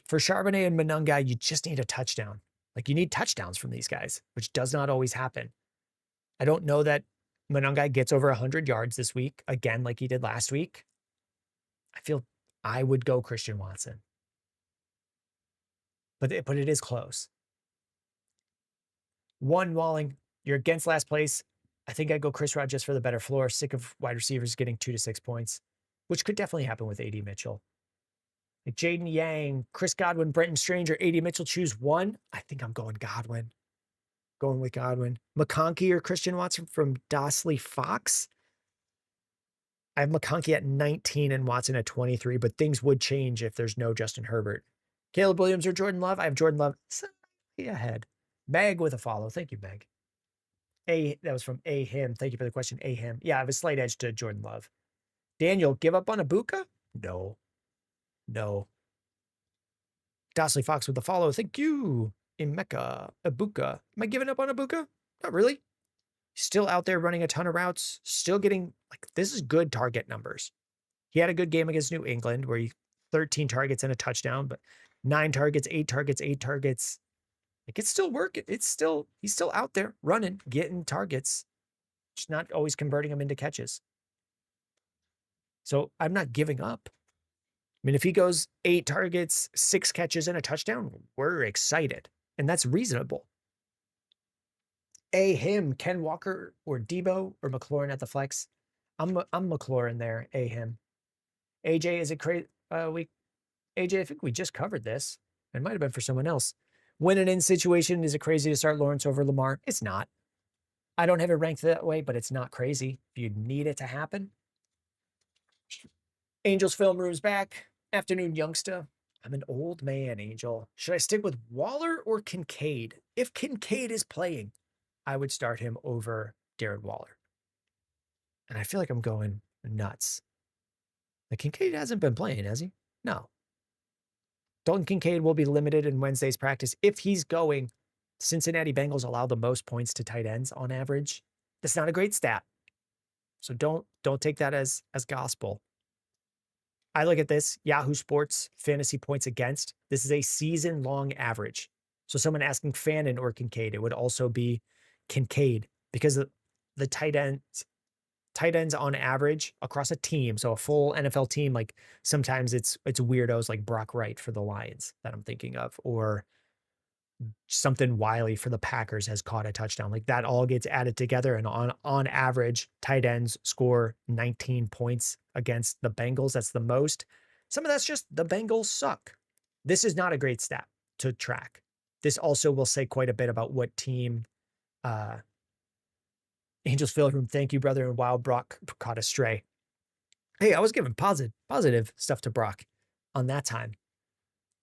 For Charbonnet and Monangai, you just need a touchdown. Like you need touchdowns from these guys, which does not always happen. I don't know that Monangai gets over 100 yards this week, again, like he did last week. I feel I would go Christian Watson. But it is close. 1 Walling, you're against last place. I think I'd go Chris Rod just for the better floor. Sick of wide receivers getting 2 to 6 points, which could definitely happen with AD Mitchell. Like Jaden Yang, Chris Godwin, Brenton Stranger, AD Mitchell, choose 1. I think I'm going Godwin. Going with Godwin. McConkey or Christian Watson from Dosley Fox. I have McConkey at 19 and Watson at 23, but things would change if there's no Justin Herbert. Caleb Williams or Jordan Love. I have Jordan Love slightly ahead. Meg with a follow. Thank you, Meg. That was from him. Thank you for the question. Him. Yeah, I have a slight edge to Jordan Love. Daniel, give up on Ibuka? No. Dosley Fox with the follow. Thank you. Emeka, Ibuka. Am I giving up on Ibuka? Not really. Still out there running a ton of routes. Still getting, like, this is good target numbers. He had a good game against New England where he 13 targets and a touchdown, but 9 targets, 8 targets, 8 targets. Like, it's still working. He's still out there running, getting targets. Just not always converting them into catches. So I'm not giving up. I mean, if he goes 8 targets, 6 catches, and a touchdown, we're excited. And that's reasonable. Him, Ken Walker, or Debo, or McLaurin at the flex. I'm McLaurin there. Him. AJ, is it crazy? AJ, I think we just covered this. It might have been for someone else. Win and in situation, is it crazy to start Lawrence over Lamar? It's not. I don't have it ranked that way, but it's not crazy. If you need it to happen. Angel's film room's back. Afternoon, youngster. I'm an old man, Angel. Should I stick with Waller or Kincaid? If Kincaid is playing, I would start him over Darren Waller. And I feel like I'm going nuts. Like Kincaid hasn't been playing, has he? No. Dalton Kincaid will be limited in Wednesday's practice. If he's going, Cincinnati Bengals allow the most points to tight ends on average. That's not a great stat. So don't take that as gospel. I look at this, Yahoo Sports fantasy points against. This is a season-long average. So someone asking Fannin or Kincaid, it would also be Kincaid because the tight ends on average across a team, so a full NFL team, like sometimes it's weirdos like Brock Wright for the Lions that I'm thinking of, or something Wiley for the Packers has caught a touchdown. Like that all gets added together, and on average, tight ends score 19 points against the Bengals. That's the most. Some of that's just the Bengals suck. This is not a great stat to track. This also will say quite a bit about what team Angels Field Room. Thank you, brother. And wow, Brock caught a stray. Hey, I was giving positive stuff to Brock on that time.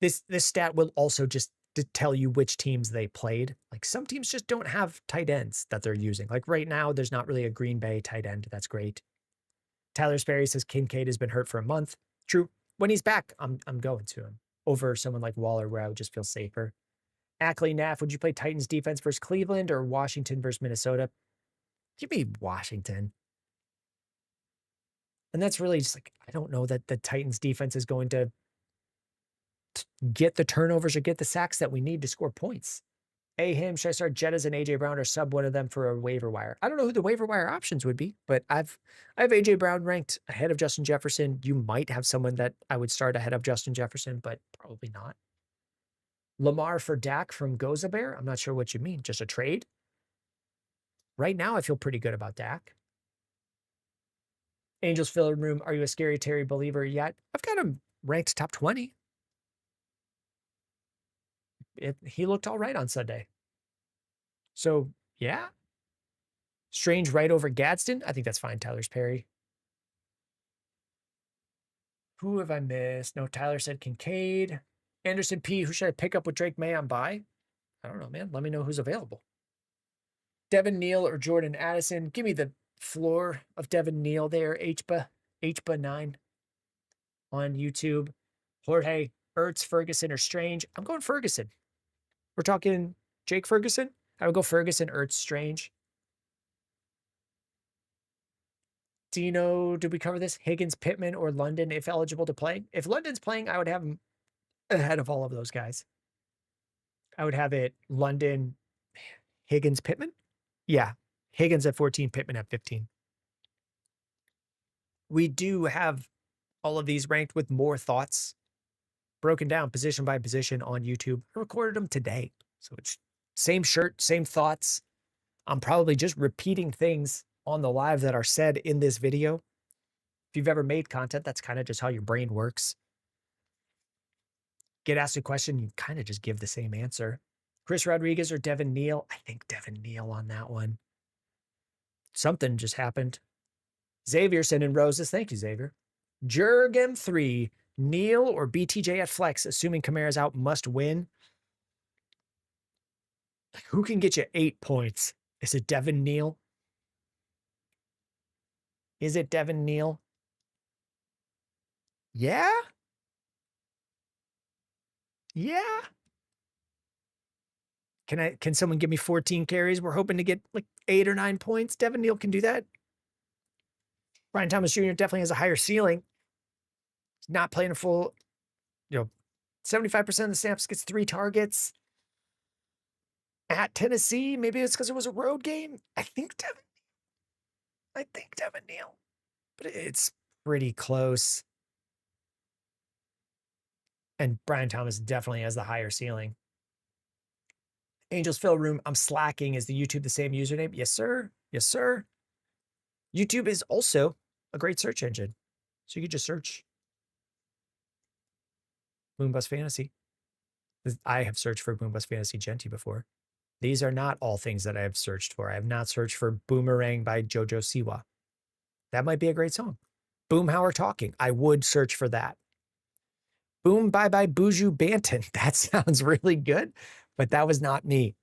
This stat will also just to tell you which teams they played. Like some teams just don't have tight ends that they're using. Like right now, there's not really a Green Bay tight end. That's great. Tyler Sperry says Kincaid has been hurt for a month. True. When he's back, I'm going to him over someone like Waller, where I would just feel safer. Ackley Naff, would you play Titans defense versus Cleveland or Washington versus Minnesota? Give me Washington. And that's really just like, I don't know that the Titans defense is going to get the turnovers or get the sacks that we need to score points. Should I start Jettas and AJ Brown or sub one of them for a waiver wire? I don't know who the waiver wire options would be, but I have AJ Brown ranked ahead of Justin Jefferson. You might have someone that I would start ahead of Justin Jefferson, but probably not. Lamar for Dak from Goza Bear. I'm not sure what you mean. Just a trade? Right now, I feel pretty good about Dak. Angels filler room. Are you a Scary Terry believer yet? I've got him ranked top 20. He looked all right on Sunday. So, yeah. Strange right over Gadsden. I think that's fine. Tyler's Perry. Who have I missed? No, Tyler said Kincaid. Anderson P. Who should I pick up with Drake May on bye? I don't know, man. Let me know who's available. Devin Neal or Jordan Addison. Give me the floor of Devin Neal there. HBA 9 on YouTube. Jorge, Ertz, Ferguson, or Strange. I'm going Ferguson. We're talking Jake Ferguson. I would go Ferguson, Ertz, Strange. Dino, did we cover this? Higgins, Pittman, or London if eligible to play? If London's playing, I would have him ahead of all of those guys. I would have it London, Higgins, Pittman. Yeah. Higgins at 14, Pittman at 15. We do have all of these ranked with more thoughts broken down position by position on YouTube. I recorded them today. So it's same shirt, same thoughts. I'm probably just repeating things on the live that are said in this video. If you've ever made content, that's kind of just how your brain works. Get asked a question, you kind of just give the same answer. Chris Rodriguez or Devin Neal? I think Devin Neal on that one. Something just happened. Xavier sending roses. Thank you, Xavier. Jurgen 3. Neal or BTJ at flex, assuming Kamara's out, must win. Who can get you 8 points? Is it Devin Neal? Is it Devin Neal? Yeah? Yeah? Can someone give me 14 carries? We're hoping to get like 8 or 9 points. Devin Neal can do that. Brian Thomas Jr. definitely has a higher ceiling. He's not playing a full, 75% of the snaps, gets 3 targets. At Tennessee, maybe it's because it was a road game. I think Devin Neal. But it's pretty close. And Brian Thomas definitely has the higher ceiling. Angels Fill Room, I'm slacking. Is the YouTube the same username? Yes, sir. Yes, sir. YouTube is also a great search engine. So you could just search Boombust Fantasy. I have searched for Boombust Fantasy Genty before. These are not all things that I have searched for. I have not searched for Boomerang by Jojo Siwa. That might be a great song. Boom How We're Talking. I would search for that. Boom Bye Bye Buju Banton. That sounds really good, but that was not me.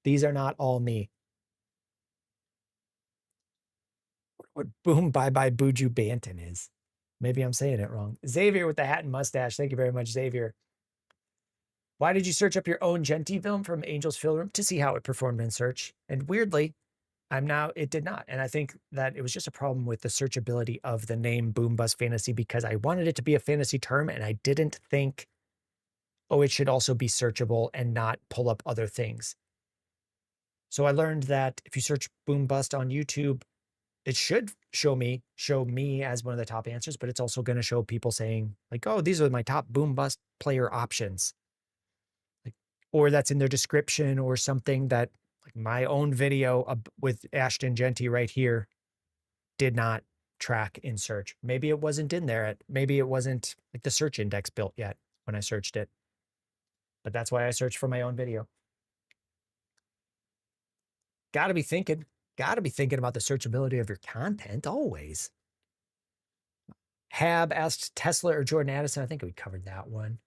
These are not all me. What Boom Bye Bye Buju Banton is. Maybe I'm saying it wrong. Xavier with the hat and mustache. Thank you very much, Xavier. Why did you search up your own Genty film from Angel's Fill Room? To see how it performed in search. And weirdly, it did not. And I think that it was just a problem with the searchability of the name Boom Bust Fantasy because I wanted it to be a fantasy term and I didn't think, it should also be searchable and not pull up other things. So I learned that if you search Boom Bust on YouTube, it should show me as one of the top answers, but it's also going to show people saying like, oh, these are my top Boom Bust player options. Or that's in their description or something that like my own video with Ashton Genty right here did not track in search. Maybe it wasn't in there. Maybe it wasn't like the search index built yet when I searched it. But that's why I searched for my own video. Got to be thinking about the searchability of your content always. Hab asked Tesla or Jordan Addison. I think we covered that one.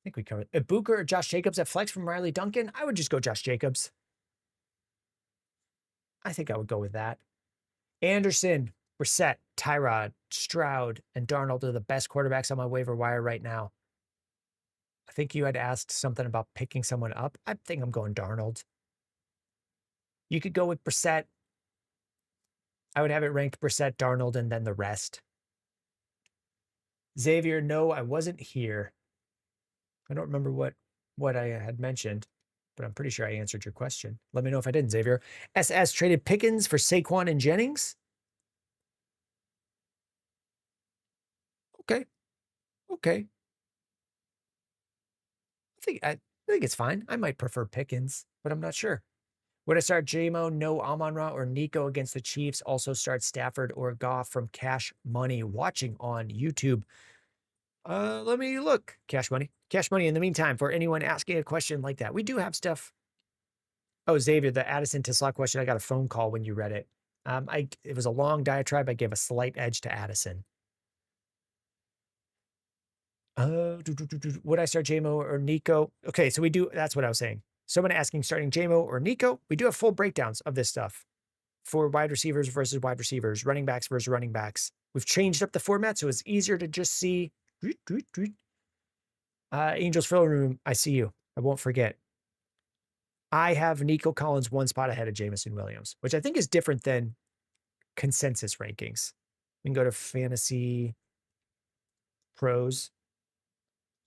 think we covered Ibuka or Josh Jacobs at flex from Riley Duncan. I would just go Josh Jacobs. I think I would go with that. Anderson, Brissett, Tyrod, Stroud, and Darnold are the best quarterbacks on my waiver wire right now. I think you had asked something about picking someone up. I think I'm going Darnold. You could go with Brissett. I would have it ranked Brissett, Darnold, and then the rest. Xavier, no, I wasn't here. I don't remember what I had mentioned, but I'm pretty sure I answered your question. Let me know if I didn't, Xavier. SS traded Pickens for Saquon and Jennings. Okay. Okay. I think it's fine. I might prefer Pickens, but I'm not sure. Would I start JMO, no Amon-Ra, or Nico against the Chiefs? Also start Stafford or Goff from Cash Money watching on YouTube. Let me look. Cash Money. Cash Money in the meantime, for anyone asking a question like that. We do have stuff. Oh, Xavier, the Addison to slot question, I got a phone call when you read it. It was a long diatribe. I gave a slight edge to Addison. Would I start JMO or Nico? Okay, so we do, that's what I was saying. Someone asking starting JMO or Nico. We do have full breakdowns of this stuff for wide receivers versus wide receivers, running backs versus running backs. We've changed up the format so it's easier to just see. Angels Film Room, I see you. I won't forget. I have Nico Collins one spot ahead of Jameson Williams, which I think is different than consensus rankings. We can go to Fantasy Pros.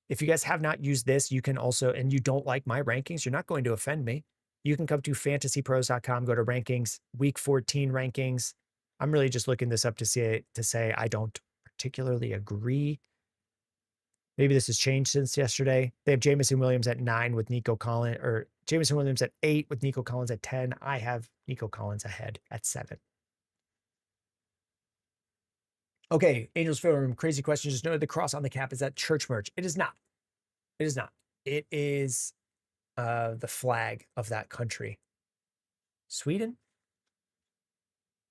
If you guys have not used this, you can also, and you don't like my rankings, you're not going to offend me. You can come to fantasypros.com, go to rankings, week 14 rankings. I'm really just looking this up to say I don't particularly agree. Maybe this has changed since yesterday. They have Jameson Williams at 9 with Nico Collins, or Jameson Williams at 8 with Nico Collins at 10. I have Nico Collins ahead at 7. Okay, Angels Film Room, crazy question. Just noted the cross on the cap. Is that church merch? It is not. It is not. It is the flag of that country. Sweden?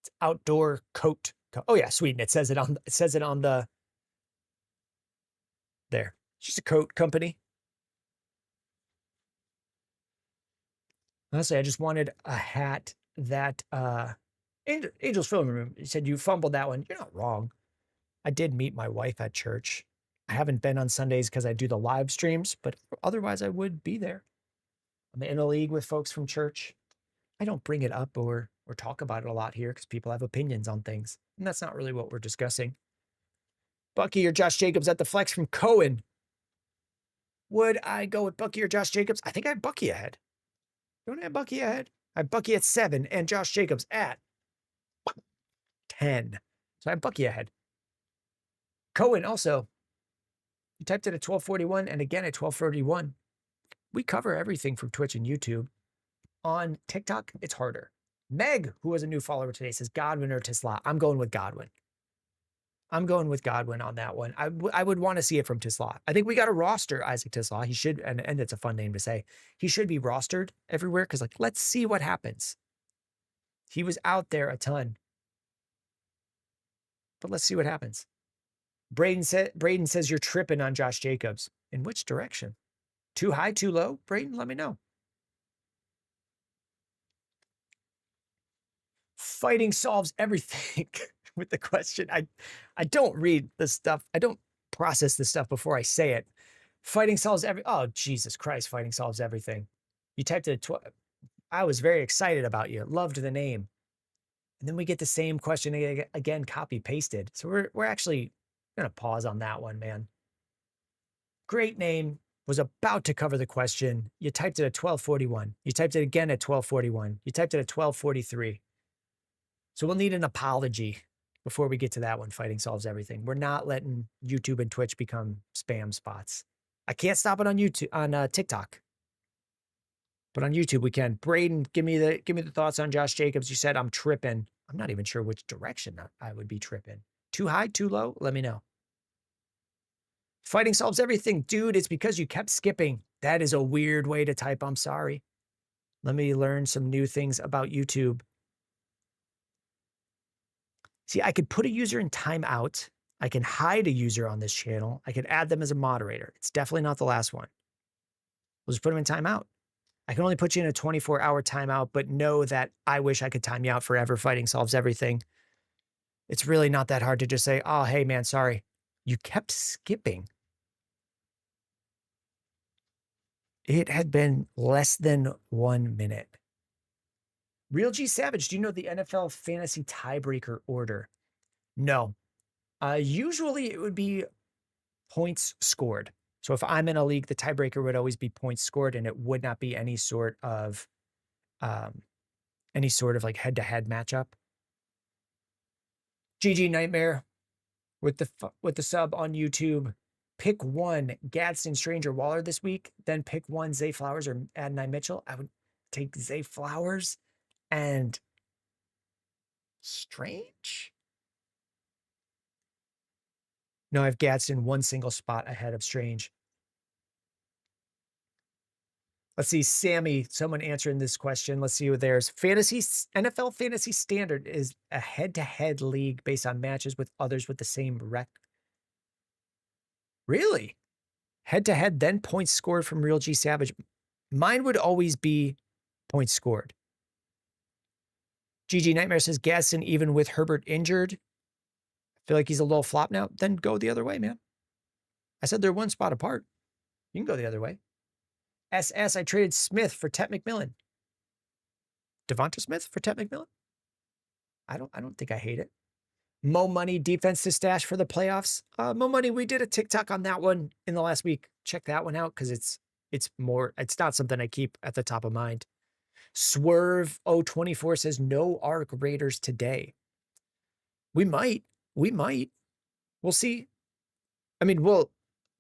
It's outdoor coat. Oh yeah, Sweden. It says it on the there. It's just a coat company. Honestly, I just wanted a hat that Angels Film Room. You said you fumbled that one. You're not wrong. I did meet my wife at church. I haven't been on Sundays because I do the live streams, but otherwise I would be there. I'm in a league with folks from church. I don't bring it up or talk about it a lot here because people have opinions on things. And that's not really what we're discussing. Bucky or Josh Jacobs at the flex from Cohen. Would I go with Bucky or Josh Jacobs? I think I have Bucky ahead. Don't I have Bucky ahead? I have Bucky at 7 and Josh Jacobs at 10. So I have Bucky ahead. Cohen also. You typed it at 1241 and again at 1231. We cover everything from Twitch and YouTube. On TikTok, it's harder. Meg, who was a new follower today, says Godwin or Tisla. I'm going with Godwin. I'm going with Godwin on that one. I would want to see it from Tisla. I think we got to roster Isaac Tisla. He should, and it's a fun name to say. He should be rostered everywhere because, like, let's see what happens. He was out there a ton. But let's see what happens. Braden says you're tripping on Josh Jacobs. In which direction? Too high, too low? Braden, let me know. Fighting solves everything with the question. I don't read this stuff. I don't process this stuff before I say it. Fighting solves oh, Jesus Christ, fighting solves everything. You typed it at I was very excited about you. Loved the name. And then we get the same question again, copy pasted. So we're actually going to pause on that one, man. Great name. Was about to cover the question. You typed it at 1241. You typed it again at 1241. You typed it at 1243. So we'll need an apology before we get to that one. Fighting solves everything. We're not letting YouTube and Twitch become spam spots. I can't stop it on YouTube, on TikTok, but on YouTube we can. Braden, give me the thoughts on Josh Jacobs. You said I'm tripping. I'm not even sure which direction I would be tripping. Too high, too low? Let me know. Fighting solves everything. Dude, it's because you kept skipping. That is a weird way to type. I'm sorry. Let me learn some new things about YouTube. See, I could put a user in timeout. I can hide a user on this channel. I could add them as a moderator. It's definitely not the last one. We'll just put him in timeout. I can only put you in a 24-hour timeout, but know that I wish I could time you out forever. Fighting solves everything. It's really not that hard to just say, oh, hey, man, sorry. You kept skipping. It had been less than 1 minute. Real G Savage, do you know the NFL fantasy tiebreaker order? No. Usually it would be points scored. So if I'm in a league, the tiebreaker would always be points scored, and it would not be any sort of like head-to-head matchup. GG Nightmare with the sub on YouTube. Pick one Gadsden, Stranger, Waller this week. Then pick one Zay Flowers or Adonai Mitchell. I would take Zay Flowers and Strange. No, I have Gadsden one single spot ahead of Strange. Let's see, Sammy, someone answering this question. Let's see what theirs. NFL Fantasy Standard is a head-to-head league based on matches with others with the same record. Really? Head-to-head, then points scored from Real G Savage. Mine would always be points scored. GG Nightmare says Gadsden, even with Herbert injured. I feel like he's a little flop now. Then go the other way, man. I said they're one spot apart. You can go the other way. SS, I traded Smith for Tet McMillan. Devonta Smith for Tet McMillan? I don't think I hate it. Mo Money, defense to stash for the playoffs. Mo Money, we did a TikTok on that one in the last week. Check that one out because it's not something I keep at the top of mind. Swerve 024 says no Arc Raiders today. We might. We'll see. I mean,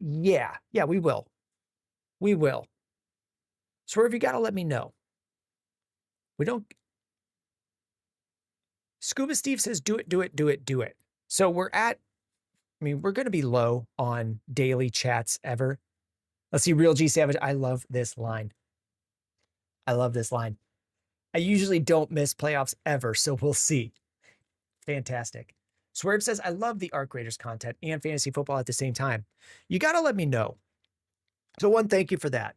yeah, we will. We will. Swerve, you got to let me know. We don't. Scuba Steve says, do it. So we're going to be low on daily chats ever. Let's see, Real G Savage. I love this line. I usually don't miss playoffs ever, so we'll see. Fantastic. Swerve says, I love the Arc Raiders content and fantasy football at the same time. You got to let me know. So one, thank you for that.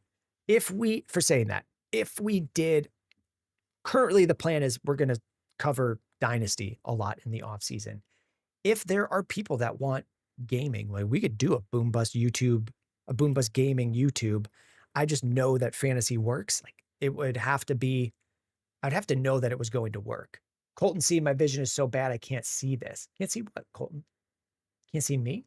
For saying that. If we did, currently the plan is we're going to cover Dynasty a lot in the off season. If there are people that want gaming, like we could do a Boom Bust Gaming YouTube. I just know that fantasy works. Like it would have to be, I'd have to know that it was going to work. Colton C, my vision is so bad I can't see this. Can't see what, Colton? Can't see me?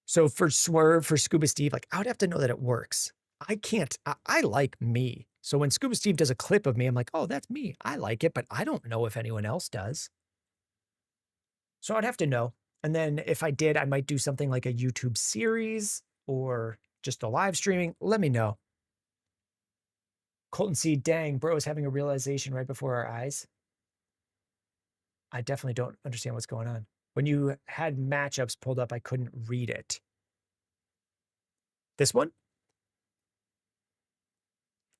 So for Swerve, for Scuba Steve, like I would have to know that it works. I can't, I like me. So when Scuba Steve does a clip of me, I'm like, oh, that's me. I like it, but I don't know if anyone else does. So I'd have to know. And then if I did, I might do something like a YouTube series or just a live streaming. Let me know. Colton C, dang, bro is having a realization right before our eyes. I definitely don't understand what's going on. When you had matchups pulled up, I couldn't read it. This one?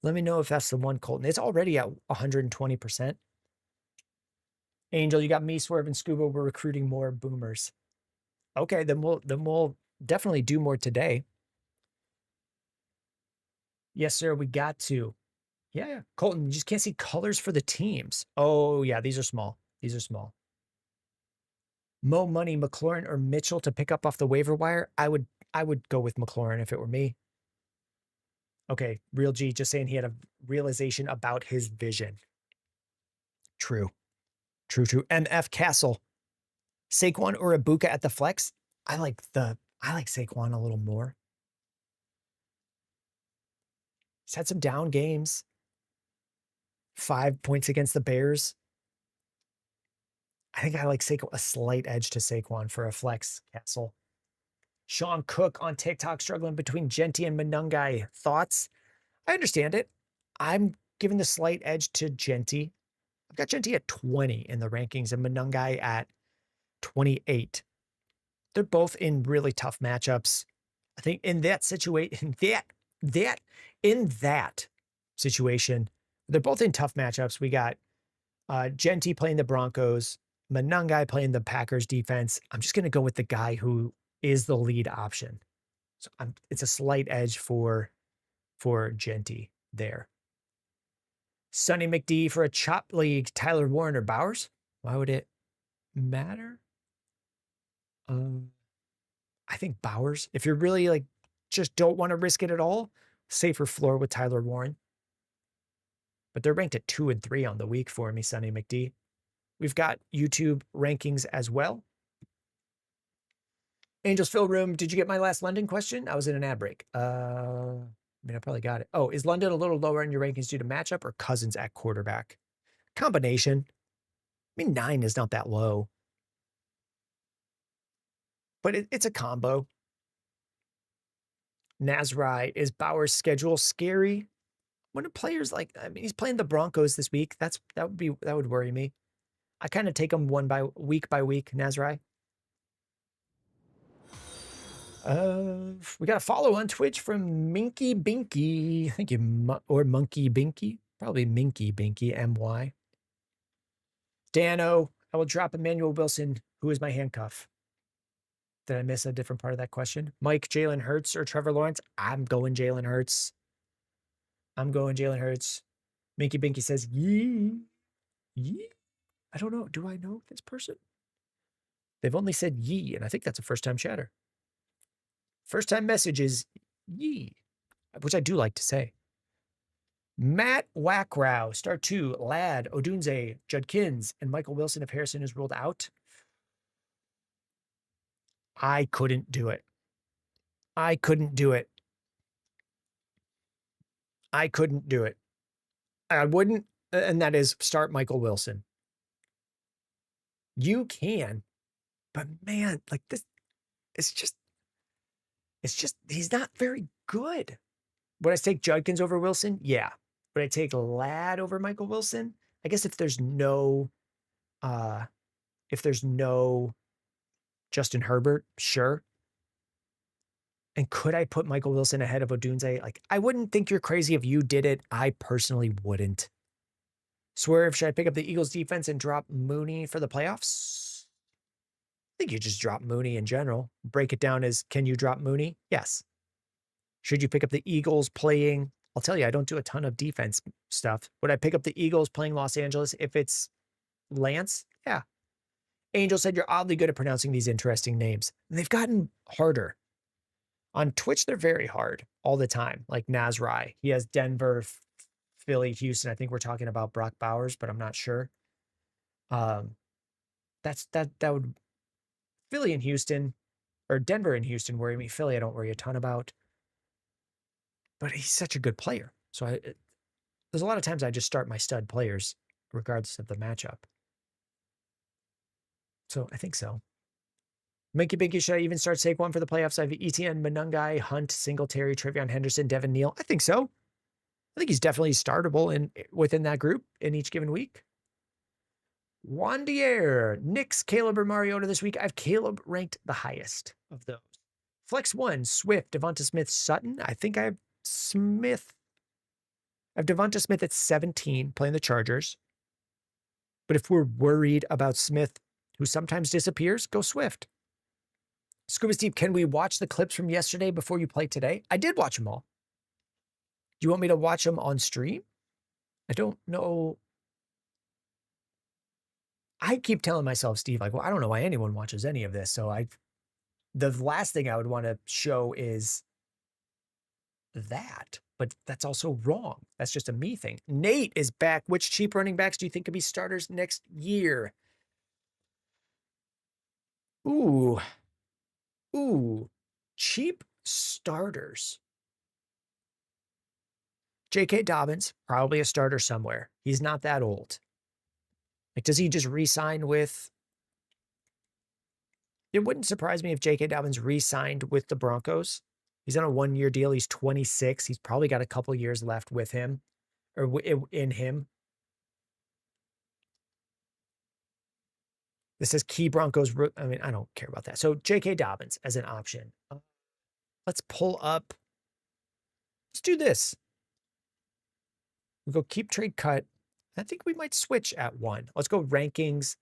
Let me know if that's the one, Colton. It's already at 120%. Angel, you got me, Swerve, and Scuba. We're recruiting more boomers. Okay, then we'll definitely do more today. Yes, sir. We got to. Yeah. Colton, you just can't see colors for the teams. Oh, yeah. These are small. Mo Money, McLaurin, or Mitchell to pick up off the waiver wire. I would go with McLaurin if it were me. Okay. Real G just saying he had a realization about his vision. True. MF Castle. Saquon or Ibuka at the flex. I like Saquon a little more. He's had some down games. 5 points against the Bears. I think I like a slight edge to Saquon for a flex, Castle. Sean Cook on TikTok struggling between Genty and Manungai. Thoughts? I understand it. I'm giving the slight edge to Genty. I've got Genty at 20 in the rankings and Manungai at 28. They're both in really tough matchups. I think in that situation, they're both in tough matchups. We got Genty playing the Broncos, Manungai playing the Packers defense. I'm just going to go with the guy who is the lead option. So it's a slight edge for Genty there. Sonny McD for a chop league. Tyler Warren or Bowers? Why would it matter? I think Bowers. If you're really like just don't want to risk it at all, safer floor with Tyler Warren. But they're ranked at 2 and 3 on the week for me, Sonny McD. We've got YouTube rankings as well. Angels Fill Room, did you get my last London question? I was in an ad break. I probably got it. Oh, is London a little lower in your rankings due to matchup or Cousins at quarterback? Combination. 9 is not that low. But it's a combo. Nazrai, is Bauer's schedule scary? When a player's like, he's playing the Broncos this week. That would worry me. I kind of take him week by week, Nazrai. We got a follow on Twitch from Minky Binky. Thank you, or Monkey Binky. Probably Minky Binky, M-Y. Dano, I will drop Emmanuel Wilson. Who is my handcuff? Did I miss a different part of that question? Mike, Jalen Hurts, or Trevor Lawrence? I'm going Jalen Hurts. Minky Binky says, yee. Yee? I don't know. Do I know this person? They've only said yee, and I think that's a first-time chatter. First-time message is yee, which I do like to say. Matt Wackrow, star 2, Ladd, Odunze, Judkins, and Michael Wilson if Harrison is ruled out. I couldn't do it. I wouldn't, and that is start Michael Wilson. You can, but man, like this, it's just, he's not very good. Would I take Judkins over Wilson? Yeah. Would I take Ladd over Michael Wilson? I guess if there's no Justin Herbert, sure. And could I put Michael Wilson ahead of Odunze? Like, I wouldn't think you're crazy if you did it. I personally wouldn't. Swerve, should I pick up the Eagles defense and drop Mooney for the playoffs? I think you just drop Mooney in general. Break it down as, can you drop Mooney? Yes. Should you pick up the Eagles playing? I'll tell you, I don't do a ton of defense stuff. Would I pick up the Eagles playing Los Angeles if it's Lance? Yeah. Angel said you're oddly good at pronouncing these interesting names. And they've gotten harder. On Twitch, they're very hard all the time. Like Nazrai. He has Denver, Philly, Houston. I think we're talking about Brock Bowers, but I'm not sure. That would Philly and Houston, or Denver and Houston worry me. Philly, I don't worry a ton about. But he's such a good player. So there's a lot of times I just start my stud players regardless of the matchup. So I think so. Minky Binky, should I even start Saquon for the playoffs? I have ETN, Monungai, Hunt, Singletary, Trevion Henderson, Devin Neal. I think so. I think he's definitely startable within that group in each given week. Wandier, Knicks, Caleb, or Mariota this week. I have Caleb ranked the highest of those. Flex 1, Swift, Devonta Smith, Sutton. I think I have Smith. I have Devonta Smith at 17 playing the Chargers. But if we're worried about Smith, who sometimes disappears, go Swift. Scuba Steve, can we watch the clips from yesterday before you play today? I did watch them all. Do you want me to watch them on stream? I don't know. I keep telling myself, Steve, like, well, I don't know why anyone watches any of this. So the last thing I would want to show is that, but that's also wrong. That's just a me thing. Nate is back. Which cheap running backs do you think could be starters next year? Ooh, cheap starters. J.K. Dobbins, probably a starter somewhere. He's not that old. Like, does he just re-sign with... It wouldn't surprise me if J.K. Dobbins re-signed with the Broncos. He's on a 1-year deal. He's 26. He's probably got a couple years left with him, or in him. This says key Broncos. I mean, I don't care about that. So J.K. Dobbins as an option. Let's pull up. Let's do this. We go keep, trade, cut. I think we might switch at 1. Let's go rankings,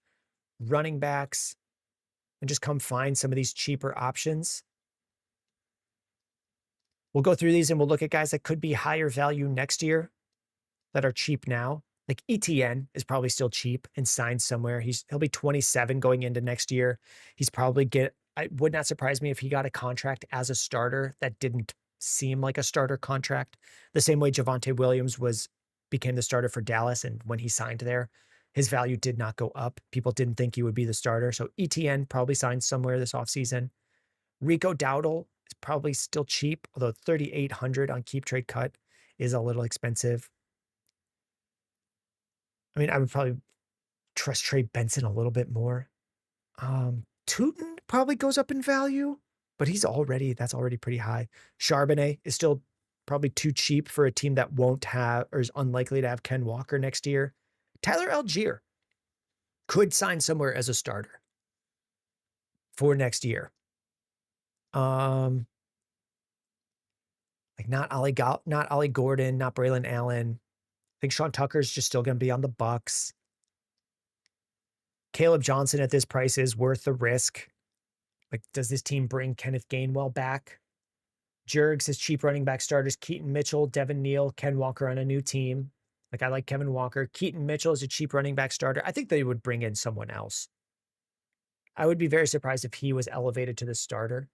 running backs, and just come find some of these cheaper options. We'll go through these and we'll look at guys that could be higher value next year that are cheap now. Like ETN is probably still cheap and signed somewhere. He'll be 27 going into next year. He's probably I would not surprise me if he got a contract as a starter that didn't seem like a starter contract. The same way Javonte Williams became the starter for Dallas, and when he signed there, his value did not go up. People didn't think he would be the starter. So ETN probably signed somewhere this offseason. Rico Dowdle is probably still cheap, although 3,800 on Keep Trade Cut is a little expensive. I mean, I would probably trust Trey Benson a little bit more. Tootin probably goes up in value, but that's already pretty high. Charbonnet is still probably too cheap for a team that won't have or is unlikely to have Ken Walker next year. Tyler Algier could sign somewhere as a starter for next year. Like not Ollie Gordon, not Braylon Allen. I think Sean Tucker's just still going to be on the Bucks. Caleb Johnson at this price is worth the risk. Like, does this team bring Kenneth Gainwell back? Jergs is cheap running back starters. Keaton Mitchell, Devin Neal, Ken Walker on a new team. Like, I like Kevin Walker. Keaton Mitchell is a cheap running back starter. I think they would bring in someone else. I would be very surprised if he was elevated to the starter.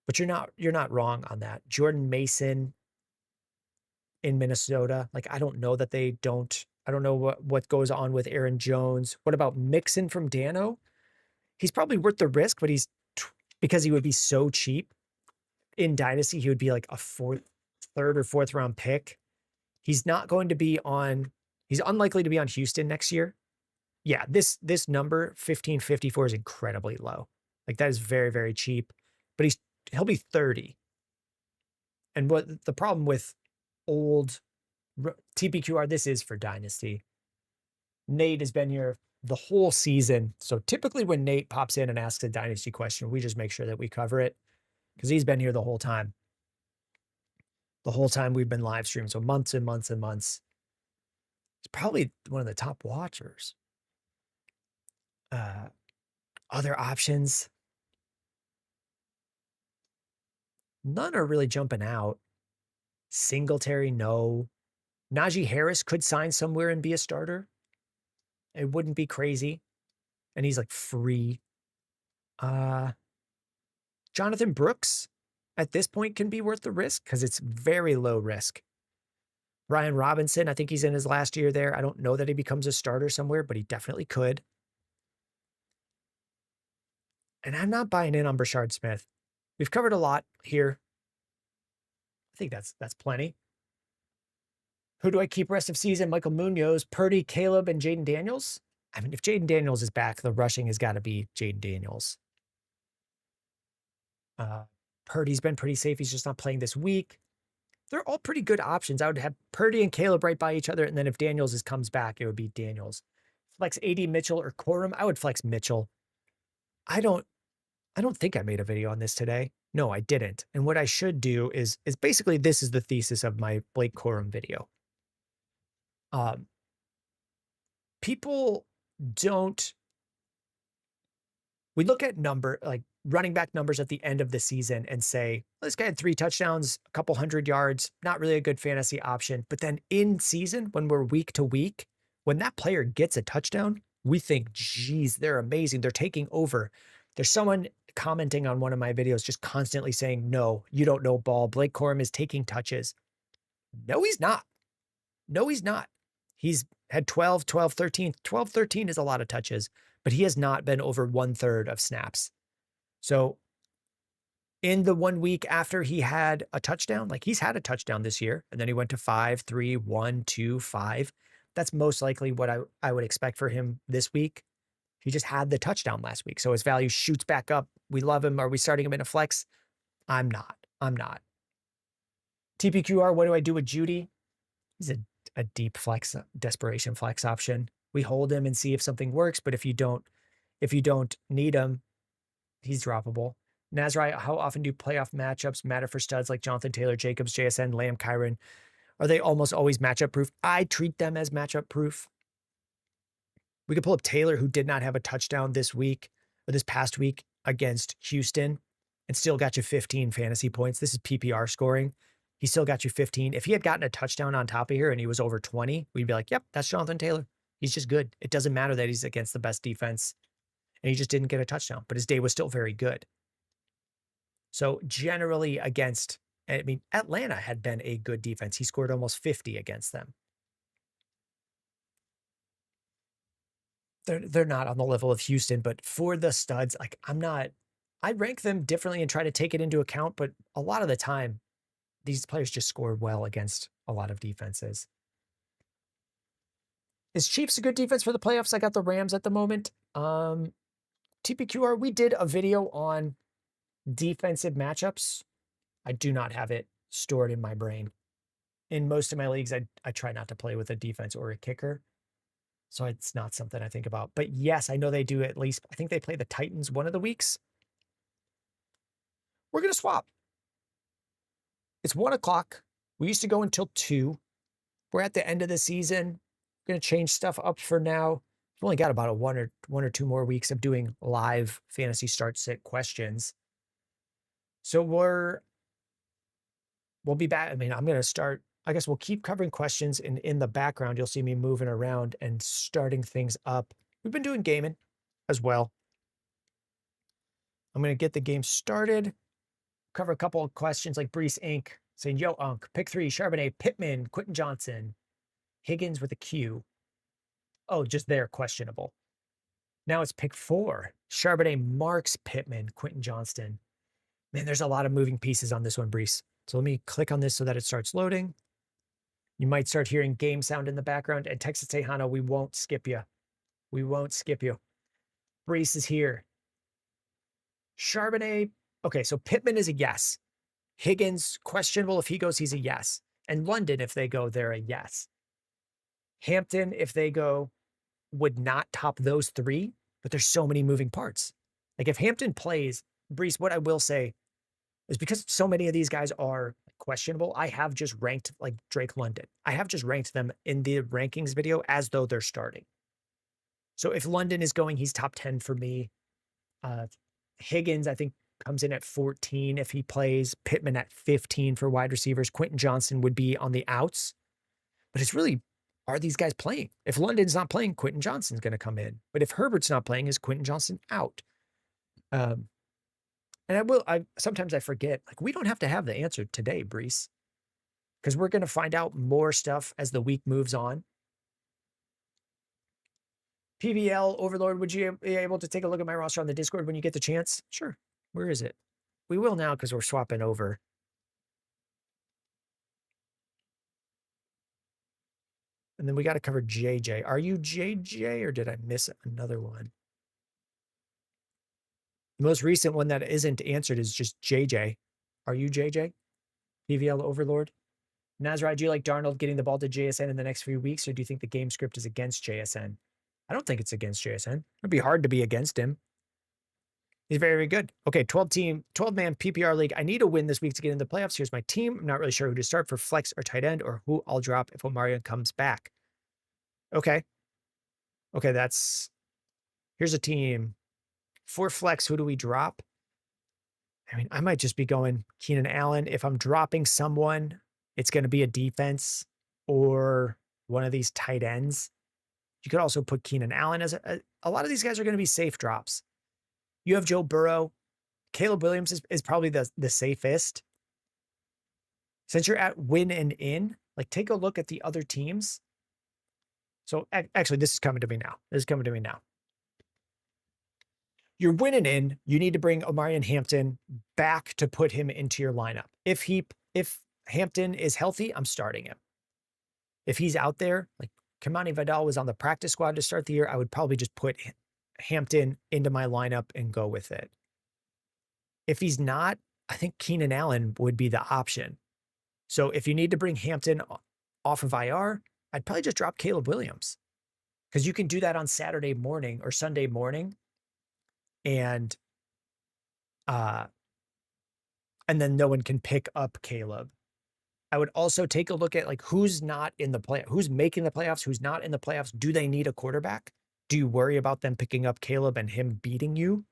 But you're not wrong on that. Jordan Mason in Minnesota. Like, I don't know what goes on with Aaron Jones. What about Mixon from Dano? He's probably worth the risk, but because he would be so cheap in Dynasty, he would be like a third or fourth round pick. He's unlikely to be on Houston next year. Yeah, this number 1554 is incredibly low. Like, that is very, very cheap, but he'll be 30. And what the problem with old TPQR, this is for Dynasty. Nate has been here the whole season. So typically when Nate pops in and asks a Dynasty question, we just make sure that we cover it because he's been here the whole time. The whole time we've been live streaming. So months and months and months. He's probably one of the top watchers. Other options. None are really jumping out. Singletary, no. Najee Harris could sign somewhere and be a starter. It wouldn't be crazy. And he's like free. Jonathan Brooks at this point can be worth the risk because it's very low risk. Bijan Robinson, I think he's in his last year there. I don't know that he becomes a starter somewhere, but he definitely could. And I'm not buying in on Brashard Smith. We've covered a lot here. I think that's plenty. Who do I keep rest of season? Michael Munoz, Purdy, Caleb, and Jayden Daniels. I mean, if Jayden Daniels is back, the rushing has got to be Jayden Daniels. Purdy's been pretty safe. He's just not playing this week. They're all pretty good options. I would have Purdy and Caleb right by each other. And then if Daniels comes back, it would be Daniels. Flex AD Mitchell or Corum. I would flex Mitchell. I don't think I made a video on this today. No, I didn't. And what I should do is basically, this is the thesis of my Blake Corum video. We look at running back numbers at the end of the season and say, well, this guy had 3 touchdowns, a couple 100 yards, not really a good fantasy option. But then in season, when we're week to week, when that player gets a touchdown, we think, geez, they're amazing. They're taking over. There's someone commenting on one of my videos just constantly saying, no, you don't know ball. Blake Corum is taking touches. No, he's not. No, he's not. He's had 12, 13. 12, 13 is a lot of touches, but he has not been over 1/3 of snaps. So in the 1 week after he had a touchdown, like he's had a touchdown this year, and then he went to 5, 3, 1, 2, 5. That's most likely what I would expect for him this week. He just had the touchdown last week. So his value shoots back up. We love him. Are we starting him in a flex? I'm not. TPQR, what do I do with Judy? He's a deep flex, desperation flex option. We hold him and see if something works, but if you don't need him, he's droppable. Nazari, how often do playoff matchups matter for studs like Jonathan Taylor, Jacobs, JSN, Lamb, Kyron? Are they almost always matchup proof? I treat them as matchup proof. We could pull up Taylor, who did not have a touchdown this past week against Houston. and still got you 15 fantasy points. This is PPR scoring. He still got you 15. If he had gotten a touchdown on top of here and he was over 20, we'd be like, yep, that's Jonathan Taylor. He's just good. It doesn't matter that he's against the best defense and he just didn't get a touchdown, but his day was still very good. So generally against, I mean, Atlanta had been a good defense. He scored almost 50 against them. They're not on the level of Houston, but for the studs, like I rank them differently and try to take it into account, but a lot of the time, these players just score well against a lot of defenses. Is Chiefs a good defense for the playoffs? I got the Rams at the moment. TPQR, we did a video on defensive matchups. I do not have it stored in my brain. In most of my leagues, I try not to play with a defense or a kicker. So it's not something I think about. But yes, I know they do at least. I think they play the Titans one of the weeks. We're going to swap. It's 1 o'clock. We used to go until 2. We're at the end of the season. We're going to change stuff up for now. We've only got about one or two more weeks of doing live fantasy start sit questions. So we'll be back. I mean, I'm going to start. I guess we'll keep covering questions in the background. You'll see me moving around and starting things up. We've been doing gaming as well. I'm going to get the game started. Cover a couple of questions like Brees Inc. saying, yo, Unc, pick 3, Charbonnet, Pittman, Quentin Johnson, Higgins with a Q. Oh, just there, questionable. Now it's pick 4, Charbonnet, Marks, Pittman, Quentin Johnston. Man, there's a lot of moving pieces on this one, Brees. So let me click on this so that it starts loading. You might start hearing game sound in the background. And Texas Tejano, we won't skip you. We won't skip you. Brees is here. Charbonnet. Okay, so Pittman is a yes. Higgins, questionable. If he goes, he's a yes. And London, if they go, they're a yes. Hampton, if they go, would not top those 3. But there's so many moving parts. Like if Hampton plays, Brees, what I will say is because so many of these guys are questionable, I have just ranked like Drake London. I have just ranked them in the rankings video as though they're starting. So if London is going, he's top 10 for me. Higgins, I think, comes in at 14 if he plays. Pittman at 15 for wide receivers. Quentin Johnson would be on the outs. But it's really, are these guys playing? If London's not playing, Quentin Johnson's going to come in. But if Herbert's not playing, is Quentin Johnson out? And sometimes I forget, like, we don't have to have the answer today, Brees, because we're going to find out more stuff as the week moves on. PBL Overlord, would you be able to take a look at my roster on the Discord when you get the chance? Sure. Where is it? We will now because we're swapping over. And then we got to cover JJ. Are you JJ or did I miss another one? The most recent one that isn't answered is just JJ. Are you JJ? PVL Overlord? Nazrai, do you like Darnold getting the ball to JSN in the next few weeks, or do you think the game script is against JSN? I don't think it's against JSN. It'd be hard to be against him. He's very, very good. Okay, 12-man PPR league. I need a win this week to get in the playoffs. Here's my team. I'm not really sure who to start for flex or tight end or who I'll drop if Omarion comes back. Okay. Okay, here's a team. For flex, who do we drop? I mean, I might just be going Keenan Allen. If I'm dropping someone, it's going to be a defense or one of these tight ends. You could also put Keenan Allen as a lot of these guys are going to be safe drops. You have Joe Burrow. Caleb Williams is probably the safest. Since you're at win and in, like take a look at the other teams. So actually, this is coming to me now. You're winning in. You need to bring Omarion Hampton back to put him into your lineup. If Hampton is healthy, I'm starting him. If he's out there, like Kamani Vidal was on the practice squad to start the year, I would probably just put Hampton into my lineup and go with it. If he's not, I think Keenan Allen would be the option. So if you need to bring Hampton off of IR, I'd probably just drop Caleb Williams because you can do that on Saturday morning or Sunday morning. And then no one can pick up Caleb. I would also take a look at like who's not in the play, who's making the playoffs, who's not in the playoffs. Do they need a quarterback? Do you worry about them picking up Caleb and him beating you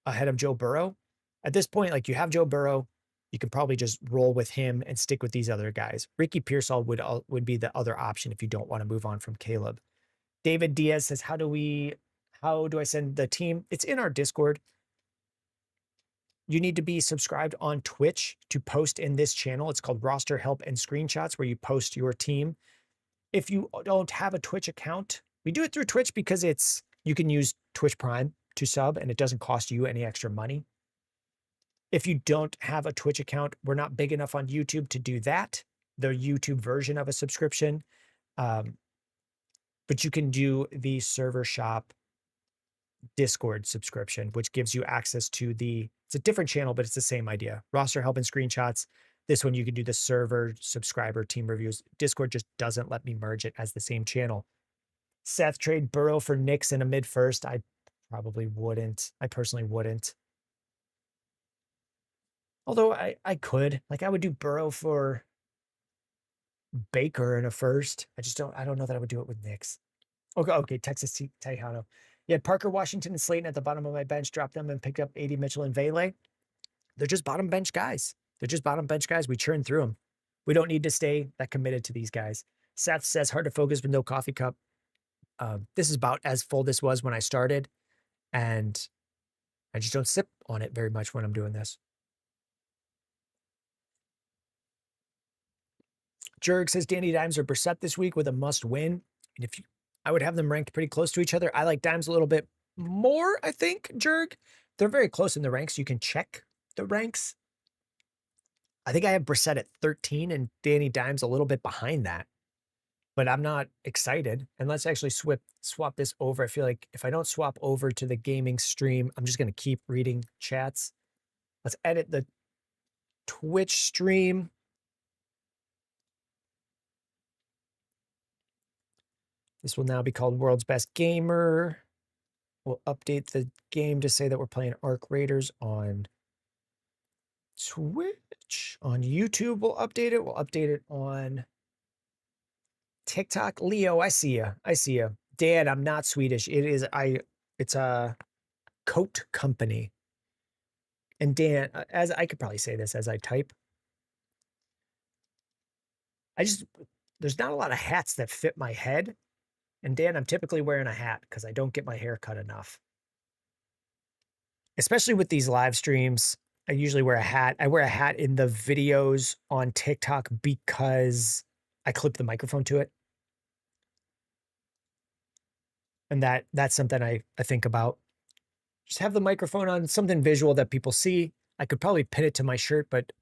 ahead of Joe Burrow? At this point, like, you have Joe Burrow, you can probably just roll with him and stick with these other guys. Ricky Pearsall would be the other option if you don't want to move on from Caleb. David Diaz says, how do I send the team? It's in our Discord. You need to be subscribed on Twitch to post in this channel. It's called Roster Help and Screenshots, where you post your team. If you don't have a Twitch account, we do it through Twitch because you can use Twitch Prime to sub and it doesn't cost you any extra money. If you don't have a Twitch account, we're not big enough on YouTube to do that, the YouTube version of a subscription. But you can do the server shop Discord subscription, which gives you access to it's a different channel, but it's the same idea. Roster help and screenshots. This one, you can do the server, subscriber, team reviews. Discord just doesn't let me merge it as the same channel. Seth, trade Burrow for Knicks in a mid first. I probably wouldn't. I personally wouldn't. Although I could. Like, I would do Burrow for Baker in a first. I don't know that I would do it with Knicks. Okay, Texas Tejano. You had Parker Washington and Slayton at the bottom of my bench, dropped them and picked up AD Mitchell and Vele. They're just bottom bench guys. We churn through them. We don't need to stay that committed to these guys. Seth says, hard to focus with no coffee cup. This is about as full this was when I started, and I just don't sip on it very much when I'm doing this. Jurg says Danny Dimes or Brissett this week with a must win. And I would have them ranked pretty close to each other. I like Dimes a little bit more, I think, Jurg. They're very close in the ranks. You can check the ranks. I think I have Brissett at 13 and Danny Dimes a little bit behind that. But I'm not excited. And let's actually swap this over. I feel like if I don't swap over to the gaming stream, I'm just going to keep reading chats. Let's edit the Twitch stream. This will now be called World's Best Gamer. We'll update the game to say that we're playing Arc Raiders on Twitch. On YouTube, we'll update it. We'll update it on TikTok. Leo, I see you. Dan, I'm not Swedish. It's a coat company. And Dan, as I could probably say this as I type. There's not a lot of hats that fit my head. And Dan, I'm typically wearing a hat because I don't get my hair cut enough. Especially with these live streams, I usually wear a hat. I wear a hat in the videos on TikTok because I clip the microphone to it. And that's something I think about. Just have the microphone on, something visual that people see. I could probably pin it to my shirt, but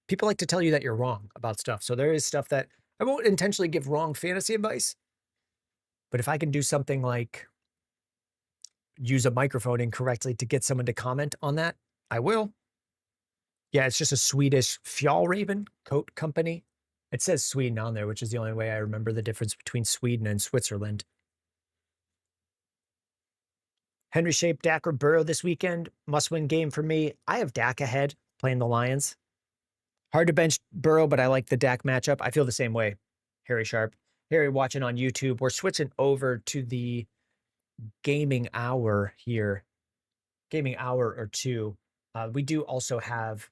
people like to tell you that you're wrong about stuff. So there is stuff that I won't intentionally give wrong fantasy advice. But if I can do something like use a microphone incorrectly to get someone to comment on that, I will. Yeah, it's just a Swedish Fjallraven coat company. It says Sweden on there, which is the only way I remember the difference between Sweden and Switzerland. Henry Shape, Dak or Burrow this weekend. Must-win game for me. I have Dak ahead, playing the Lions. Hard to bench Burrow, but I like the Dak matchup. I feel the same way, Harry Sharp. Harry watching on YouTube. We're switching over to the gaming hour here. Gaming hour or two. We do also have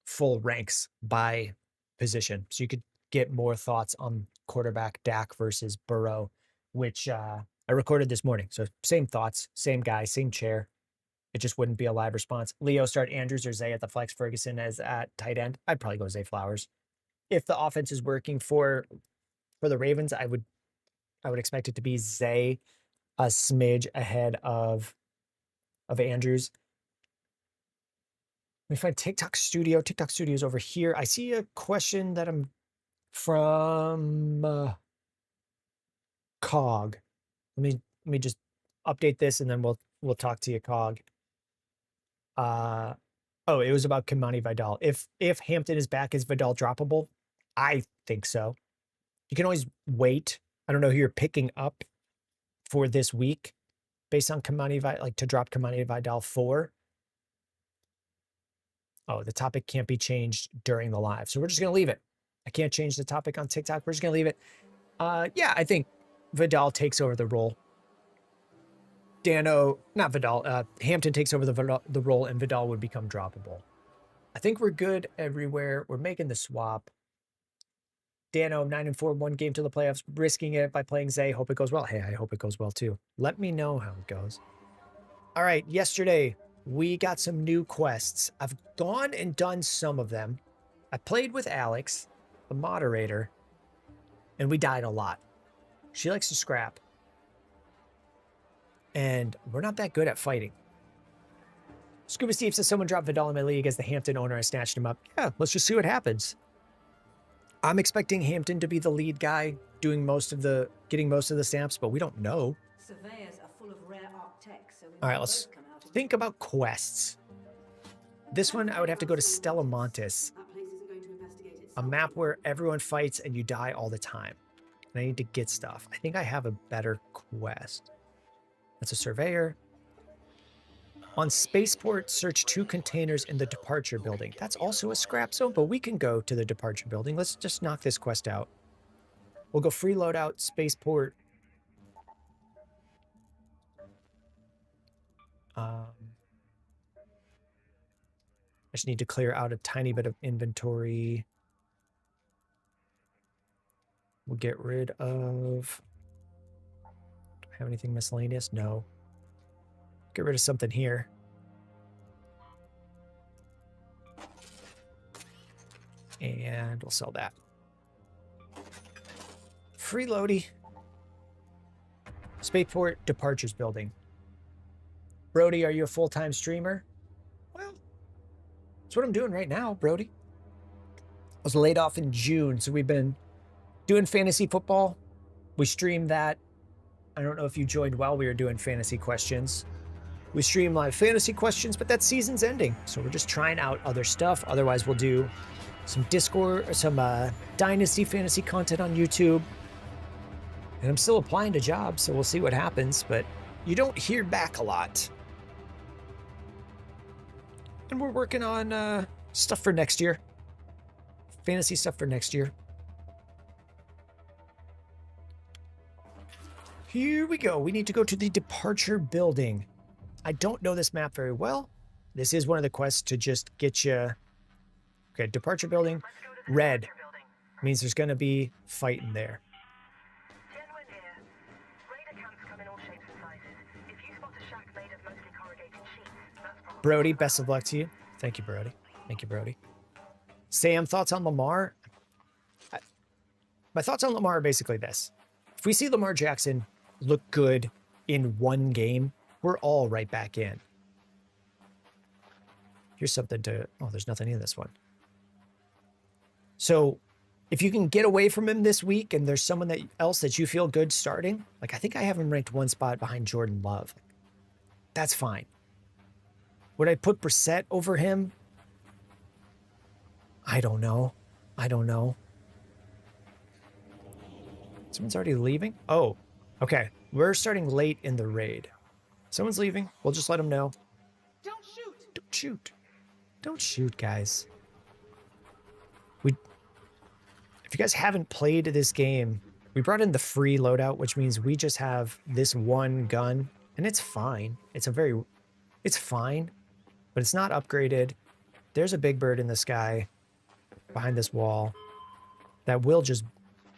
full ranks by position. So you could get more thoughts on quarterback Dak versus Burrow, which I recorded this morning. So same thoughts, same guy, same chair. It just wouldn't be a live response. Leo, start Andrews or Zay at the flex, Ferguson as at tight end. I'd probably go Zay Flowers. If the offense is working for the Ravens, I would expect it to be Zay a smidge ahead of Andrews. Let me find TikTok Studio. TikTok Studio is over here. I see a question that I'm from Cog. Let me just update this and then we'll talk to you, Cog. Oh, it was about Kimani Vidal. If Hampton is back, is Vidal droppable? I think so. You can always wait. I don't know who you're picking up for this week based on Kimani Vidal, like to drop Kimani Vidal for. Oh, the topic can't be changed during the live. So we're just going to leave it. I can't change the topic on TikTok. We're just going to leave it. Yeah, I think Vidal takes over the role. Not Vidal, Hampton takes over the role and Vidal would become droppable. I think we're good everywhere. We're making the swap. Dano, 9-4, 1 game to the playoffs, risking it by playing Zay. Hope it goes well. Hey, I hope it goes well too. Let me know how it goes. All right, yesterday we got some new quests. I've gone and done some of them. I played with Alex, the moderator, and we died a lot. She likes to scrap. And we're not that good at fighting. Scuba Steve says someone dropped Vidal in my league as the Hampton owner. I snatched him up. Yeah, let's just see what happens. I'm expecting Hampton to be the lead guy, getting most of the stamps, but we don't know. Surveyors are full of rare arc-tech, so all right, let's think about quests. This one, I would have to go to Stellamontis, a map where everyone fights and you die all the time. And I need to get stuff. I think I have a better quest. That's a surveyor. On Spaceport, search 2 containers in the departure building. That's also a scrap zone, but we can go to the departure building. Let's just knock this quest out. We'll go free loadout, Spaceport. I just need to clear out a tiny bit of inventory. We'll get rid of... Do I have anything miscellaneous? No. Get rid of something here. And we'll sell that. Free loady. Spaceport Departures Building. Brody, are you a full-time streamer? Well, that's what I'm doing right now, Brody. I was laid off in June, so we've been doing fantasy football. We streamed that. I don't know if you joined while we were doing fantasy questions. We stream live fantasy questions, but that season's ending. So we're just trying out other stuff. Otherwise, we'll do some Discord or some Dynasty fantasy content on YouTube. And I'm still applying to jobs, so we'll see what happens. But you don't hear back a lot. And we're working on stuff for next year. Fantasy stuff for next year. Here we go. We need to go to the departure building. I don't know this map very well. This is one of the quests to just get you... Okay, departure building. Red means there's going to be fighting there. Brody, best of luck to you. Thank you, Brody. Thank you, Brody. Sam, thoughts on Lamar? My thoughts on Lamar are basically this. If we see Lamar Jackson look good in one game, we're all right back in. Here's something to... Oh, there's nothing in this one. So if you can get away from him this week and there's someone else that you feel good starting, like I think I have him ranked 1 spot behind Jordan Love. That's fine. Would I put Brissett over him? I don't know. I don't know. Someone's already leaving? Oh, okay. We're starting late in the raid. Someone's leaving. We'll just let them know. Don't shoot. Don't shoot. Don't shoot, guys. If you guys haven't played this game, we brought in the free loadout, which means we just have this one gun, and it's fine. It's fine, but it's not upgraded. There's a big bird in the sky behind this wall that will just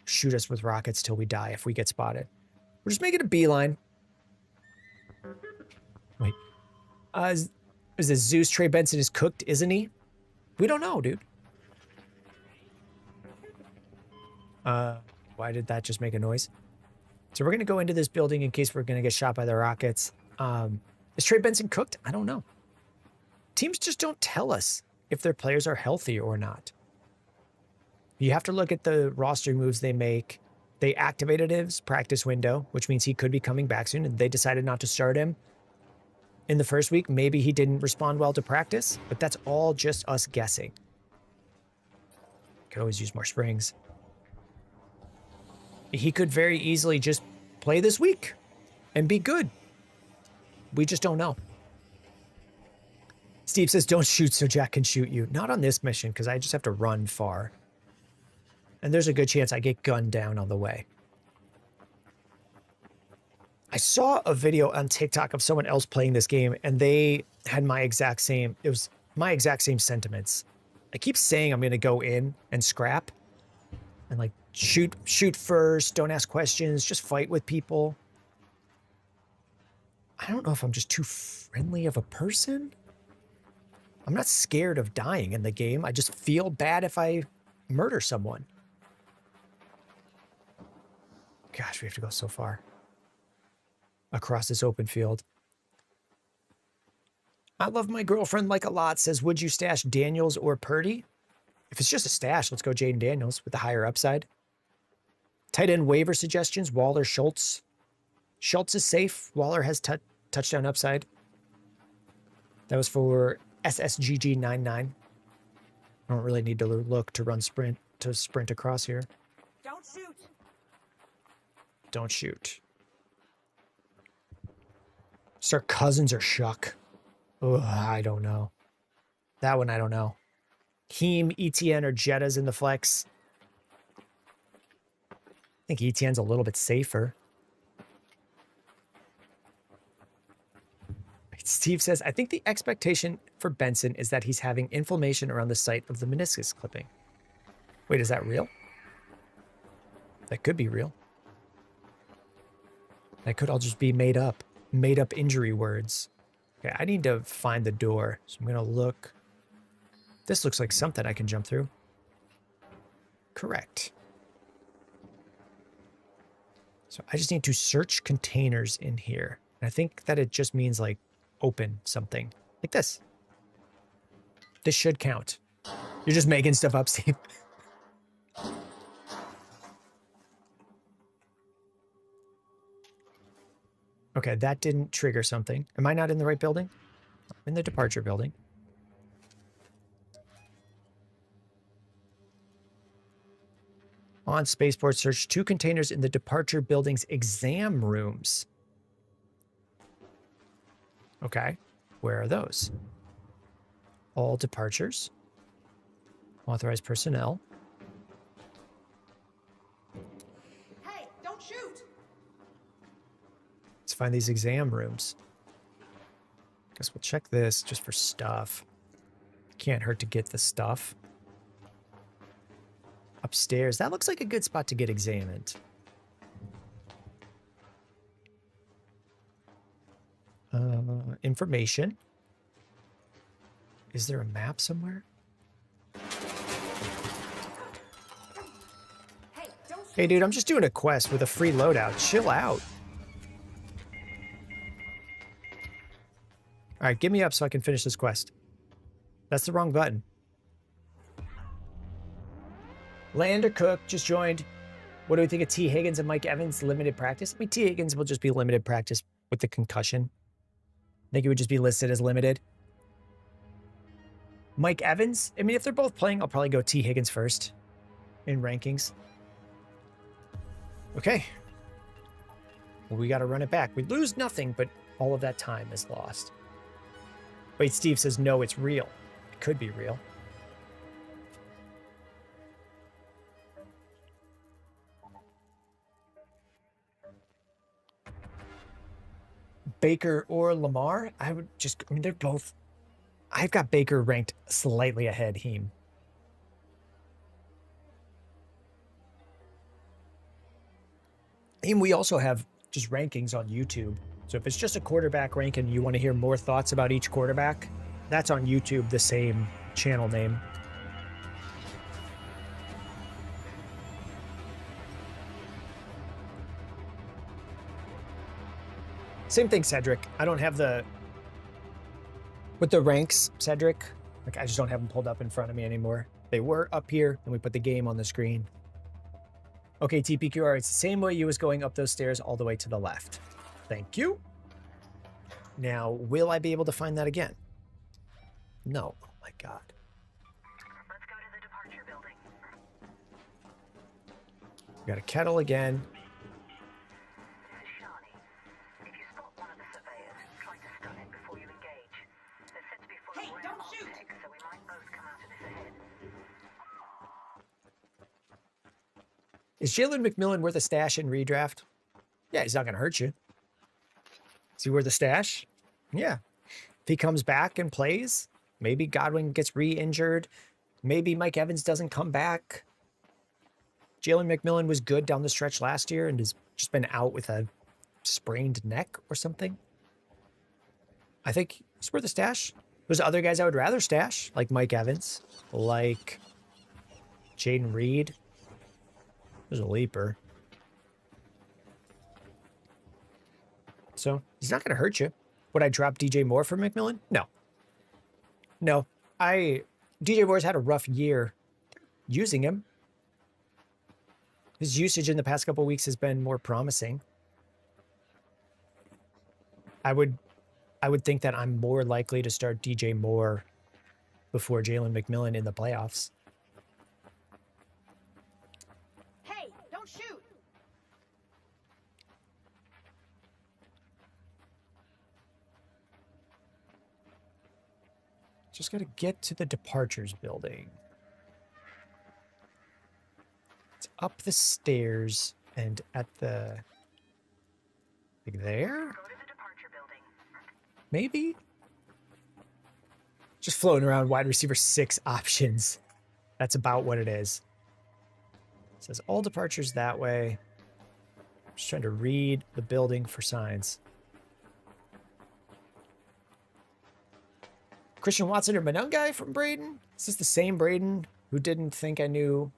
shoot us with rockets till we die if we get spotted. We're just making a beeline. Wait. Is this Zeus? Trey Benson is cooked, isn't he? We don't know, dude. Why did that just make a noise? So we're going to go into this building in case we're going to get shot by the rockets. Is Trey Benson cooked? I don't know. Teams just don't tell us if their players are healthy or not. You have to look at the roster moves they make. They activated his practice window, which means he could be coming back soon, and they decided not to start him in the first week. Maybe he didn't respond well to practice, but that's all just us guessing. Could always use more springs. He could very easily just play this week and be good. We just don't know. Steve says, don't shoot so Jack can shoot you. Not on this mission, because I just have to run far. And there's a good chance I get gunned down on the way. I saw a video on TikTok of someone else playing this game, and they had my exact same, it was my exact same sentiments. I keep saying I'm going to go in and scrap and like shoot first, don't ask questions, just fight with people. I don't know if I'm just too friendly of a person. I'm not scared of dying in the game. I just feel bad if I murder someone. Gosh, we have to go so far across this open field. I love my girlfriend like a lot, says, would you stash Daniels or Purdy? If it's just a stash, let's go Jayden Daniels with the higher upside. Tight end waiver suggestions, Waller, Schultz. Schultz is safe. Waller has touchdown upside. That was for SSGG99. I don't really need to look to sprint across here. Don't shoot. Don't shoot. Start Cousins or Shuck. Oh, I don't know. That one, I don't know. Heem, ETN, or Jetta's in the flex. I think ETN's a little bit safer. Steve says, I think the expectation for Benson is that he's having inflammation around the site of the meniscus clipping. Wait, is that real? That could be real. That could all just be made up injury words. Okay, I need to find the door. So I'm going to look. This looks like something I can jump through. Correct. So I just need to search containers in here. And I think that it just means like open something like this. This should count. You're just making stuff up, Steve. Okay, that didn't trigger something. Am I not in the right building? I'm in the departure building. On Spaceport, search 2 containers in the departure building's exam rooms. Okay, where are those? All departures. Authorized personnel. Hey, don't shoot. Let's find these exam rooms. Guess we'll check this just for stuff. Can't hurt to get the stuff. Upstairs. That looks like a good spot to get examined. Information. Is there a map somewhere? Hey, dude, I'm just doing a quest with a free loadout. Chill out. All right, get me up so I can finish this quest. That's the wrong button. Lander Cook just joined. What do we think of T. Higgins and Mike Evans limited practice? I mean, T. Higgins will just be limited practice with the concussion. I think it would just be listed as limited. Mike Evans, I mean, if they're both playing, I'll probably go T. Higgins first in rankings. Okay. Well, we got to run it back. We lose nothing, but all of that time is lost. Wait, Steve says, no, it's real. It could be real. Baker or Lamar? I mean, they're both. I've got Baker ranked slightly ahead, Heem. And we also have just rankings on YouTube. So if it's just a quarterback rank and you want to hear more thoughts about each quarterback, that's on YouTube, the same channel name. Same thing, Cedric. I don't have with the ranks, Cedric, like I just don't have them pulled up in front of me anymore. They were up here, and we put the game on the screen. Okay, TPQR, it's the same way you was going up those stairs all the way to the left. Thank you. Now, will I be able to find that again? No. Oh my God. Let's go to the departure building. We got a kettle again. Hey, don't shoot! So we might both come out of this ahead. Is Jalen McMillan worth a stash in redraft? Yeah, he's not going to hurt you. See where the stash? Yeah. If he comes back and plays, maybe Godwin gets re-injured. Maybe Mike Evans doesn't come back. Jalen McMillan was good down the stretch last year and has just been out with a sprained neck or something. I think he's worth a stash. There's other guys I would rather stash, like Mike Evans, like Jaden Reed. There's a leaper. So he's not going to hurt you. Would I drop DJ Moore for McMillan? No. No. DJ Moore's had a rough year using him. His usage in the past couple of weeks has been more promising. I would think that I'm more likely to start DJ Moore before Jalen McMillan in the playoffs. Hey, don't shoot. Just got to get to the departures building. It's up the stairs and at the... like there? Go to the departure building. Maybe? Just floating around wide receiver 6 options. That's about what it is. It says all departures that way. I'm just trying to read the building for signs. Christian Watson or Monungai from Braden? Is this the same Braden who didn't think I knew,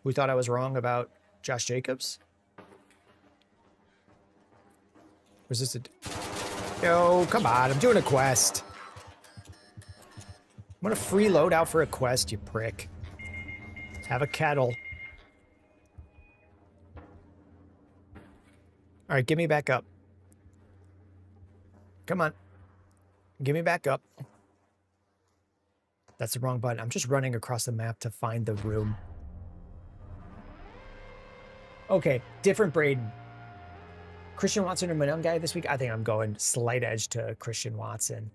who thought I was wrong about Josh Jacobs? Or is this a... Yo, come on, I'm doing a quest. I'm on a free loadout for a quest, you prick. Have a kettle. All right, get me back up. Come on. Get me back up. That's the wrong button. I'm just running across the map to find the room. Okay, different Braden. Christian Watson or Monungai this week? I think I'm going slight edge to Christian Watson.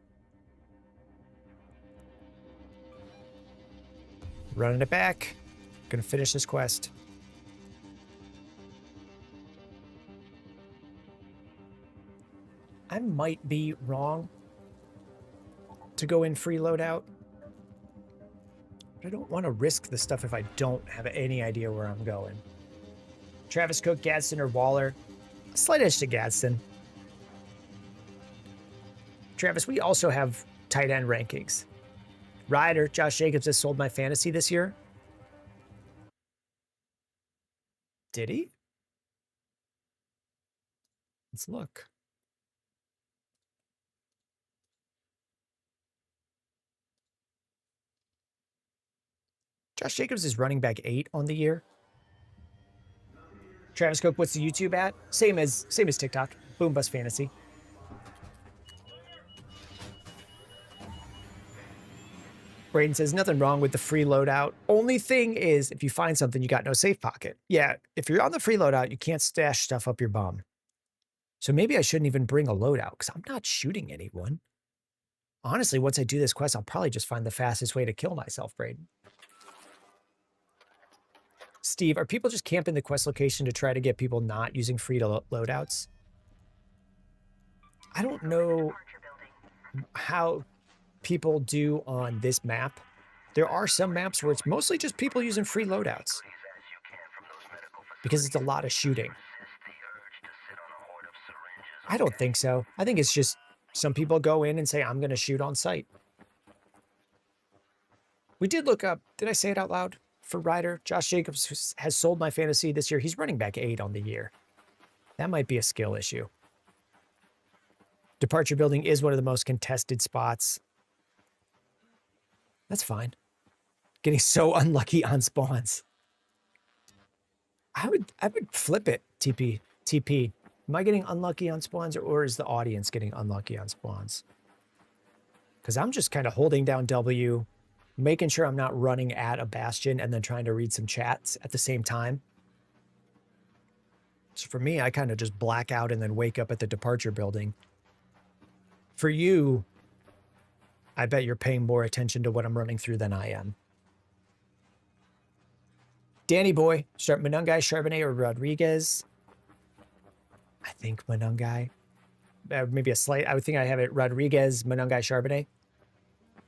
Running it back. Gonna finish this quest. I might be wrong to go in free loadout. But I don't want to risk the stuff if I don't have any idea where I'm going. Travis Cook, Gadsden, or Waller? Slight edge to Gadsden. Travis, we also have tight end rankings. Ryder, Josh Jacobs has sold my fantasy this year. Did he? Let's look. Josh Jacobs is running back 8 on the year. Travis Cook, what's the YouTube at? Same as TikTok. Boom Bust Fantasy. Braden says, nothing wrong with the free loadout. Only thing is, if you find something, you got no safe pocket. Yeah, if you're on the free loadout, you can't stash stuff up your bum. So maybe I shouldn't even bring a loadout because I'm not shooting anyone. Honestly, once I do this quest, I'll probably just find the fastest way to kill myself, Braden. Steve, are people just camping the quest location to try to get people not using free loadouts? I don't know how people do on this map. There are some maps where it's mostly just people using free loadouts because it's a lot of shooting. I don't think so. I think it's just some people go in and say, I'm going to shoot on sight. We did look up, did I say it out loud? For Ryder, Josh Jacobs has sold my fantasy this year. He's running back 8 on the year. That might be a skill issue. Departure building is one of the most contested spots. That's fine. Getting so unlucky on spawns. I would flip it, TP. Am I getting unlucky on spawns or is the audience getting unlucky on spawns? Because I'm just kind of holding down W, making sure I'm not running at a bastion and then trying to read some chats at the same time. So for me, I kind of just black out and then wake up at the departure building. For you, I bet you're paying more attention to what I'm running through than I am. Danny Boy, start Monungai, Charbonnet, or Rodriguez. I think Monungai. maybe a slight. I would think I have it Rodriguez, Monungai, Charbonnet.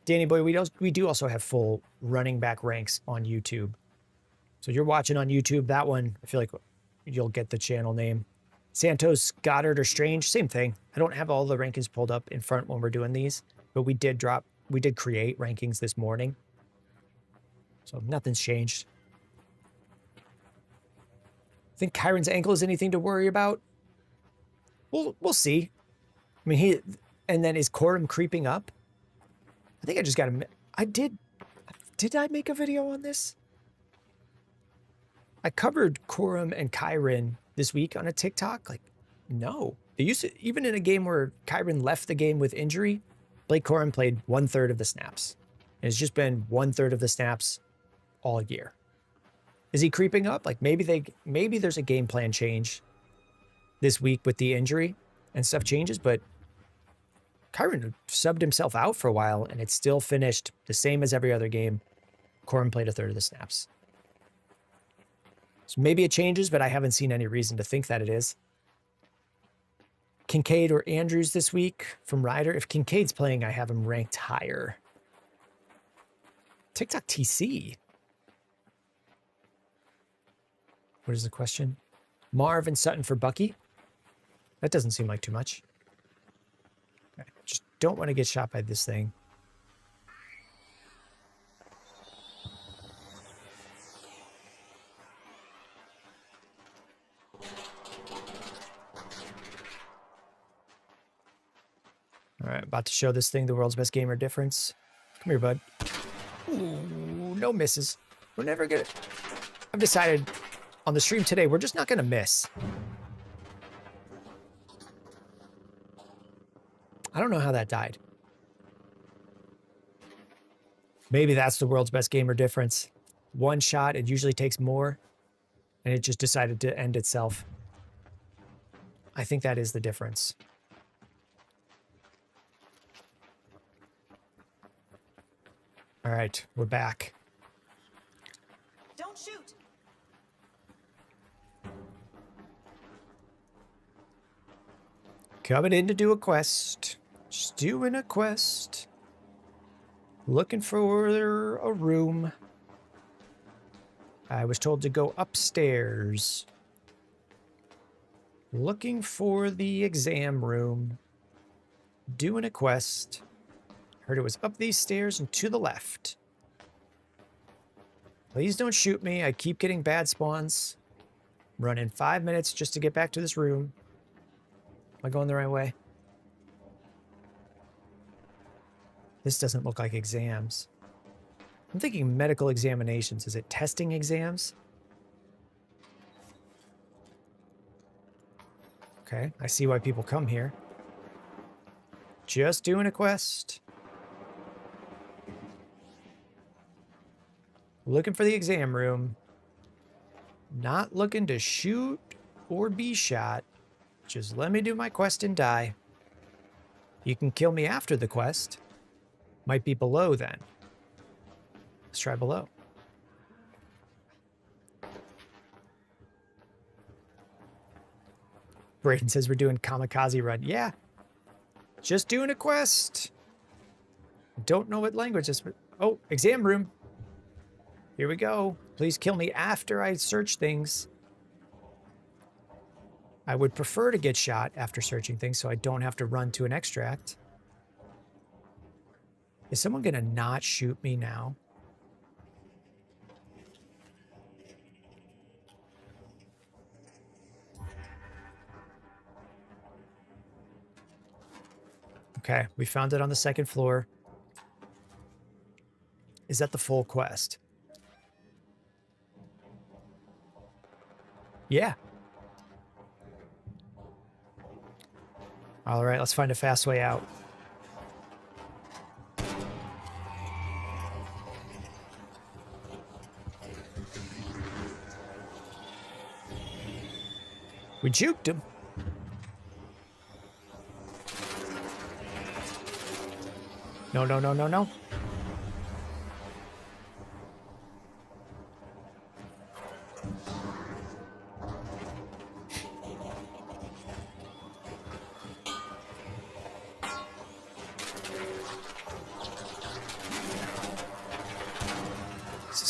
Danny boy, we do also have full running back ranks on YouTube. So you're watching on YouTube. That one, I feel like you'll get the channel name. Santos, Goddard, or Strange, same thing. I don't have all the rankings pulled up in front when we're doing these, but we did create rankings this morning. So nothing's changed. Think Kyron's ankle is anything to worry about? We'll see. I mean, and then is Corum creeping up? I think I just got did I make a video on this? I covered Corum and Kyron this week on a TikTok. Like, no. They used to, even in a game where Kyron left the game with injury, Blake Corum played 1/3 of the snaps. And it's just been 1/3 of the snaps all year. Is he creeping up? Like maybe there's a game plan change this week with the injury and stuff changes, but Kyron subbed himself out for a while and it still finished the same as every other game. Corum played 1/3 of the snaps. So maybe it changes, but I haven't seen any reason to think that it is. Kincaid or Andrews this week from Ryder. If Kincaid's playing, I have him ranked higher. TikTok TC. What is the question? Marv and Sutton for Bucky. That doesn't seem like too much. I just don't want to get shot by this thing. All right, about to show this thing the world's best gamer difference. Come here, bud. Ooh, no misses. We're never gonna... I've decided on the stream today, we're just not gonna miss. I don't know how that died. Maybe that's the world's best gamer difference. One shot, it usually takes more, and it just decided to end itself. I think that is the difference. All right, we're back. Don't shoot. Coming in to do a quest. Just doing a quest. Looking for a room. I was told to go upstairs. Looking for the exam room. Doing a quest. Heard it was up these stairs and to the left. Please don't shoot me. I keep getting bad spawns. Running 5 minutes just to get back to this room. Am I going the right way? This doesn't look like exams. I'm thinking medical examinations. Is it testing exams? Okay, I see why people come here. Just doing a quest. Looking for the exam room. Not looking to shoot or be shot. Just let me do my quest and die. You can kill me after the quest. Might be below then. Let's try below. Braden says we're doing kamikaze run. Yeah. Just doing a quest. Don't know what language this is. Oh, exam room. Here we go. Please kill me after I search things. I would prefer to get shot after searching things so I don't have to run to an extract. Is someone going to not shoot me now? Okay, we found it on the second floor. Is that the full quest? Yeah. All right, let's find a fast way out. We juked him. No, no, no, no, no.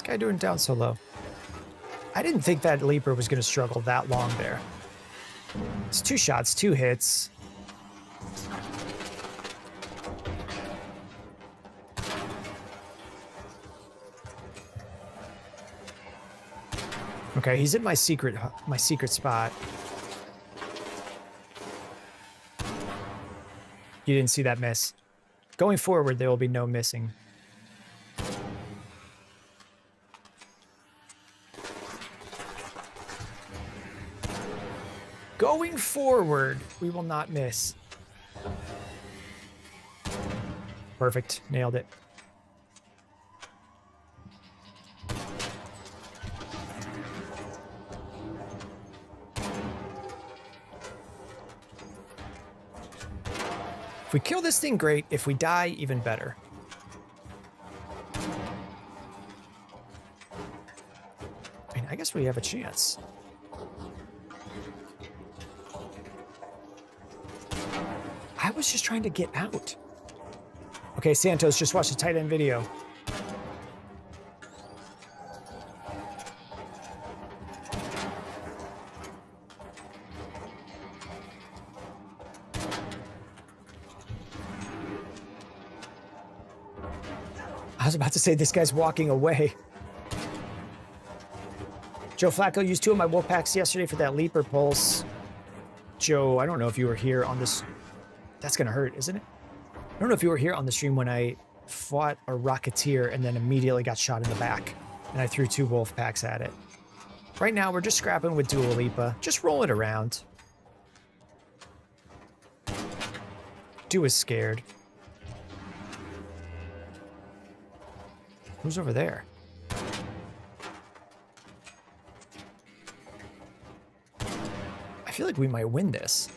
guy doing down so low? I didn't think that leaper was going to struggle that long there. It's 2 shots, 2 hits. Okay, he's in my secret spot. You didn't see that miss. Going forward, there will be no missing. Going forward, we will not miss. Perfect. Nailed it. If we kill this thing, great. If we die, even better. I mean, I guess we have a chance. I was just trying to get out. Okay, Santos, just watch the tight end video. I was about to say this guy's walking away. Joe Flacco used 2 of my wolf packs yesterday for that leaper pulse. Joe, I don't know if you were here on this. That's gonna hurt, isn't it? I don't know if you were here on the stream when I fought a Rocketeer and then immediately got shot in the back. And I threw 2 wolf packs at it. Right now, we're just scrapping with Dua Lipa. Just roll it around. Dua's scared. Who's over there? I feel like we might win this.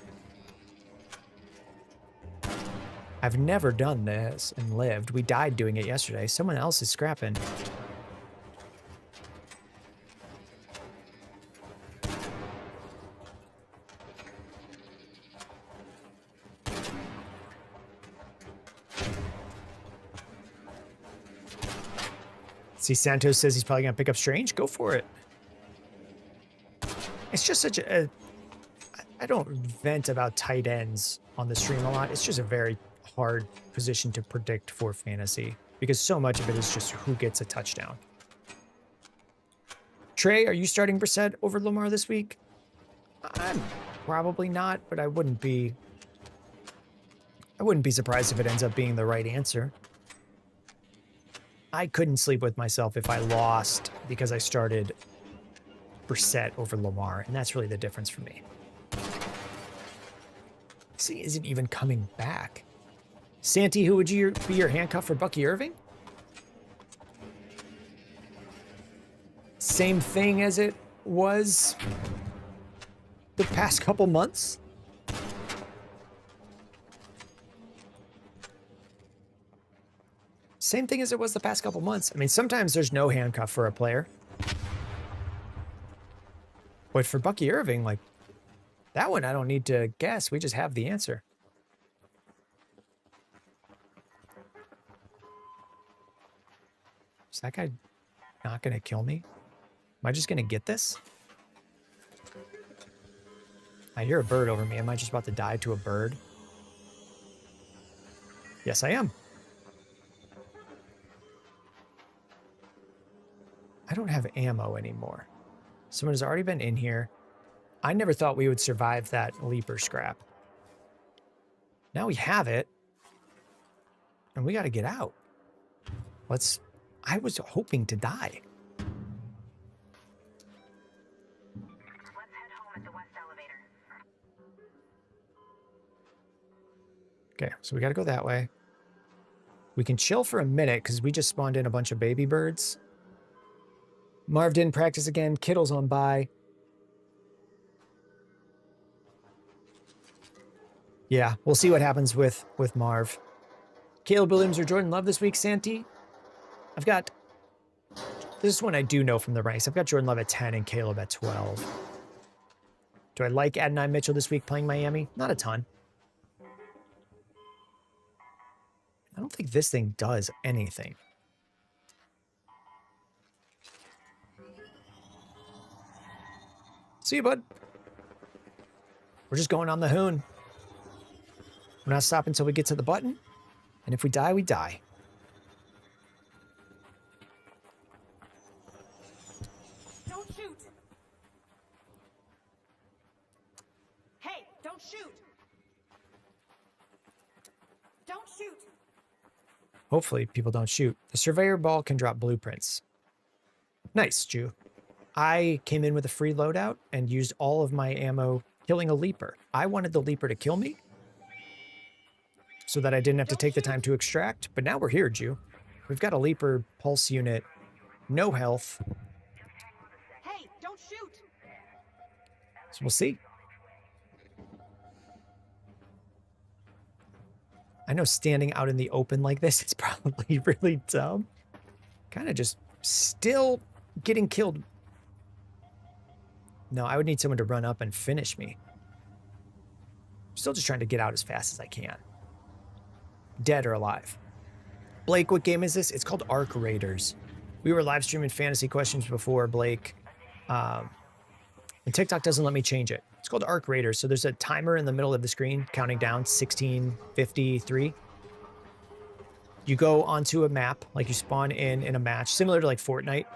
I've never done this and lived. We died doing it yesterday. Someone else is scrapping. See, Santos says he's probably going to pick up Strange. Go for it. It's just such a... I don't vent about tight ends on the stream a lot. It's just a very hard position to predict for fantasy because so much of it is just who gets a touchdown. Trey, are you starting Brissett over Lamar this week? I'm probably not, but I wouldn't be surprised if it ends up being the right answer. I couldn't sleep with myself if I lost because I started Brissett over Lamar, and that's really the difference for me. See, isn't even coming back. Santi, who would be your handcuff for Bucky Irving? Same thing as it was the past couple months? Same thing as it was the past couple months. I mean, sometimes there's no handcuff for a player. But for Bucky Irving, like, that one I don't need to guess. We just have the answer. Is that guy not going to kill me? Am I just going to get this? I hear a bird over me. Am I just about to die to a bird? Yes, I am. I don't have ammo anymore. Someone has already been in here. I never thought we would survive that leaper scrap. Now we have it. And we got to get out. I was hoping to die. Let's head home at the west elevator. Okay, so we got to go that way. We can chill for a minute because we just spawned in a bunch of baby birds. Marv didn't practice again. Kittle's on bye. Yeah, we'll see what happens with Marv. Caleb Williams or Jordan Love this week, Santi? This is one I do know from the ranks. I've got Jordan Love at 10 and Caleb at 12. Do I like Adonai Mitchell this week playing Miami? Not a ton. I don't think this thing does anything. See you, bud. We're just going on the hoon. We're not stopping until we get to the button. And if we die, we die. Don't shoot. Hey, don't shoot. Don't shoot. Hopefully people don't shoot. The surveyor ball can drop blueprints. Nice, Jew. I came in with a free loadout and used all of my ammo killing a leaper. I wanted the leaper to kill me so that I didn't have to take the time to extract. But now we're here, Jew. We've got a leaper pulse unit, no health. Hey, don't shoot. So we'll see. I know standing out in the open like this is probably really dumb. Kind of just still getting killed. No, I would need someone to run up and finish me. Still just trying to get out as fast as I can. Dead or alive. Blake, what game is this? It's called Arc Raiders. We were live streaming fantasy questions before, Blake. And TikTok doesn't let me change it. It's called Arc Raiders. So there's a timer in the middle of the screen counting down 16:53. You go onto a map, like you spawn in a match, similar to like Fortnite.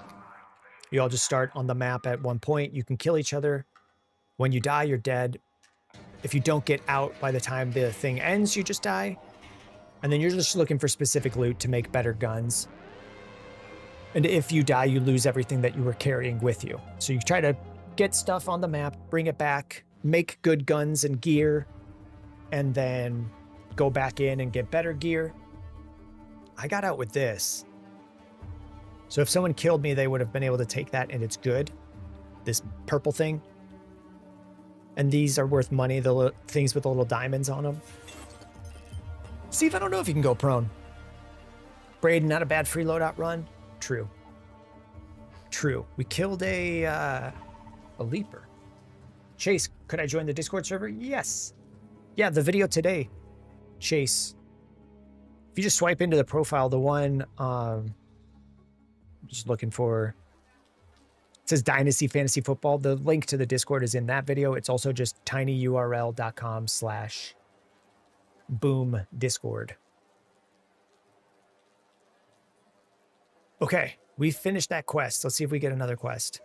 You all just start on the map at one point. You can kill each other. When you die, you're dead. If you don't get out by the time the thing ends, you just die. And then you're just looking for specific loot to make better guns. And if you die, you lose everything that you were carrying with you. So you try to get stuff on the map, bring it back, make good guns and gear, and then go back in and get better gear. I got out with this. So if someone killed me, they would have been able to take that, and it's good. This purple thing. And these are worth money, the things with the little diamonds on them. Steve, I don't know if you can go prone. Braden, not a bad free loadout run. True. True. We killed a leaper. Chase, could I join the Discord server? Yes. Yeah, the video today, Chase. If you just swipe into the profile, the one, just looking for, it says Dynasty Fantasy Football. The link to the Discord is in that video. It's also just tinyurl.com/boom Discord. Okay, we finished that quest. Let's see if we get another quest.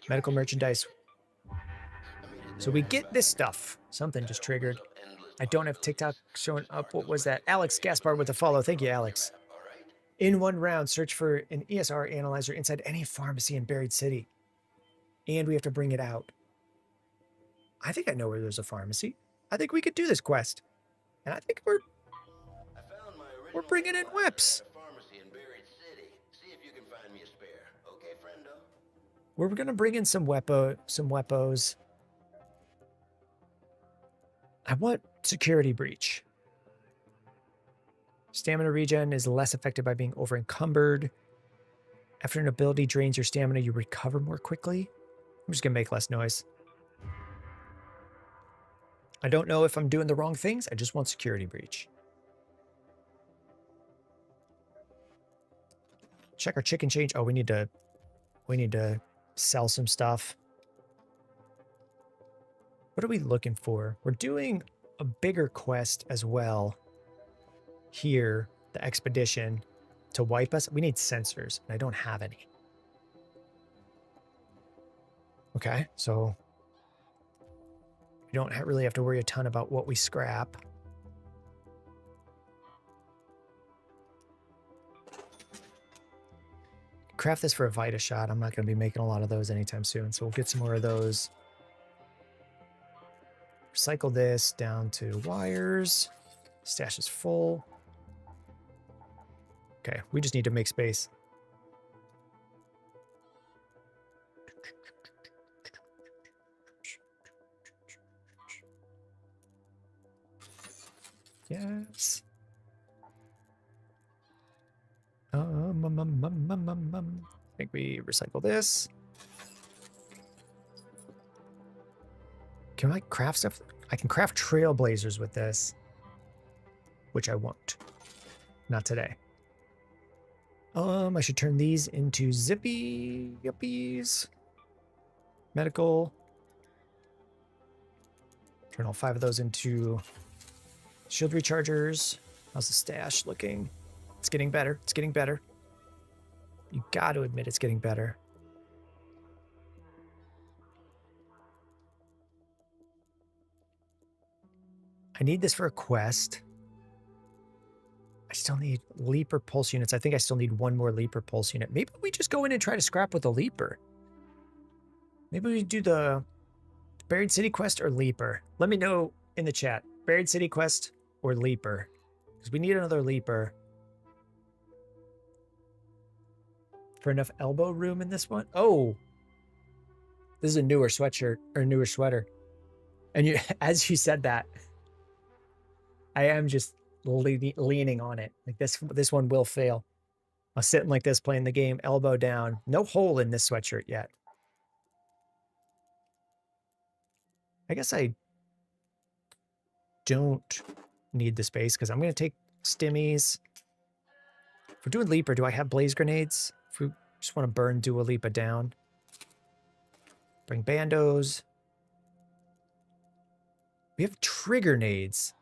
Medical merchandise. So we get this stuff. Something just triggered. I don't have TikTok showing up. What was that? Alex Gaspar with a follow. Thank you, Alex. In one round, search for an ESR analyzer inside any pharmacy in Buried City. And we have to bring it out. I think I know where there's a pharmacy. I think we could do this quest. And I think we're bringing in whips. We're going to bring in some weapos. I want security breach. Stamina regen is less affected by being over encumbered. After an ability drains your stamina, you recover more quickly. I'm just going to make less noise. I don't know if I'm doing the wrong things. I just want security breach. Check our chicken change. Oh, we need to sell some stuff. What are we looking for? We're doing a bigger quest as well. Here, the expedition to wipe us. We need sensors, and I don't have any. Okay, so we don't really have to worry a ton about what we scrap. Craft this for a Vita shot. I'm not going to be making a lot of those anytime soon, so we'll get some more of those. Recycle this down to wires. Stash is full. Okay, we just need to make space. Yes. I think we recycle this. Can I craft stuff? I can craft trailblazers with this, which I won't. Not today. I should turn these into zippy yuppies. Medical. Turn all 5 of those into shield rechargers. How's the stash looking? It's getting better. It's getting better. You got to admit it's getting better. I need this for a quest. I still need Leaper pulse units. I think I still need one more Leaper pulse unit. Maybe we just go in and try to scrap with the Leaper. Maybe we do the Buried City quest or Leaper. Let me know in the chat. Buried City quest or Leaper. Because we need another Leaper. For enough elbow room in this one? Oh! This is a newer sweatshirt, or newer sweater. And you, as you said that, I am just leaning on it. Like this one will fail. I'm sitting like this playing the game, elbow down. No hole in this sweatshirt yet. I guess I don't need the space because I'm going to take stimmies. If we're doing Leaper, do I have blaze grenades? If we just want to burn Dua Lipa down. Bring bandos. We have trigger nades.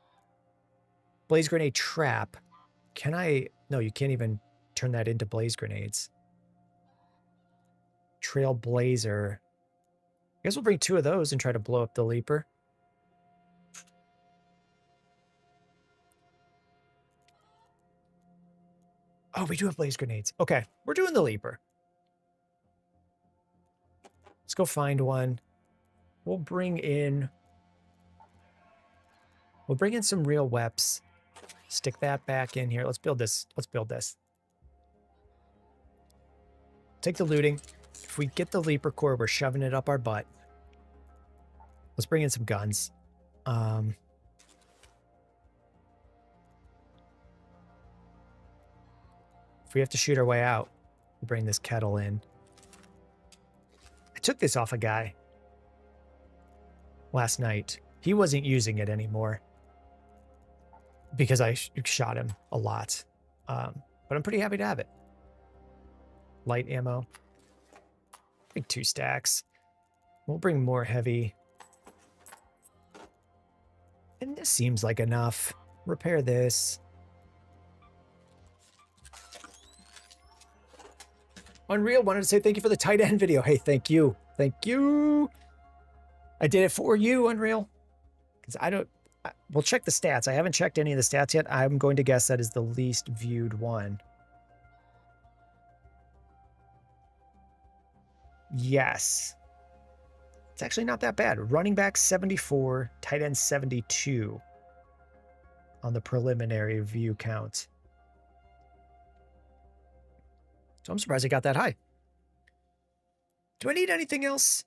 Blaze grenade trap. Can I? No, you can't even turn that into blaze grenades. Trailblazer. I guess we'll bring 2 of those and try to blow up the Leaper. Oh, we do have blaze grenades. Okay, we're doing the Leaper. Let's go find one. We'll bring in some real weps. Stick that back in here. Let's build this. Let's build this. Take the looting. If we get the Leaper core, we're shoving it up our butt. Let's bring in some guns. If we have to shoot our way out, we'll bring this kettle in. I took this off a guy last night. He wasn't using it anymore because I shot him a lot. But I'm pretty happy to have it. Light ammo. I think 2 stacks. We'll bring more heavy. And this seems like enough. Repair this. Unreal wanted to say thank you for the tight end video. Hey, thank you. Thank you. I did it for you, Unreal. Because we'll check the stats. I haven't checked any of the stats yet. I'm going to guess that is the least viewed one. Yes. It's actually not that bad. Running back 74, tight end 72 on the preliminary view count. So I'm surprised it got that high. Do I need anything else?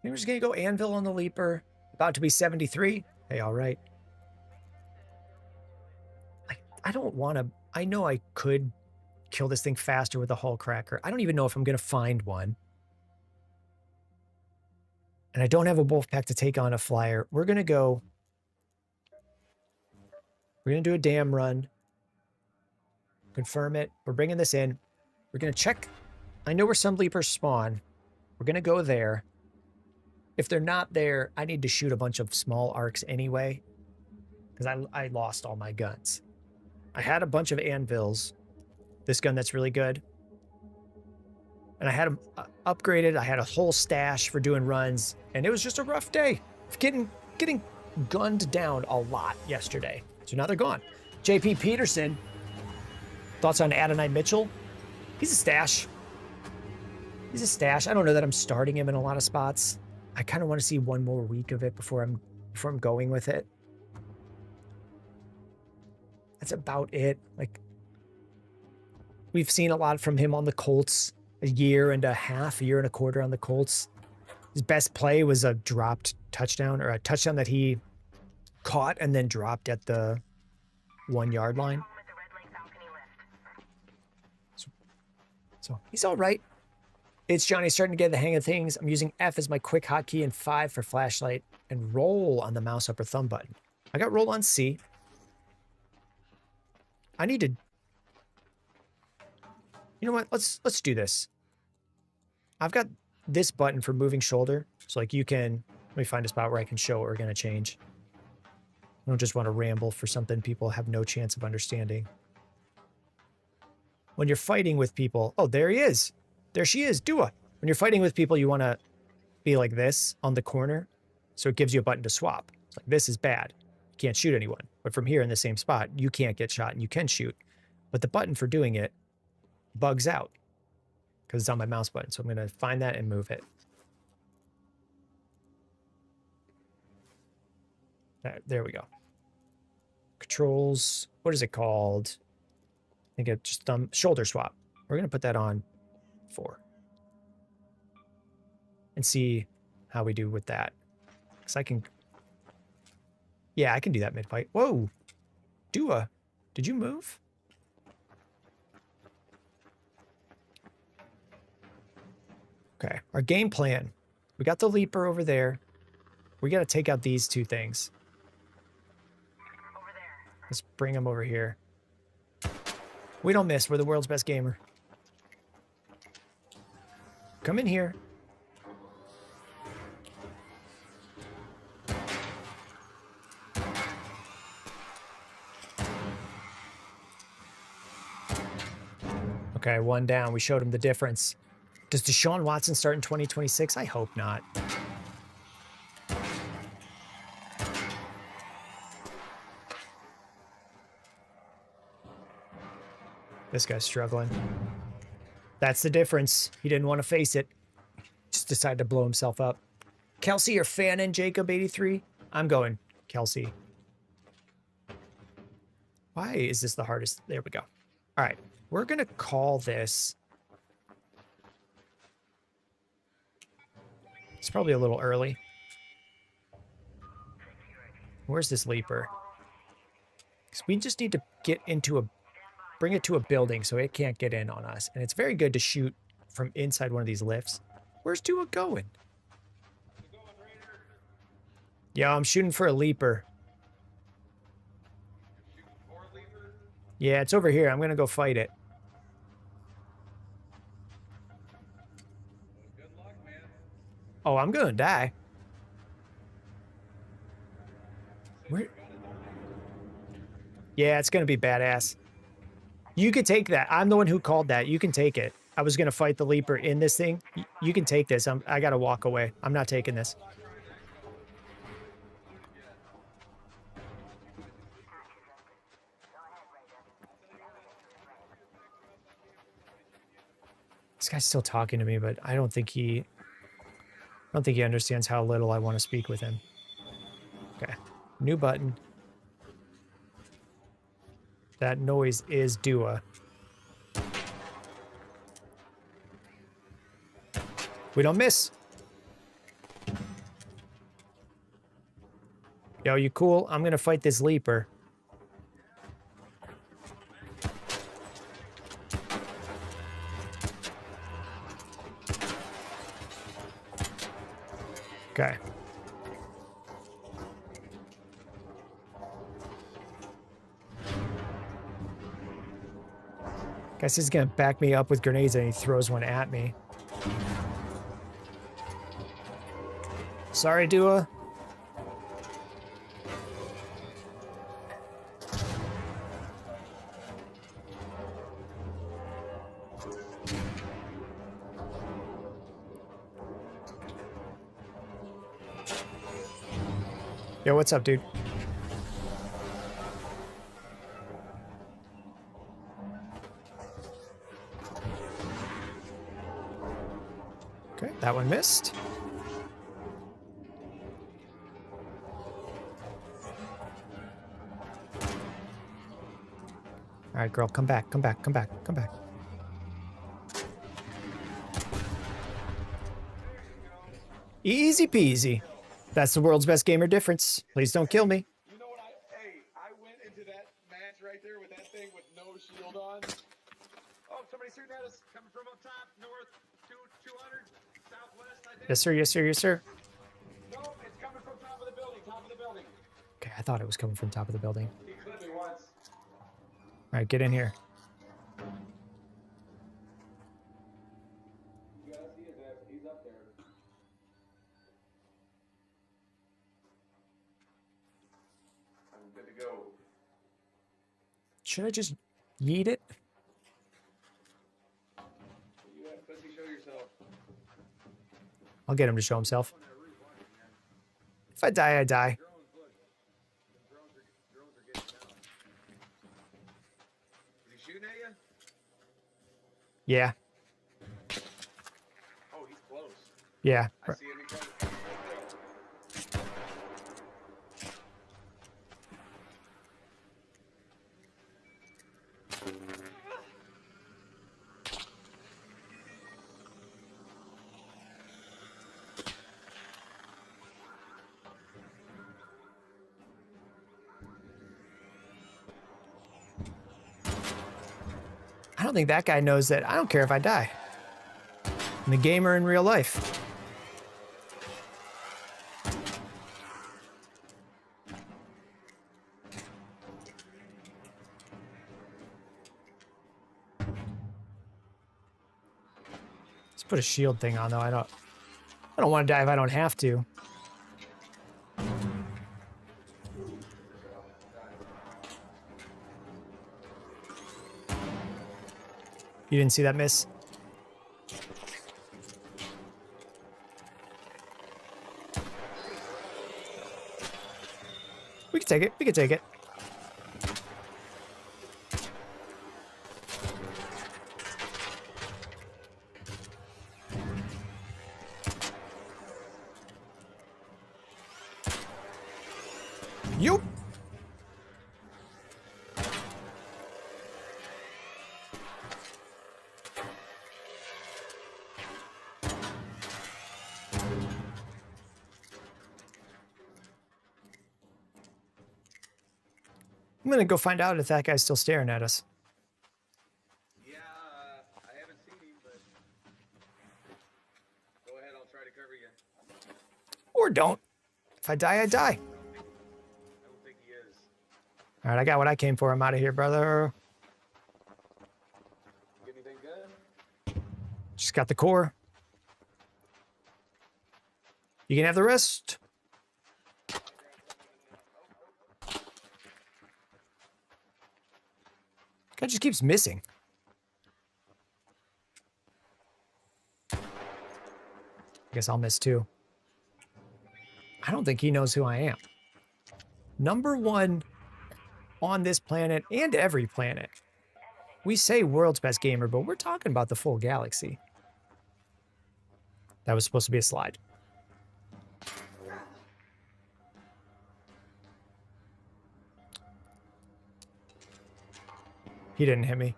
Maybe we're just going to go Anvil on the Leaper. About to be 73. Hey, all right. I don't want to... I know I could kill this thing faster with a Hull Cracker. I don't even know if I'm going to find one. And I don't have a wolf pack to take on a flyer. We're going to go... We're going to do a dam run. Confirm it. We're bringing this in. We're going to check. I know where some Leapers spawn. We're going to go there. If they're not there, I need to shoot a bunch of small arcs anyway. Because I lost all my guns. I had a bunch of anvils. This gun that's really good. And I had them upgraded. I had a whole stash for doing runs. And it was just a rough day. Getting gunned down a lot yesterday. So now they're gone. JP Peterson. Thoughts on Adonai Mitchell? He's a stash. He's a stash. I don't know that I'm starting him in a lot of spots. I kind of want to see one more week of it before I'm going with it. That's about it. Like, we've seen a lot from him on the Colts. A year and a quarter on the Colts. His best play was a dropped touchdown, or a touchdown that he caught and then dropped at the 1 yard line. So he's all right. It's Johnny starting to get the hang of things. I'm using F as my quick hotkey and 5 for flashlight and roll on the mouse upper thumb button. I got roll on C. I need to... You know what? Let's do this. I've got this button for moving shoulder. So like you can, let me find a spot where I can show what we're going to change. I don't just want to ramble for something people have no chance of understanding. When you're fighting with people, oh, there he is. There she is, Dua. When you're fighting with people, you want to be like this on the corner. So it gives you a button to swap. It's like, this is bad. You can't shoot anyone. But from here in the same spot, you can't get shot and you can shoot. But the button for doing it bugs out because it's on my mouse button. So I'm going to find that and move it. There we go. Controls. What is it called? I think it's just shoulder swap. We're going to put that on 4 and see how we do with that. Because I can. Yeah, I can do that mid-fight. Whoa. Dua, did you move? Okay, our game plan. We got the leaper over there. We got to take out these 2 things. Over there. Let's bring them over here. We don't miss. We're the world's best gamer. Come in here. Okay, 1 down. We showed him the difference. Does Deshaun Watson start in 2026? I hope not. This guy's struggling. That's the difference. He didn't want to face it. Just decided to blow himself up. Kelsey, you're fanning Jacob83? I'm going Kelsey. Why is this the hardest? There we go. All right. We're going to call this. It's probably a little early. Where's this leaper? Because we just need to get into a... Bring it to a building so it can't get in on us. And it's very good to shoot from inside one of these lifts. Where's Tua going? Yeah, I'm shooting for a leaper. Yeah, it's over here. I'm going to go fight it. Oh, I'm going to die. Where? Yeah, it's going to be badass. You could take that. I'm the one who called that. You can take it. I was going to fight the leaper in this thing. You can take this. I got to walk away. I'm not taking this. This guy's still talking to me, but I don't think he understands how little I want to speak with him. Okay. New button. That noise is Dua. We don't miss. Yo, you cool? I'm going to fight this leaper. Okay. Guess he's gonna back me up with grenades and he throws one at me. Sorry, Dua. Yo, what's up, dude? Okay, that one missed. All right, girl, come back, come back, come back, come back. Easy peasy. That's the world's best gamer difference. Please don't kill me. You know what I went into that match right there with that thing with no shield on. Oh, somebody's shooting at us. Coming from up top, north, 200, southwest, I think. Yes, sir, yes, sir, yes, sir. No, it's coming from top of the building, top of the building. Okay, I thought it was coming from top of the building. He clipped me once. All right, get in here. You gotta see his ass. He's up there. Good to go. Should I just yeet it? Where you at, pussy? Show yourself. I'll get him to show himself. On that roof, watch it, man. If I die, I die. Drones, look. The drones are getting down. Is he shooting at you? Yeah. Oh, he's close. Yeah. I see him. He's coming. I don't think that guy knows that I don't care if I die. I'm a gamer in real life. Let's put a shield thing on though. I don't want to die if I don't have to. You didn't see that miss? We can take it. We can take it. Yup. I'm gonna go find out if that guy's still staring at us. Yeah, I haven't seen him, but go ahead. I'll try to cover you. Or don't. If I die, I die. I don't think he is. All right, I got what I came for. I'm out of here, brother. Get anything good? Just got the core. You can have the rest. Guy just keeps missing. I guess I'll miss too. I don't think he knows who I am. Number one on this planet and every planet. We say world's best gamer, but we're talking about the full galaxy. That was supposed to be a slide. He didn't hit me.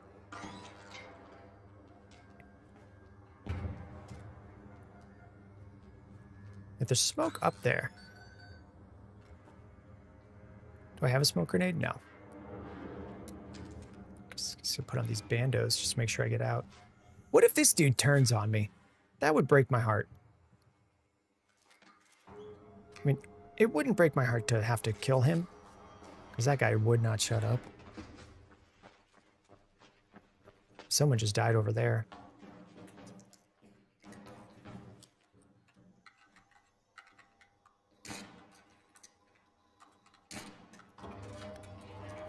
If there's smoke up there. Do I have a smoke grenade? No. Just put on these bandos just to make sure I get out. What if this dude turns on me? That would break my heart. I mean, it wouldn't break my heart to have to kill him, because that guy would not shut up. Someone just died over there.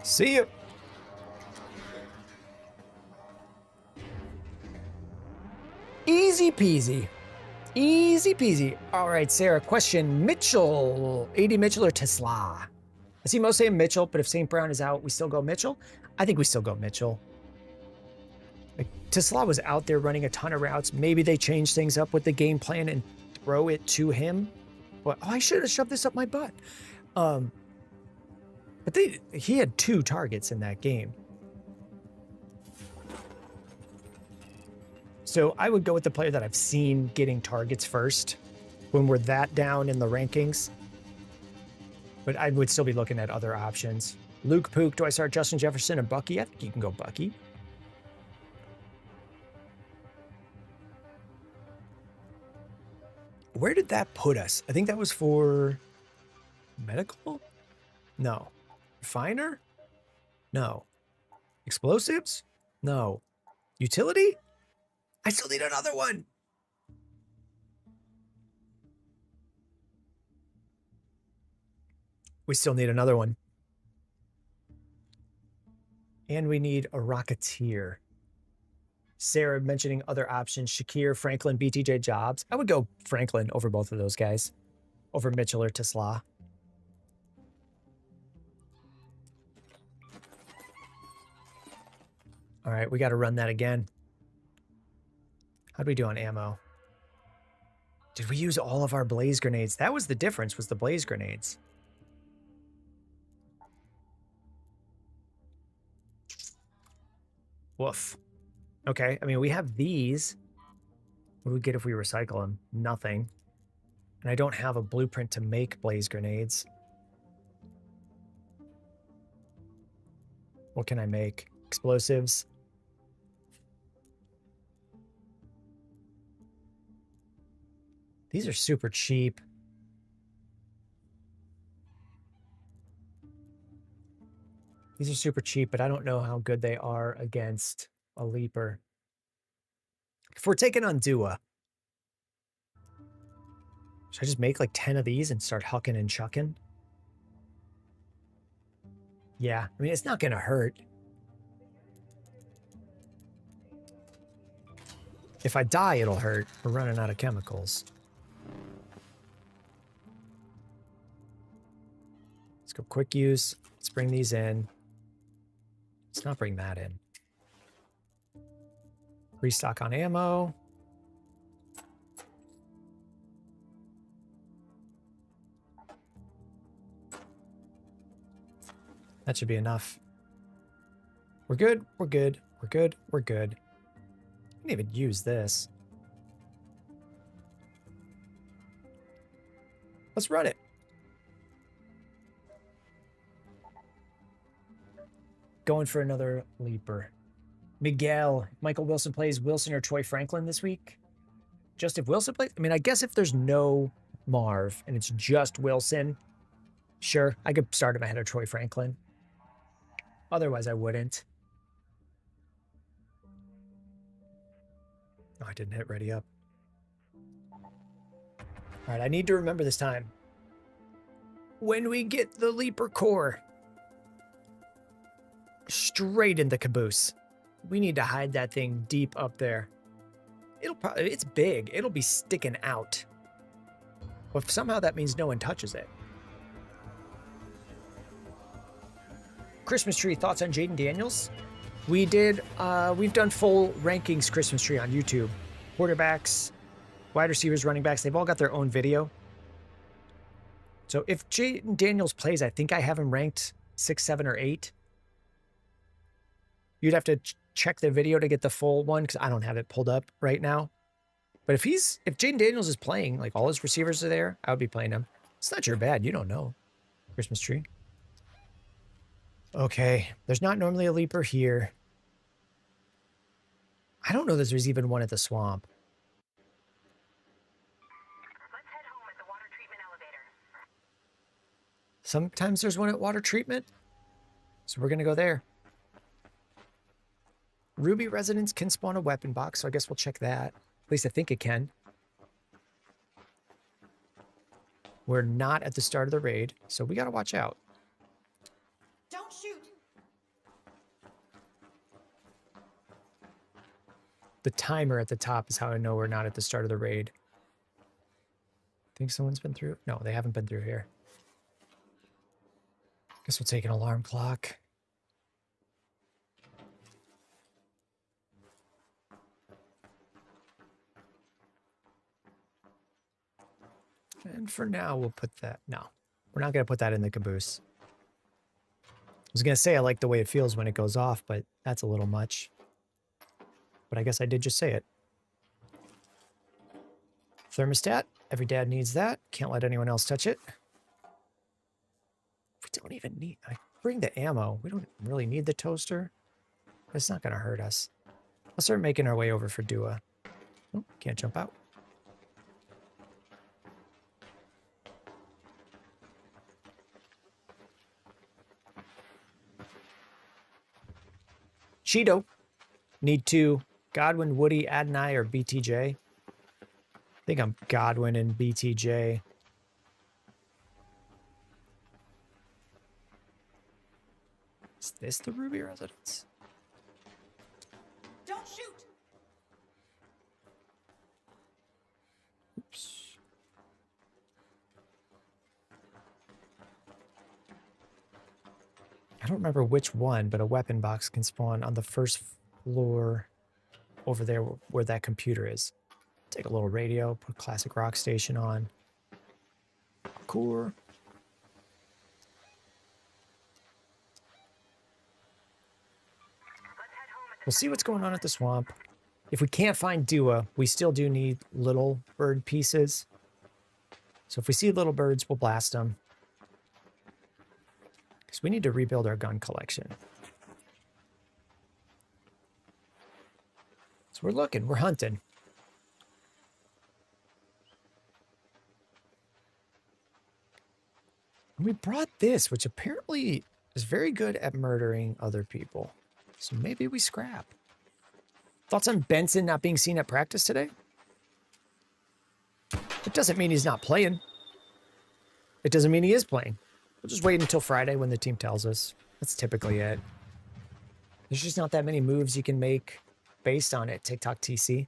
See you. Easy peasy. Easy peasy. All right, Sarah, question. Mitchell. AD Mitchell or Tesla? I see most saying Mitchell, but if St. Brown is out, we still go Mitchell? I think we still go Mitchell. Like, Tesla was out there running a ton of routes. Maybe they change things up with the game plan and throw it to him. But, oh, I should have shoved this up my butt. But he had 2 targets in that game. So I would go with the player that I've seen getting targets first when we're that down in the rankings. But I would still be looking at other options. Luke Pook, do I start Justin Jefferson or Bucky? I think you can go Bucky. Where did that put us? I think that was for medical? No. Refiner? No. Explosives? No. Utility? I still need another one. We still need another one. And we need a Rocketeer. Sarah mentioning other options. Shakir, Franklin, BTJ Jobs. I would go Franklin over both of those guys. Over Mitchell or Tesla. All right, we got to run that again. How'd we do on ammo? Did we use all of our blaze grenades? That was the difference, was the blaze grenades. Woof. Okay, I mean, we have these. What do we get if we recycle them? Nothing. And I don't have a blueprint to make blaze grenades. What can I make? Explosives. These are super cheap. These are super cheap, but I don't know how good they are against a leaper. If we're taking on Dua, should I just make like 10 of these and start hucking and chucking? Yeah, I mean, it's not going to hurt. If I die, it'll hurt. We're running out of chemicals. Let's go quick use. Let's bring these in. Let's not bring that in. Restock on ammo. That should be enough. We're good. We're good. We're good. We're good. I didn't even use this. Let's run it. Going for another leaper. Miguel. Michael Wilson plays Wilson or Troy Franklin this week. Just if Wilson plays? I mean, I guess if there's no Marv and it's just Wilson, sure, I could start him ahead of Troy Franklin. Otherwise, I wouldn't. Oh, I didn't hit ready up. All right, I need to remember this time. When we get the Leaper Core straight in the caboose, we need to hide that thing deep up there. It's big. It'll be sticking out. But somehow that means no one touches it. Christmas tree, thoughts on Jayden Daniels? We've done full rankings Christmas tree on YouTube. Quarterbacks, wide receivers, running backs, they've all got their own video. So if Jayden Daniels plays, I think I have him ranked 6, 7, or 8. You'd have to check the video to get the full one because I don't have it pulled up right now. But if Jayden Daniels is playing, like all his receivers are there, I would be playing him. It's not your bad. You don't know. Christmas tree. Okay. There's not normally a leaper here. I don't know that there's even one at the swamp. Let's head home at the water treatment elevator. Sometimes there's one at water treatment. So we're going to go there. Ruby residents can spawn a weapon box, so I guess we'll check that. At least I think it can. We're not at the start of the raid, so we got to watch out. Don't shoot. The timer at the top is how I know we're not at the start of the raid. Think someone's been through? No, they haven't been through here. Guess we'll take an alarm clock. And for now, we'll put that... No, we're not going to put that in the caboose. I was going to say I like the way it feels when it goes off, but that's a little much. But I guess I did just say it. Thermostat. Every dad needs that. Can't let anyone else touch it. We don't even need... I bring the ammo. We don't really need the toaster. But it's not going to hurt us. Let's start making our way over for Dua. Oh, can't jump out. Cheeto. Need to Godwin, Woody, Adonai, or BTJ. I think I'm Godwin and BTJ. Is this the Ruby residence? Don't shoot! Oops. I don't remember which one, but a weapon box can spawn on the first floor over there where that computer is. Take a little radio, put classic rock station on. Core. We'll see what's going on at the swamp. If we can't find Dua, we still do need little bird pieces. So if we see little birds, we'll blast them. Because we need to rebuild our gun collection. So we're looking, we're hunting. And we brought this, which apparently is very good at murdering other people. So maybe we scrap. Thoughts on Benson not being seen at practice today? It doesn't mean he's not playing. It doesn't mean he is playing. We'll just wait until Friday when the team tells us. That's typically it. There's just not that many moves you can make based on it, TikTok TC.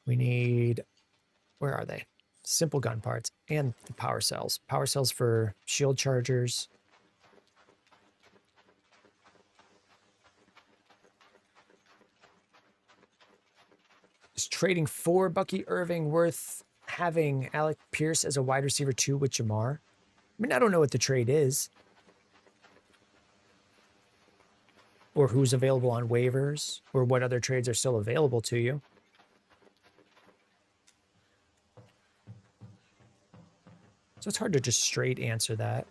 We need, where are they? Simple gun parts and the power cells. Power cells for shield chargers. Is trading for Bucky Irving worth having Alec Pierce as a wide receiver 2 with Jamar? I mean, I don't know what the trade is. Or who's available on waivers, or what other trades are still available to you. So it's hard to just straight answer that.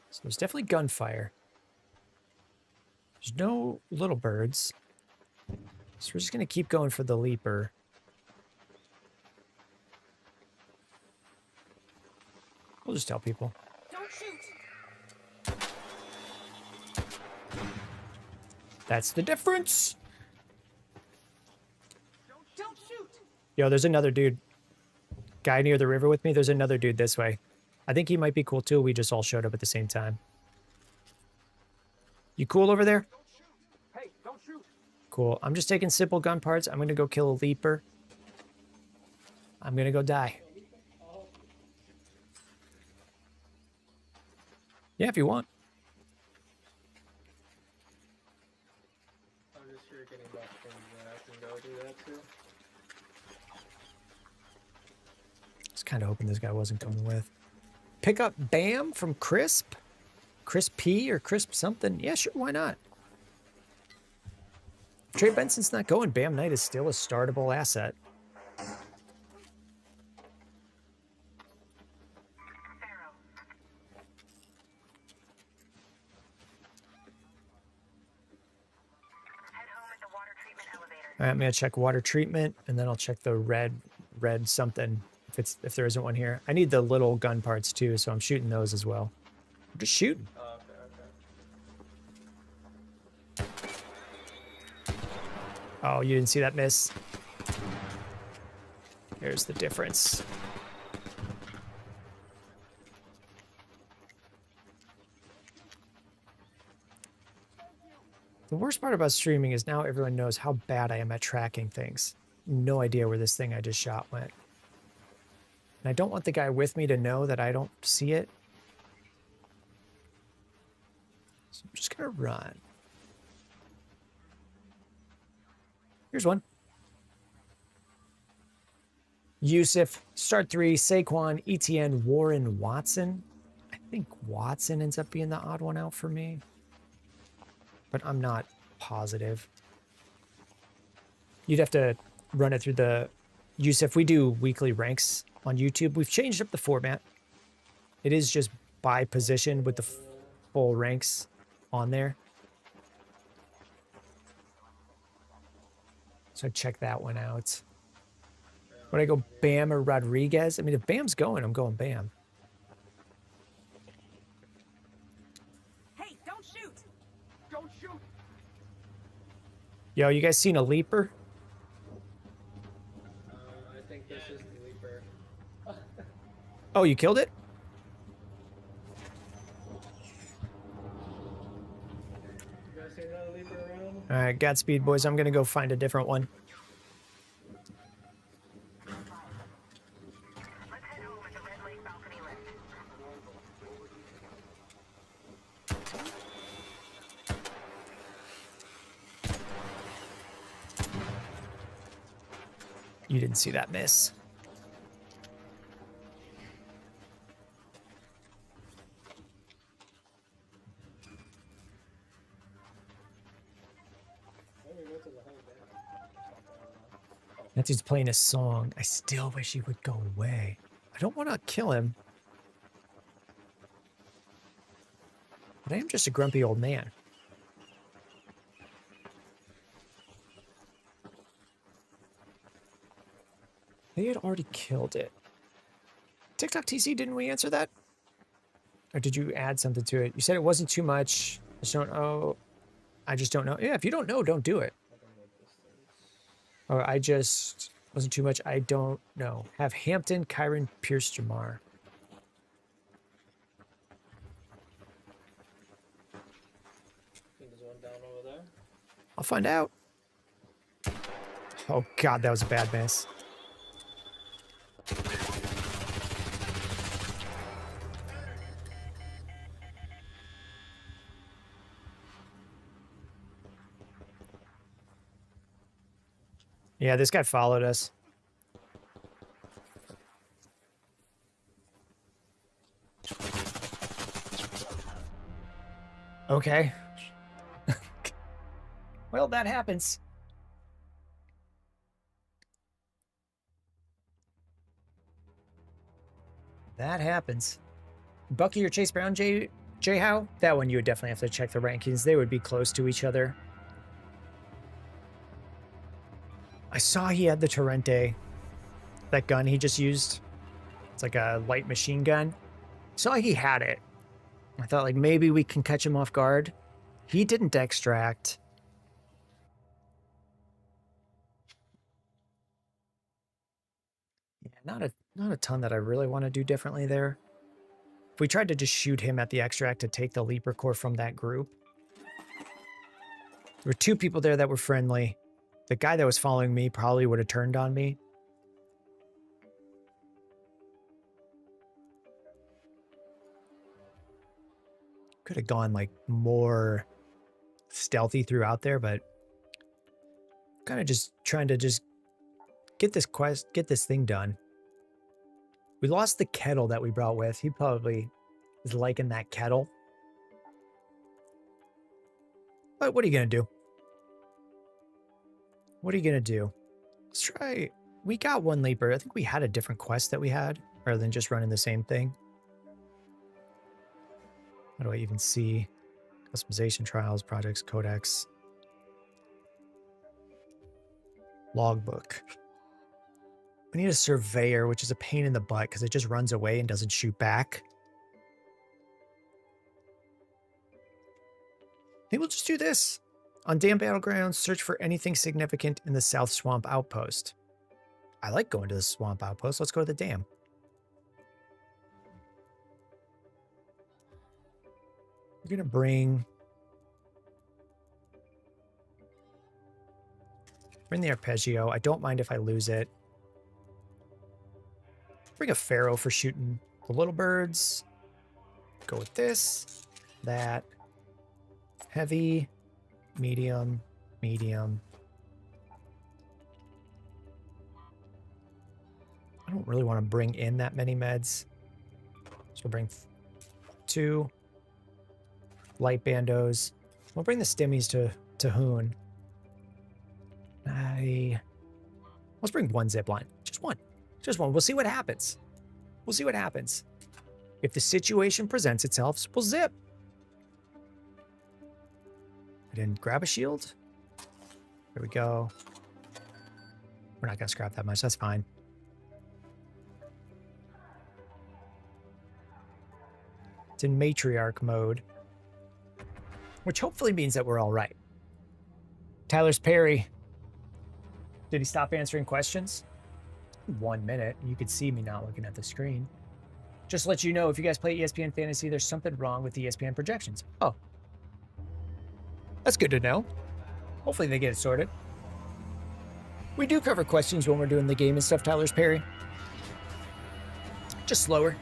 So there's definitely gunfire. There's no little birds. So we're just going to keep going for the leaper. We'll just tell people. Don't shoot! That's the difference. Don't shoot! Yo, there's another dude. Guy near the river with me. There's another dude this way. I think he might be cool too. We just all showed up at the same time. You cool over there? Hey, don't shoot. Cool. I'm just taking simple gun parts. I'm going to go kill a leaper. I'm going to go die. Yeah, if you want. I'm just here getting back things and I can go do that too. I was kind of hoping this guy wasn't coming with. Pick up Bam from Crisp? Crisp P or Crisp something? Yeah, sure, why not? Trey Benson's not going. Bam Knight is still a startable asset. Pharaoh. Head home at the water treatment elevator. All right, I'm going to check water treatment, and then I'll check the red something if there isn't one here. I need the little gun parts too, so I'm shooting those as well. I'm just shooting. Oh, okay. Oh, you didn't see that miss? There's the difference. The worst part about streaming is now everyone knows how bad I am at tracking things. No idea where this thing I just shot went. And I don't want the guy with me to know that I don't see it. So I'm just going to run. Here's one. Yusuf, start 3, Saquon, ETN, Warren, Watson. I think Watson ends up being the odd one out for me. But I'm not positive. You'd have to run it through the... Yusuf, we do weekly ranks on YouTube. We've changed up the format. It is just by position with the full ranks on there. So check that one out. When I go Bam or Rodriguez, I mean, if Bam's going, I'm going Bam. Hey, don't shoot! Don't shoot. Yo, you guys seen a leaper? I think this is the leaper. Oh, you killed it? You guys seen another leaper around? All right, Godspeed, boys. I'm gonna go find a different one. Let's head home at the Red Lake balcony lift. You didn't see that miss. Maybe go to the high band. That dude's playing a song. I still wish he would go away. I don't want to kill him. But I am just a grumpy old man. They had already killed it. TikTok TC, didn't we answer that? Or did you add something to it? You said it wasn't too much. I just don't know. I just don't know. Yeah, if you don't know, don't do it. I don't know what this is. Or I just wasn't too much. I don't know. Have Hampton, Kyron, Pierce, Jamar. I think there's one down over there. I'll find out. Oh God, that was a bad miss. Yeah, this guy followed us. Okay. Well, that happens. That happens. Bucky or Chase Brown, J Howe? That one you would definitely have to check the rankings. They would be close to each other. I saw he had the Torrente. That gun he just used. It's like a light machine gun. Saw he had it. I thought like maybe we can catch him off guard. He didn't extract. Yeah, not a ton that I really want to do differently there. If we tried to just shoot him at the extract to take the Leaper core from that group. There were two people there that were friendly. The guy that was following me probably would have turned on me. Could have gone like more stealthy throughout there, but kind of just trying to just get this thing done. We lost the kettle that we brought with. He probably is liking that kettle. But what are you going to do? What are you going to do? Let's try. We got one Leaper. I think we had a different quest that we had rather than just running the same thing. How do I even see? Customization trials, projects, codex. Logbook. We need a surveyor, which is a pain in the butt because it just runs away and doesn't shoot back. Maybe we'll just do this. On Dam Battlegrounds, search for anything significant in the South Swamp Outpost. I like going to the Swamp Outpost. Let's go to the dam. We're going to bring the Arpeggio. I don't mind if I lose it. Bring a Pharaoh for shooting the little birds. Go with this, that, heavy, medium, medium. I don't really want to bring in that many meds. So we'll bring 2 light bandos. We'll bring the stimmies to Hoon. Let's bring 1 zip line. Just one. Just one. We'll see what happens. We'll see what happens. If the situation presents itself, we'll zip. I didn't grab a shield. There we go. We're not going to scrap that much. That's fine. It's in matriarch mode, which hopefully means that we're all right. Tyler's Perry. Did he stop answering questions? 1 minute. You could see me not looking at the screen. Just to let you know, if you guys play ESPN Fantasy, there's something wrong with ESPN projections. Oh. That's good to know. Hopefully they get it sorted. We do cover questions when we're doing the game and stuff, Tyler's Perry. Just slower.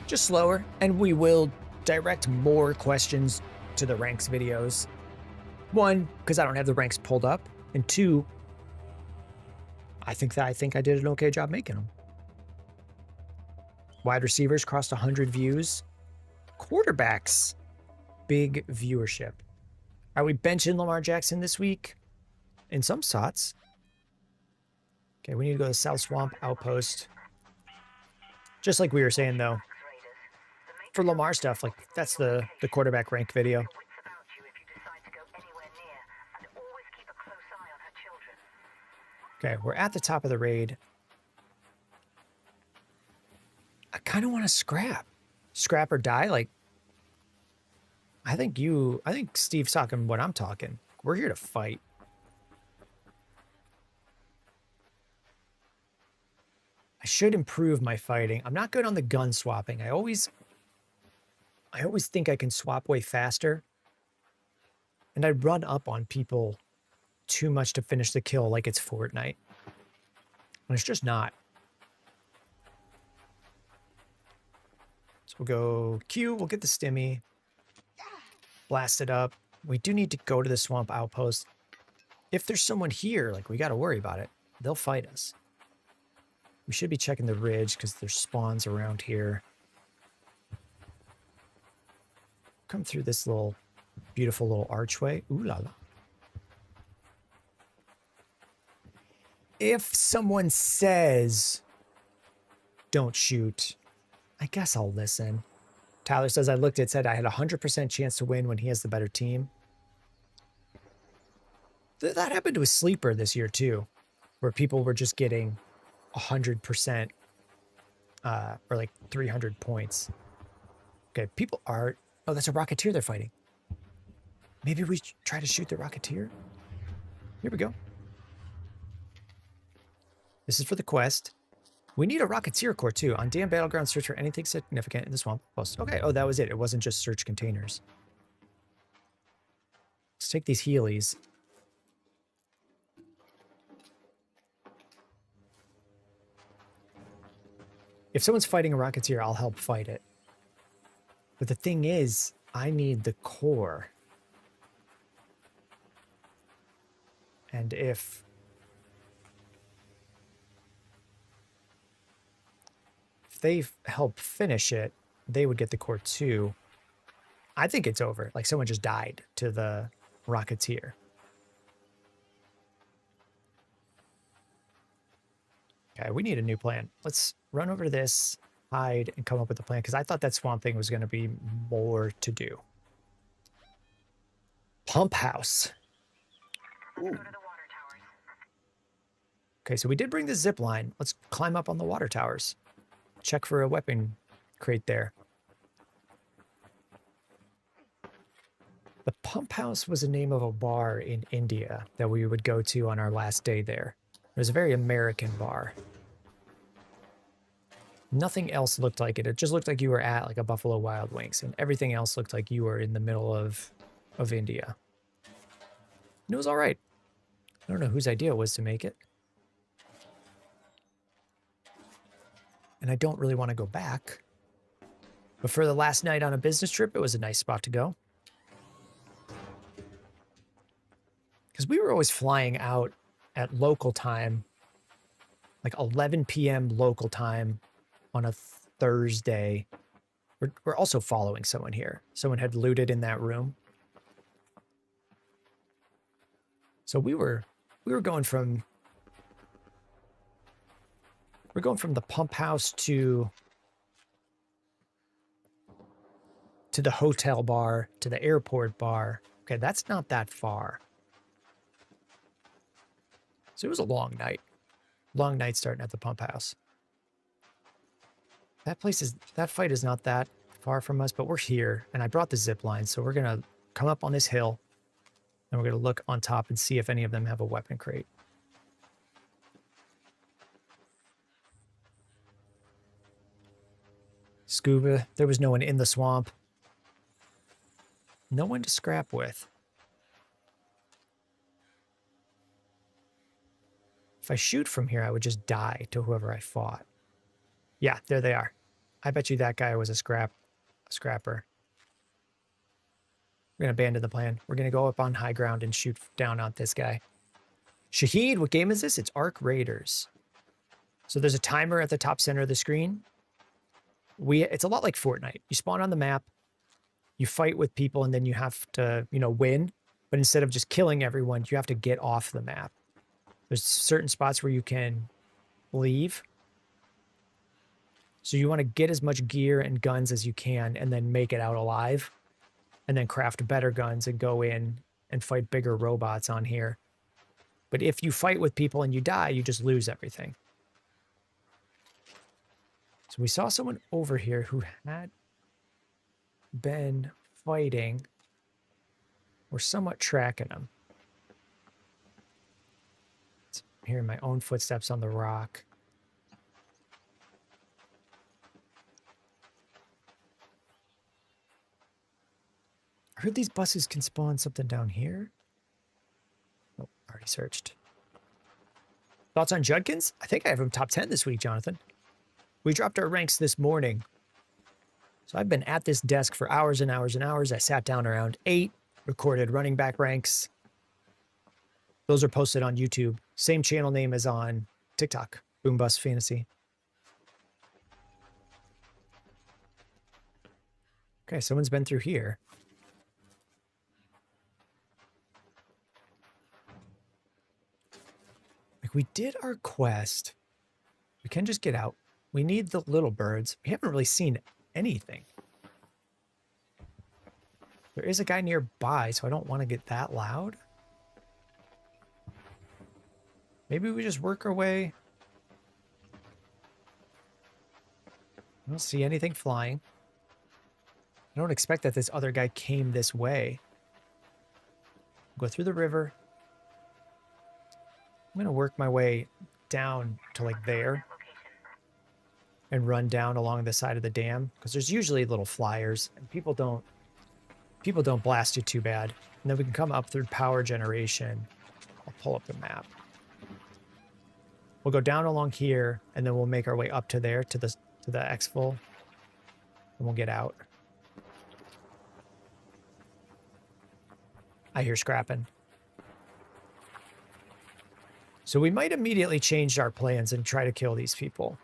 Just slower. And we will direct more questions to the ranks videos. One, because I don't have the ranks pulled up. And two, I think I did an okay job making them. Wide receivers crossed 100 views. Quarterbacks, big viewership. Are we benching Lamar Jackson this week? In some spots. Okay, we need to go to South Swamp Outpost. Just like we were saying, though. For Lamar stuff, like, that's the quarterback rank video. Okay, we're at the top of the raid. I kind of want to scrap. Scrap or die? Like, I think Steve's talking what I'm talking. We're here to fight. I should improve my fighting. I'm not good on the gun swapping. I always think I can swap way faster. And I run up on people too much to finish the kill like it's Fortnite. And it's just not. So we'll go Q, we'll get the stimmy. Blast it up. We do need to go to the swamp outpost. If there's someone here, like, we got to worry about it. They'll fight us. We should be checking the ridge because there's spawns around here. Come through this little beautiful little archway. Ooh la la. If someone says don't shoot, I guess I'll listen. Tyler says, I looked, it said I had a 100% chance to win when he has the better team. That happened to a sleeper this year too, where people were just getting 100% or like 300 points. Okay, people are... Oh, that's a Rocketeer they're fighting. Maybe we try to shoot the Rocketeer? Here we go. This is for the quest. We need a Rocketeer core too. On damn battleground, search for anything significant in the swamp post. Okay, oh, that was it. It wasn't just search containers. Let's take these Heelys. If someone's fighting a Rocketeer, I'll help fight it. But the thing is, I need the core. And if they help finish it, they would get the core too. I think it's over. Like, someone just died to the Rocketeer. Okay, we need a new plan. Let's run over to this, hide, and come up with a plan, because I thought that swamp thing was going to be more to do. Pump house. Ooh. Okay, so we did bring the zip line. Let's climb up on the water towers. Check for a weapon crate there. The Pump House was the name of a bar in India that we would go to on our last day there. It was a very American bar. Nothing else looked like it. It just looked like you were at like a Buffalo Wild Wings, and everything else looked like you were in the middle of India. And it was all right. I don't know whose idea it was to make it. And I don't really want to go back. But for the last night on a business trip, it was a nice spot to go. Because we were always flying out at local time, like 11 p.m. local time on a Thursday. We're also following someone here. Someone had looted in that room. So we were going from... We're going from the pump house to the hotel bar, to the airport bar. Okay, that's not that far. So it was a long night. Long night starting at the pump house. That fight is not that far from us, but we're here. And I brought the zip line, so we're going to come up on this hill. And we're going to look on top and see if any of them have a weapon crate. Scuba. There was no one in the swamp. No one to scrap with. If I shoot from here, I would just die to whoever I fought. Yeah, there they are. I bet you that guy was a scrapper. We're going to abandon the plan. We're going to go up on high ground and shoot down on this guy. Shahid, what game is this? It's Ark Raiders. So there's a timer at the top center of the screen. It's a lot like Fortnite. You spawn on the map, you fight with people, and then you have to, win. But instead of just killing everyone, you have to get off the map. There's certain spots where you can leave. So you want to get as much gear and guns as you can and then make it out alive. And then craft better guns and go in and fight bigger robots on here. But if you fight with people and you die, you just lose everything. So we saw someone over here who had been fighting. We're somewhat tracking them. I'm hearing my own footsteps on the rock. I heard these buses can spawn something down here. Oh, already searched. Thoughts on Judkins? I think I have him top 10 this week, Jonathan. We dropped our ranks this morning. So I've been at this desk for hours and hours and hours. I sat down around 8, recorded running back ranks. Those are posted on YouTube. Same channel name as on TikTok, Boom Bust Fantasy. Okay, someone's been through here. Like, we did our quest. We can just get out. We need the little birds. We haven't really seen anything. There is a guy nearby, so I don't want to get that loud. Maybe we just work our way. I don't see anything flying. I don't expect that this other guy came this way. Go through the river. I'm going to work my way down to like there and run down along the side of the dam because there's usually little flyers and people don't blast you too bad. And then we can come up through power generation. I'll pull up the map. We'll go down along here and then we'll make our way up to there to the exfil and we'll get out. I hear scrapping. So we might immediately change our plans and try to kill these people.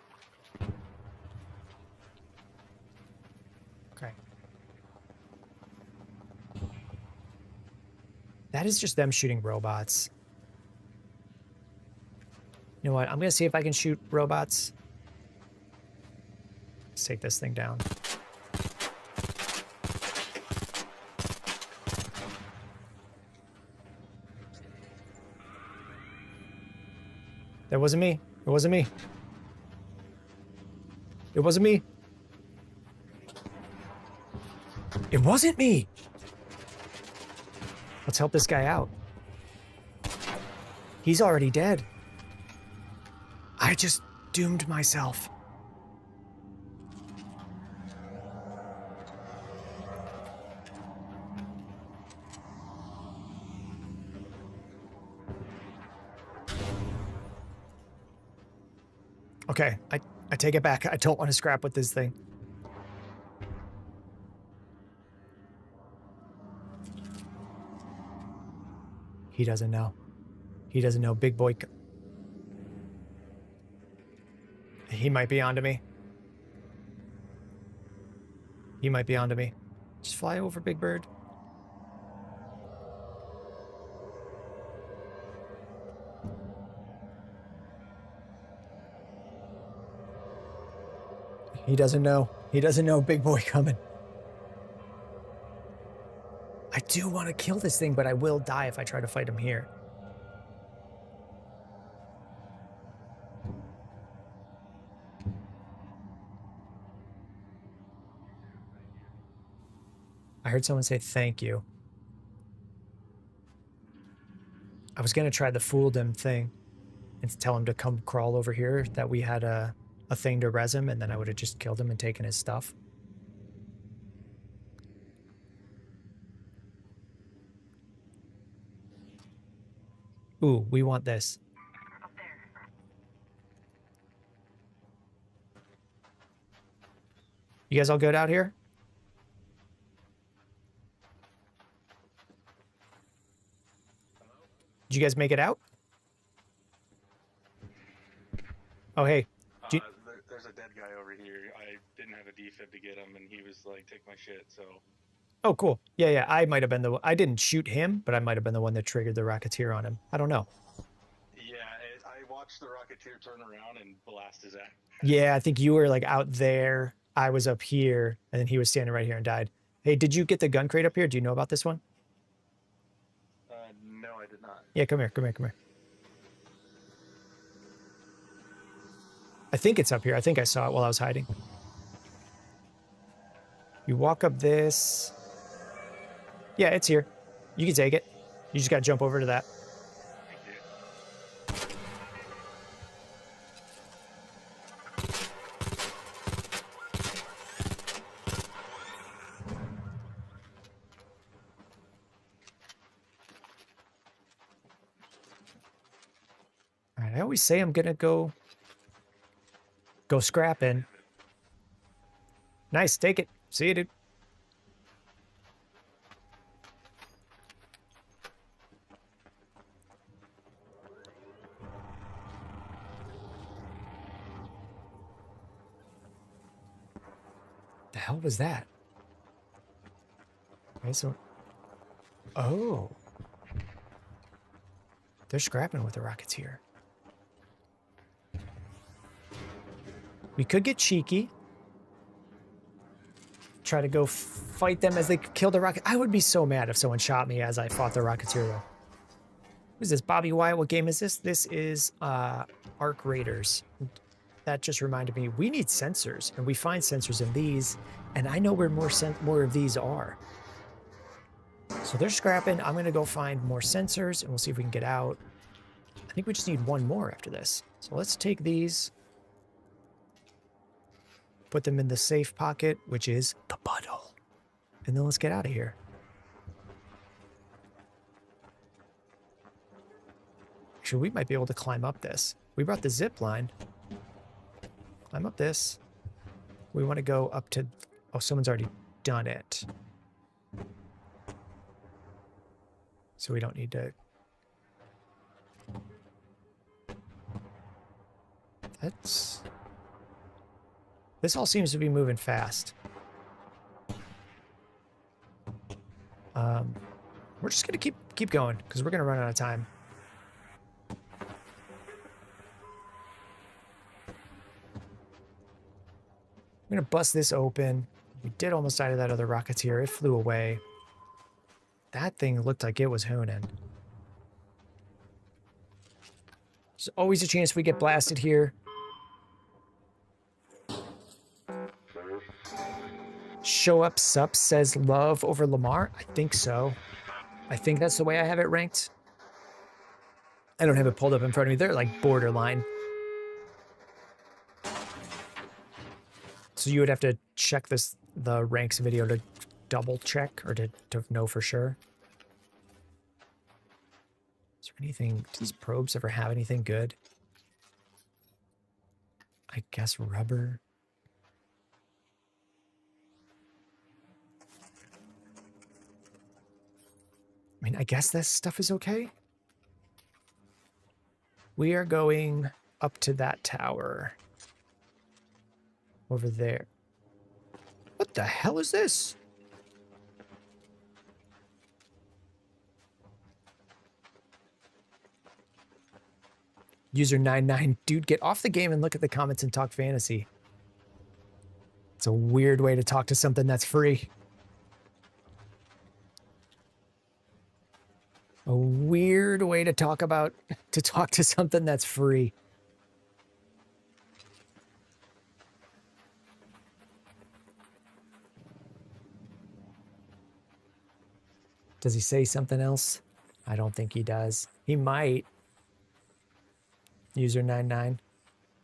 Okay. That is just them shooting robots. You know what? I'm going to see if I can shoot robots. Let's take this thing down. That wasn't me. It wasn't me. It wasn't me. It wasn't me. Let's help this guy out. He's already dead. I just doomed myself. Okay, I take it back. I don't want to scrap with this thing. He doesn't know. He doesn't know. Big boy. He might be onto me. He might be onto me. Just fly over, Big Bird. He doesn't know. He doesn't know Big Boy coming. I do want to kill this thing, but I will die if I try to fight him here. I heard someone say thank you. I was going to try the fooled him thing and tell him to come crawl over here, that we had a thing to res him, and then I would have just killed him and taken his stuff. Ooh, we want this. Up there. You guys all good out here? Did you guys make it out? Oh, hey. There's a dead guy over here. I didn't have a defib to get him, and he was like, "Take my shit." So. Oh, cool. Yeah, yeah. I might have been the one. I didn't shoot him, but I might have been the one that triggered the Rocketeer on him. I don't know. Yeah, I watched the Rocketeer turn around and blast his ass. Yeah, I think you were like out there. I was up here, and then he was standing right here and died. Hey, did you get the gun crate up here? Do you know about this one? No, I did not. Yeah, come here, come here, come here. I think it's up here. I think I saw it while I was hiding. You walk up this. Yeah, it's here. You can take it. You just got to jump over to that. Thank you. All right, I always say I'm going to go scrapping. Nice, take it. See you, dude. The hell was that? Okay, so... Oh. They're scrapping with the Rocketeer. We could get cheeky. Try to go fight them as they kill the Rocket. I would be so mad if someone shot me as I fought the Rocketeer, though. Who's this? Bobby Wyatt? What game is this? This is Arc Raiders. That just reminded me, we need sensors, and we find sensors in these, and I know where more of these are. So they're scrapping. I'm going to go find more sensors, and we'll see if we can get out. I think we just need one more after this. So let's take these. Put them in the safe pocket, which is the butthole. And then let's get out of here. Actually, we might be able to climb up this. We brought the zip line. Climb up this. We want to go up to... Oh, someone's already done it. So we don't need to... That's... This all seems to be moving fast. We're just gonna keep going because we're gonna run out of time. I'm gonna bust this open. We did almost die to that other Rocketeer. It flew away. That thing looked like it was hooning. There's always a chance we get blasted here. Show up sup says Love over Lamar. I think so. I think that's the way I have it ranked. I don't have it pulled up in front of me. They're like borderline. So you would have to check the ranks video to double check or to know for sure. Is there anything, do these probes ever have anything good? I guess rubber. I mean, I guess this stuff is okay. We are going up to that tower. Over there. What the hell is this? User 99, dude, get off the game and look at the comments and talk fantasy. It's a weird way to talk to something that's free. A weird way to talk to something that's free. Does he say something else? I don't think he does. He might. User 99.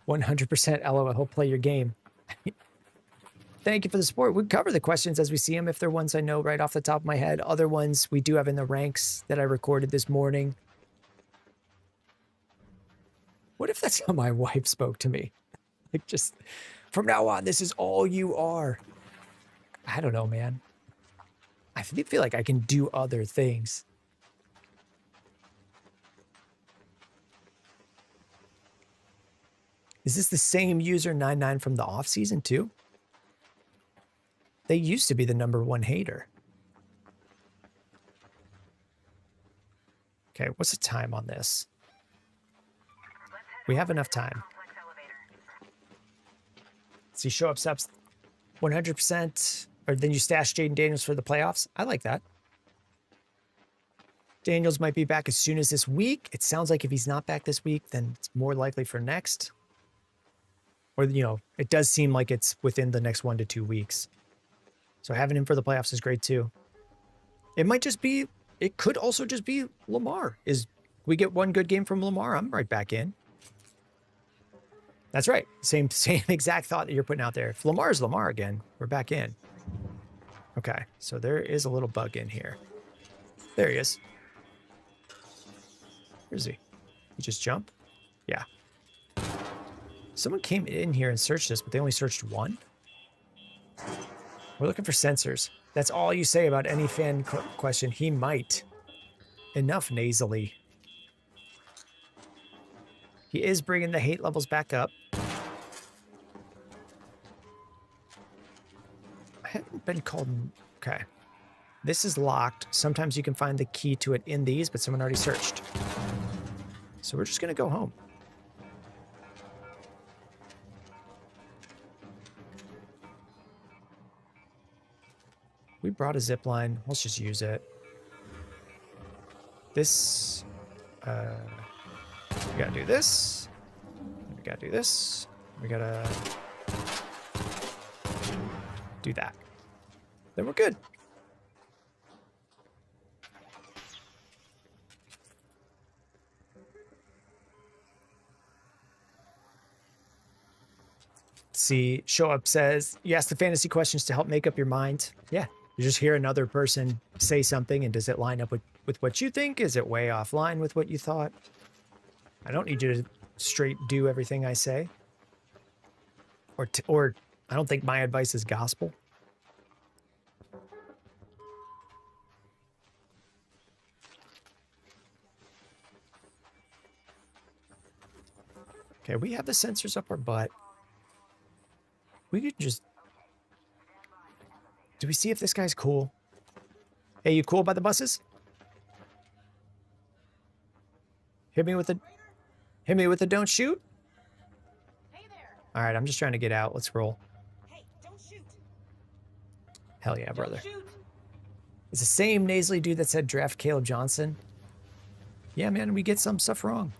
100% LOL. He'll play your game. Thank you for the support. We cover the questions as we see them if they're ones I know right off the top of my head. Other ones we do have in the ranks that I recorded this morning. What if that's how my wife spoke to me? Like, just from now on, this is all you are. I don't know, man. I feel like I can do other things. Is this the same user 99 from the off season too? They used to be the #1 hater. Okay, what's the time on this? We have enough time. So you show up subs 100%, or then you stash Jayden Daniels for the playoffs. I like that. Daniels might be back as soon as this week. It sounds like if he's not back this week, then it's more likely for next. Or, you know, it does seem like it's within the next 1 to 2 weeks. So having him for the playoffs is great too. It might just be, it could also just be Lamar. We get one good game from Lamar, I'm right back in. That's right. Same exact thought that you're putting out there. If Lamar is Lamar again, we're back in. Okay, so there is a little bug in here. There he is. Where is he? He just jump? Yeah. Someone came in here and searched this, but they only searched one? We're looking for sensors. That's all you say about any fan question. He might. Enough nasally. He is bringing the hate levels back up. I haven't been called... Okay. This is locked. Sometimes you can find the key to it in these, but someone already searched. So we're just going to go home. We brought a zip line. Let's just use it. This... we gotta do this. We gotta do this. We gotta... do that. Then we're good. See, Show Up says, you ask the fantasy questions to help make up your mind. Yeah. You just hear another person say something, and does it line up with what you think? Is it way offline with what you thought? I don't need you to straight do everything I say. Or I don't think my advice is gospel. Okay, we have the sensors up our butt. We could just... Do we see if this guy's cool? Hey, you cool by the buses? Hit me with the don't shoot. Hey there. All right, I'm just trying to get out. Let's roll. Hey, don't shoot. Hell yeah, brother. Don't shoot. It's the same nasally dude that said draft Caleb Johnson. Yeah, man, we get some stuff wrong.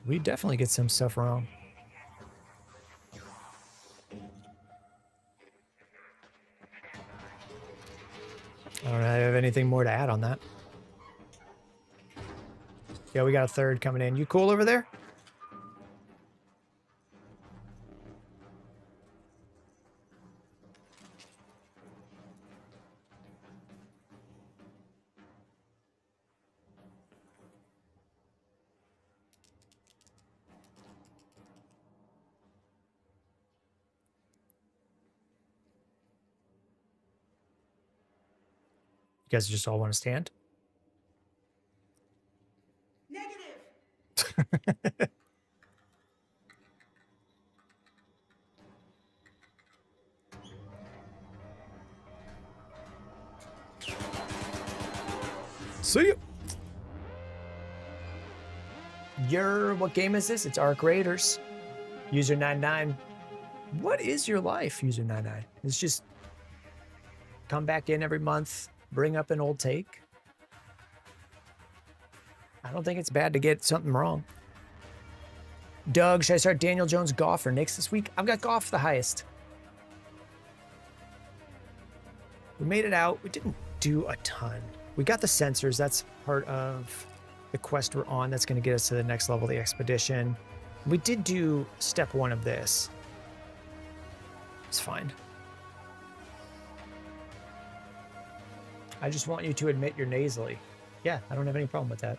We definitely get some stuff wrong. I don't really have anything more to add on that. Yeah, we got a third coming in. You cool over there? You guys just all want to stand? Negative. See ya. What game is this? It's Arc Raiders. User 99. What is your life, User 99? It's just come back in every month, bring up an old take. I don't think it's bad to get something wrong. Doug, should I start Daniel Jones, Goff, or Knicks this week? I've got Goff the highest. We made it out. We didn't do a ton. We got the sensors. That's part of the quest we're on. That's going to get us to the next level of the expedition. We did do step 1 of this. It's fine. I just want you to admit you're nasally. Yeah, I don't have any problem with that.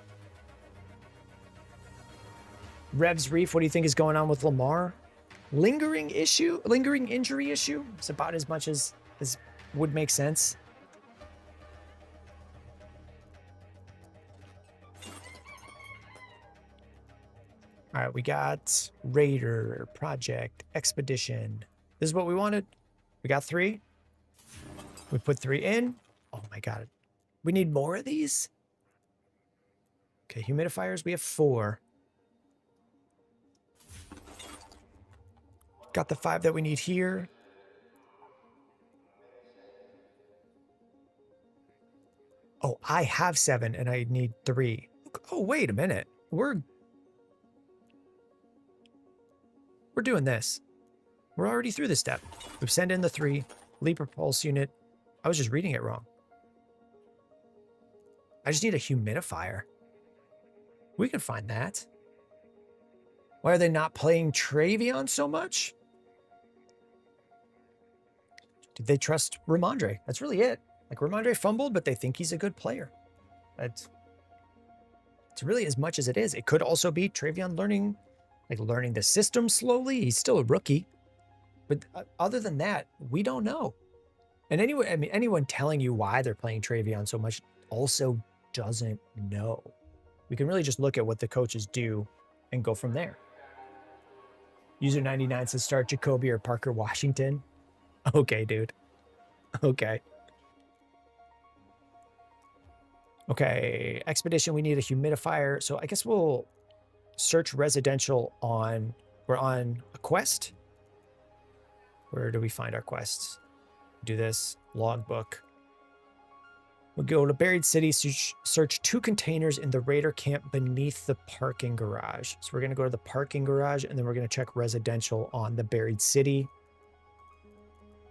Revs Reef, what do you think is going on with Lamar? Lingering injury issue? It's about as much as would make sense. All right, we got Raider, Project, Expedition. This is what we wanted. We got 3. We put 3 in. Oh my God. We need more of these? Okay, humidifiers, we have 4. Got the 5 that we need here. Oh, I have 7 and I need 3. Oh, wait a minute. We're doing this. We're already through this step. We've sent in the 3. Leaper Pulse unit. I was just reading it wrong. I just need a humidifier. We can find that. Why are they not playing Travion so much? Did they trust Ramondre? That's really it. Like, Ramondre fumbled, but they think he's a good player. It's really as much as it is. It could also be Travion learning the system slowly. He's still a rookie. But other than that, we don't know. And anyway, I mean, anyone telling you why they're playing Travion so much also doesn't know. We can really just look at what the coaches do and go from there. User 99 says start Jacoby or Parker Washington. Okay, dude. Okay. Okay, Expedition, we need a humidifier. So I guess we'll search residential on... We're on a quest. Where do we find our quests? Do this. Logbook. We'll go to Buried City, search 2 containers in the Raider camp beneath the parking garage. So we're going to go to the parking garage, and then we're going to check residential on the Buried City.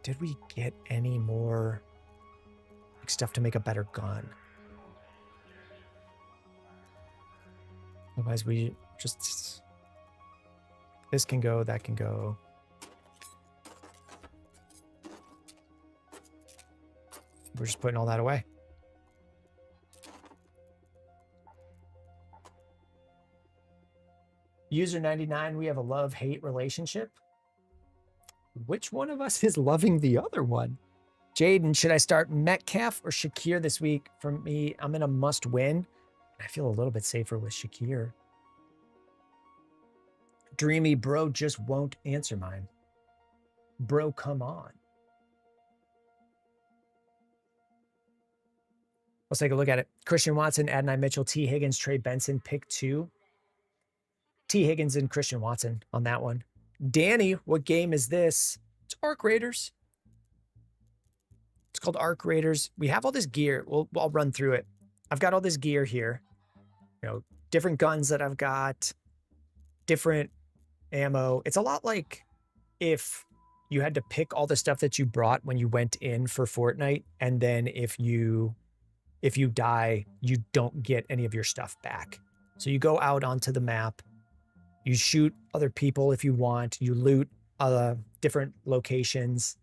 Did we get any more stuff to make a better gun? Otherwise, we just... This can go, that can go. We're just putting all that away. User 99, we have a love-hate relationship. Which one of us is loving the other one? Jayden, should I start Metcalf or Shakir this week? For me, I'm in a must-win. I feel a little bit safer with Shakir. Dreamy, bro just won't answer mine. Bro, come on. Let's take a look at it. Christian Watson, Adonai Mitchell, T. Higgins, Trey Benson, pick 2. T. Higgins and Christian Watson on that one. Danny, what game is this? It's Arc Raiders. It's called Arc Raiders. We have all this gear. I'll run through it. I've got all this gear here. You know, different guns that I've got, different ammo. It's a lot like if you had to pick all the stuff that you brought when you went in for Fortnite, and then if you die, you don't get any of your stuff back. So you go out onto the map, you shoot other people if you want, you loot different locations.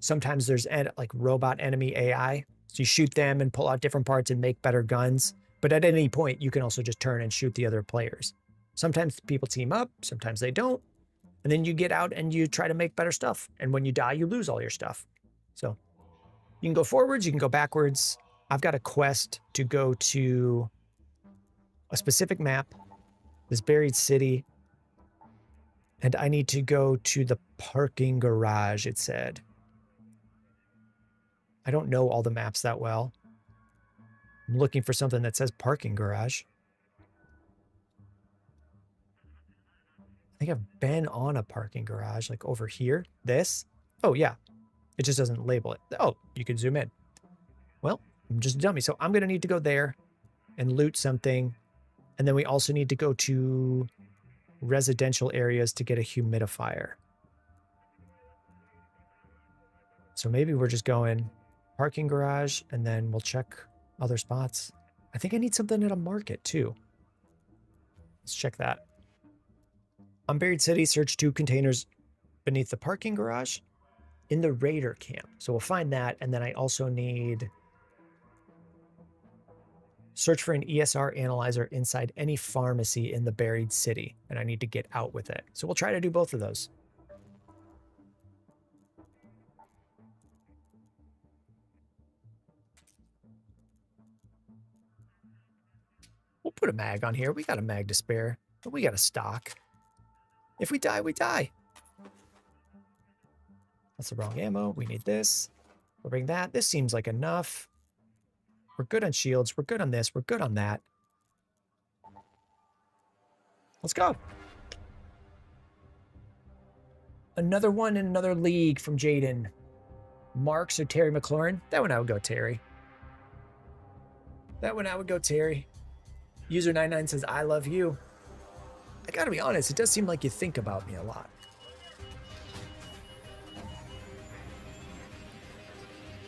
Sometimes there's like robot enemy AI. So you shoot them and pull out different parts and make better guns. But at any point, you can also just turn and shoot the other players. Sometimes people team up, sometimes they don't. And then you get out and you try to make better stuff. And when you die, you lose all your stuff. So you can go forwards, you can go backwards. I've got a quest to go to a specific map, this buried city. And I need to go to the parking garage, it said. I don't know all the maps that well. I'm looking for something that says parking garage. I think I've been on a parking garage, like over here. This? Oh, yeah. It just doesn't label it. Oh, you can zoom in. Well, I'm just a dummy. So I'm going to need to go there and loot something. And then we also need to go to residential areas to get a humidifier. So maybe we're just going parking garage, and then we'll check other spots. I think I need something at a market too. Let's check that. Unburied City, search 2 containers beneath the parking garage in the Raider camp. So we'll find that, and then I also need search for an ESR analyzer inside any pharmacy in the buried city, and I need to get out with it. So we'll try to do both of those. We'll put a mag on here. We got a mag to spare, but we got a stock. If we die, we die. That's the wrong ammo. We need this. We'll bring that. This seems like enough. We're good on shields. We're good on this. We're good on that. Let's go. Another one in another league from Jayden. Marks or Terry McLaurin? That one I would go Terry. That one I would go Terry. User99 says, I love you. I gotta be honest, it does seem like you think about me a lot.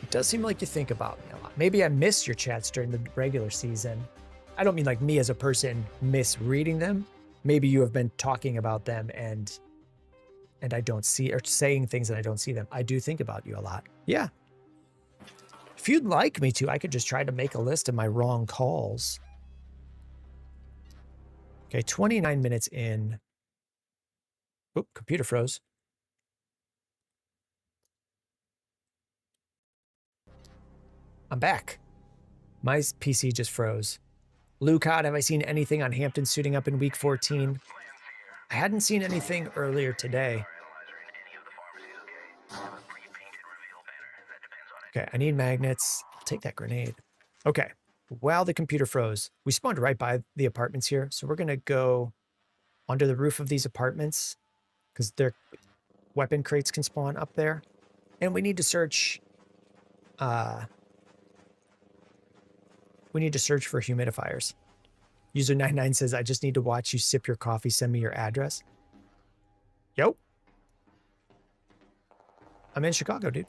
It does seem like you think about me a lot. Maybe I miss your chats during the regular season. I don't mean like me as a person miss reading them. Maybe you have been talking about them and I don't see, or saying things and I don't see them. I do think about you a lot. Yeah. If you'd like me to, I could just try to make a list of my wrong calls. Okay, 29 minutes in. Oop, computer froze. I'm back. My PC just froze. Lucod, have I seen anything on Hampton suiting up in week 14? I hadn't seen anything earlier today. Okay, I need magnets. I'll take that grenade. Okay, while the computer froze, we spawned right by the apartments here. So we're going to go under the roof of these apartments because their weapon crates can spawn up there. And we need to search... we need to search for humidifiers. User99 says, I just need to watch you sip your coffee. Send me your address. Yo. I'm in Chicago, dude.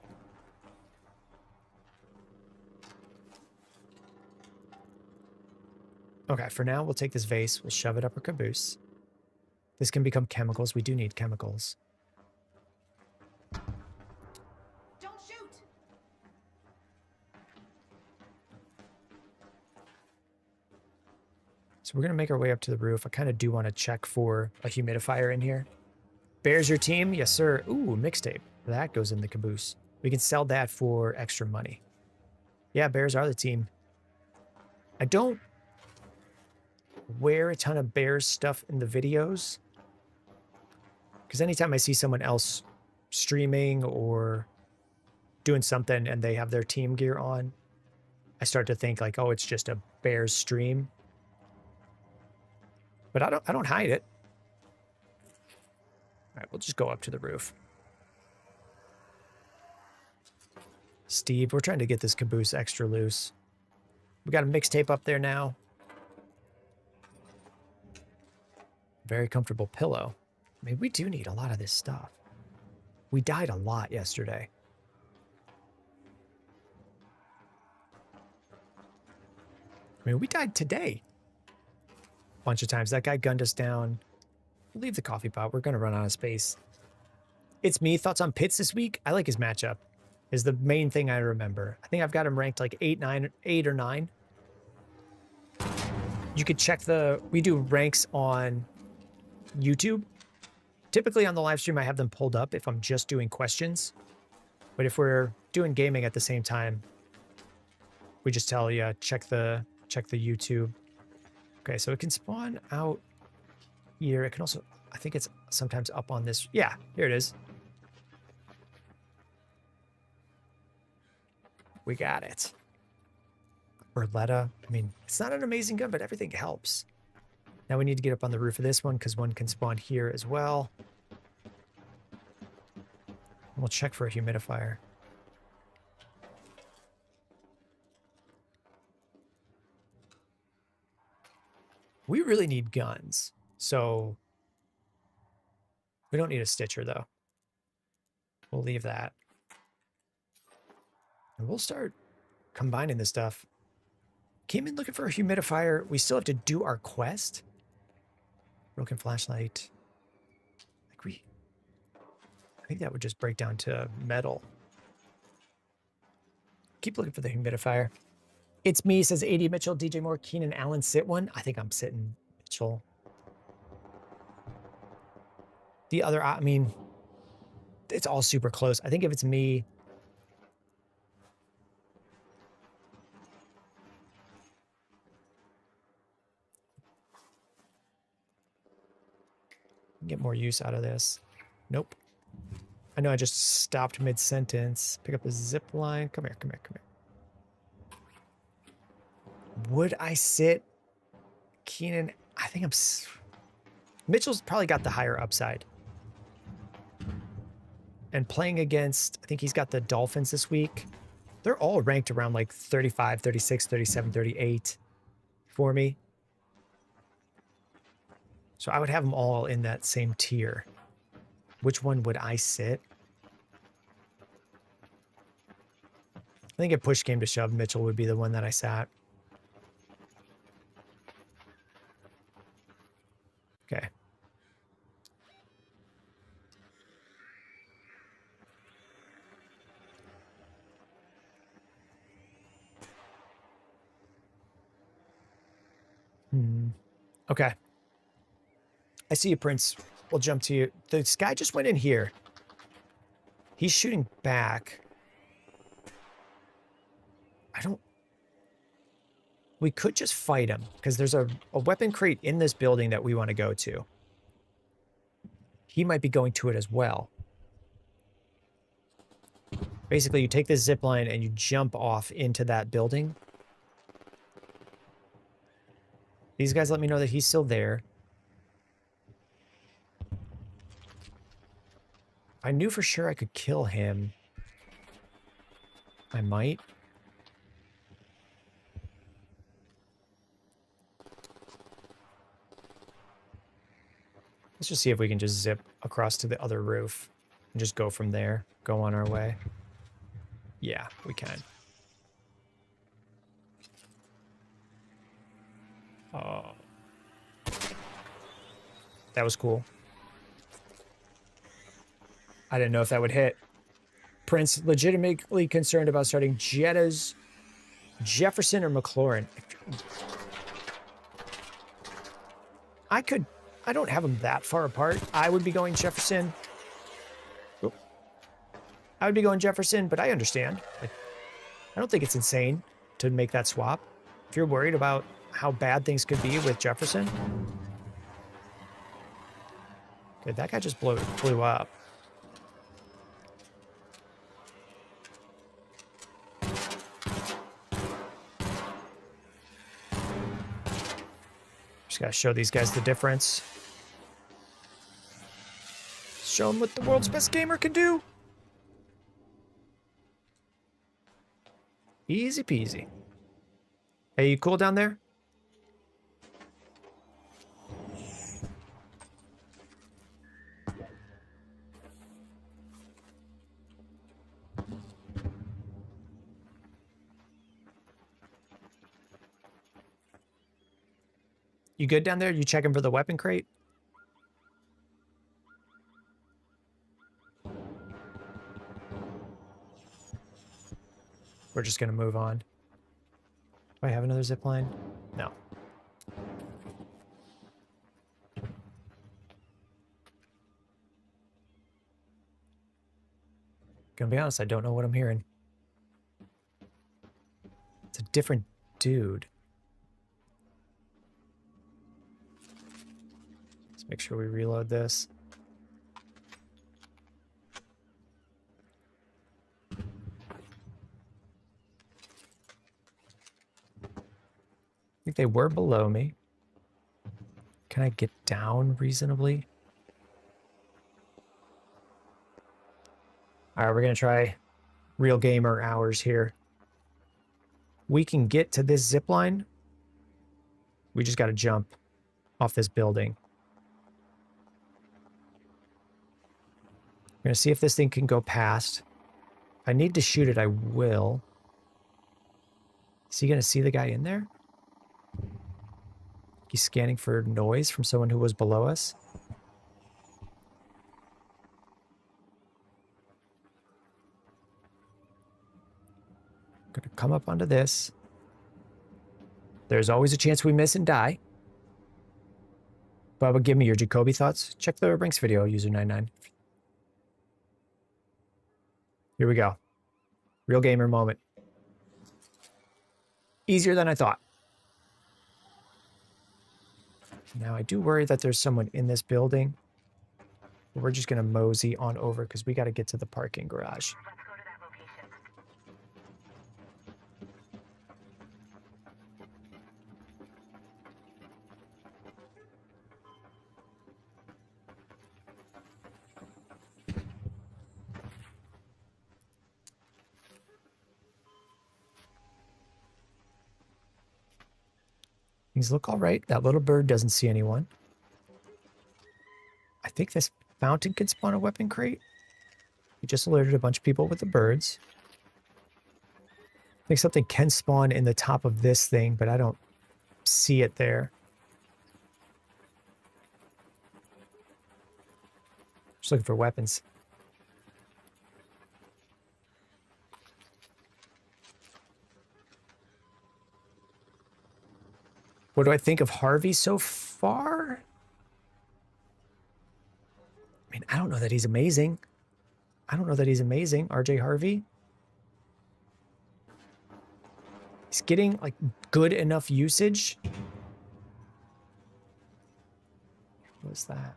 Okay, for now, we'll take this vase. We'll shove it up our caboose. This can become chemicals. We do need chemicals. Don't shoot! So we're going to make our way up to the roof. I kind of do want to check for a humidifier in here. Bears your team? Yes, sir. Ooh, mixtape. That goes in the caboose. We can sell that for extra money. Yeah, Bears are the team. I don't wear a ton of Bears stuff in the videos. Because anytime I see someone else streaming or doing something and they have their team gear on, I start to think like, oh, it's just a Bears stream. But I don't hide it. All right, we'll just go up to the roof. Steve, we're trying to get this caboose extra loose. We got a mixtape up there now. Very comfortable pillow. I mean, we do need a lot of this stuff. We died a lot yesterday. I mean, we died today. A bunch of times. That guy gunned us down. We'll leave the coffee pot. We're going to run out of space. It's me. Thoughts on Pitts this week? I like his matchup. Is the main thing I remember. I think I've got him ranked like 8 or 9. You could check we do ranks on YouTube. Typically on the live stream, I have them pulled up if I'm just doing questions. But if we're doing gaming at the same time, we just tell you, check the YouTube. Okay, so it can spawn out here. It can also, I think it's sometimes up on this. Yeah, here it is. We got it. Berletta. I mean, it's not an amazing gun, but everything helps. Now we need to get up on the roof of this one because one can spawn here as well. We'll check for a humidifier. We really need guns. So we don't need a Stitcher though. We'll leave that. And we'll start combining this stuff. Came in looking for a humidifier. We still have to do our quest. Broken flashlight. I think that would just break down to metal. Keep looking for the humidifier. It's me, says AD Mitchell, DJ Moore, Keenan Allen. Sit one. I think I'm sitting Mitchell. The other, I mean, it's all super close. I think if it's me, get more use out of this. Nope. I know I just stopped mid-sentence. Pick up the zip line. Come here, come here, come here. Would I sit Keenan? I think I'm... Mitchell's probably got the higher upside. And playing against, I think he's got the Dolphins this week. They're all ranked around like 35, 36, 37, 38 for me. So I would have them all in that same tier. Which one would I sit? I think if push came to shove, Mitchell would be the one that I sat. Okay. Okay. I see you, Prince. We'll jump to you. This guy just went in here. He's shooting back. We could just fight him because there's a weapon crate in this building that we want to go to. He might be going to it as well. Basically, you take this zip line and you jump off into that building. These guys let me know that he's still there. I knew for sure I could kill him. I might. Let's just see if we can just zip across to the other roof and just go from there. Go on our way. Yeah, we can. Oh. That was cool. I didn't know if that would hit. Prince, legitimately concerned about starting Jetta's Jefferson or McLaurin. I don't have them that far apart. I would be going Jefferson. Oh. I would be going Jefferson, but I understand. Like, I don't think it's insane to make that swap. If you're worried about how bad things could be with Jefferson. Okay, that guy just blew up. Just gotta show these guys the difference. Show them what the world's best gamer can do. Easy peasy. Hey, you cool down there? You good down there? You checking for the weapon crate? We're just gonna move on. Do I have another zip line? No. Gonna be honest, I don't know what I'm hearing. It's a different dude. Let's make sure we reload this. I think they were below me. Can I get down reasonably? All right, we're going to try real gamer hours here. We can get to this zip line. We just got to jump off this building. I'm going to see if this thing can go past. If I need to shoot it, I will. Is he going to see the guy in there? He's scanning for noise from someone who was below us. Gonna come up onto this. There's always a chance we miss and die. Bubba, give me your Jacoby thoughts. Check the Rinks video, user99. Here we go. Real gamer moment. Easier than I thought. Now, I do worry that there's someone in this building. But we're just going to mosey on over because we got to get to the parking garage. Let's go to that location. Things look all right. That little bird doesn't see anyone. I think this fountain can spawn a weapon crate. We just alerted a bunch of people with the birds. I think something can spawn in the top of this thing, but I don't see it there. Just looking for weapons. What do I think of Harvey so far? I mean, I don't know that he's amazing. I don't know that he's amazing, RJ Harvey. He's getting, like, good enough usage. What was that?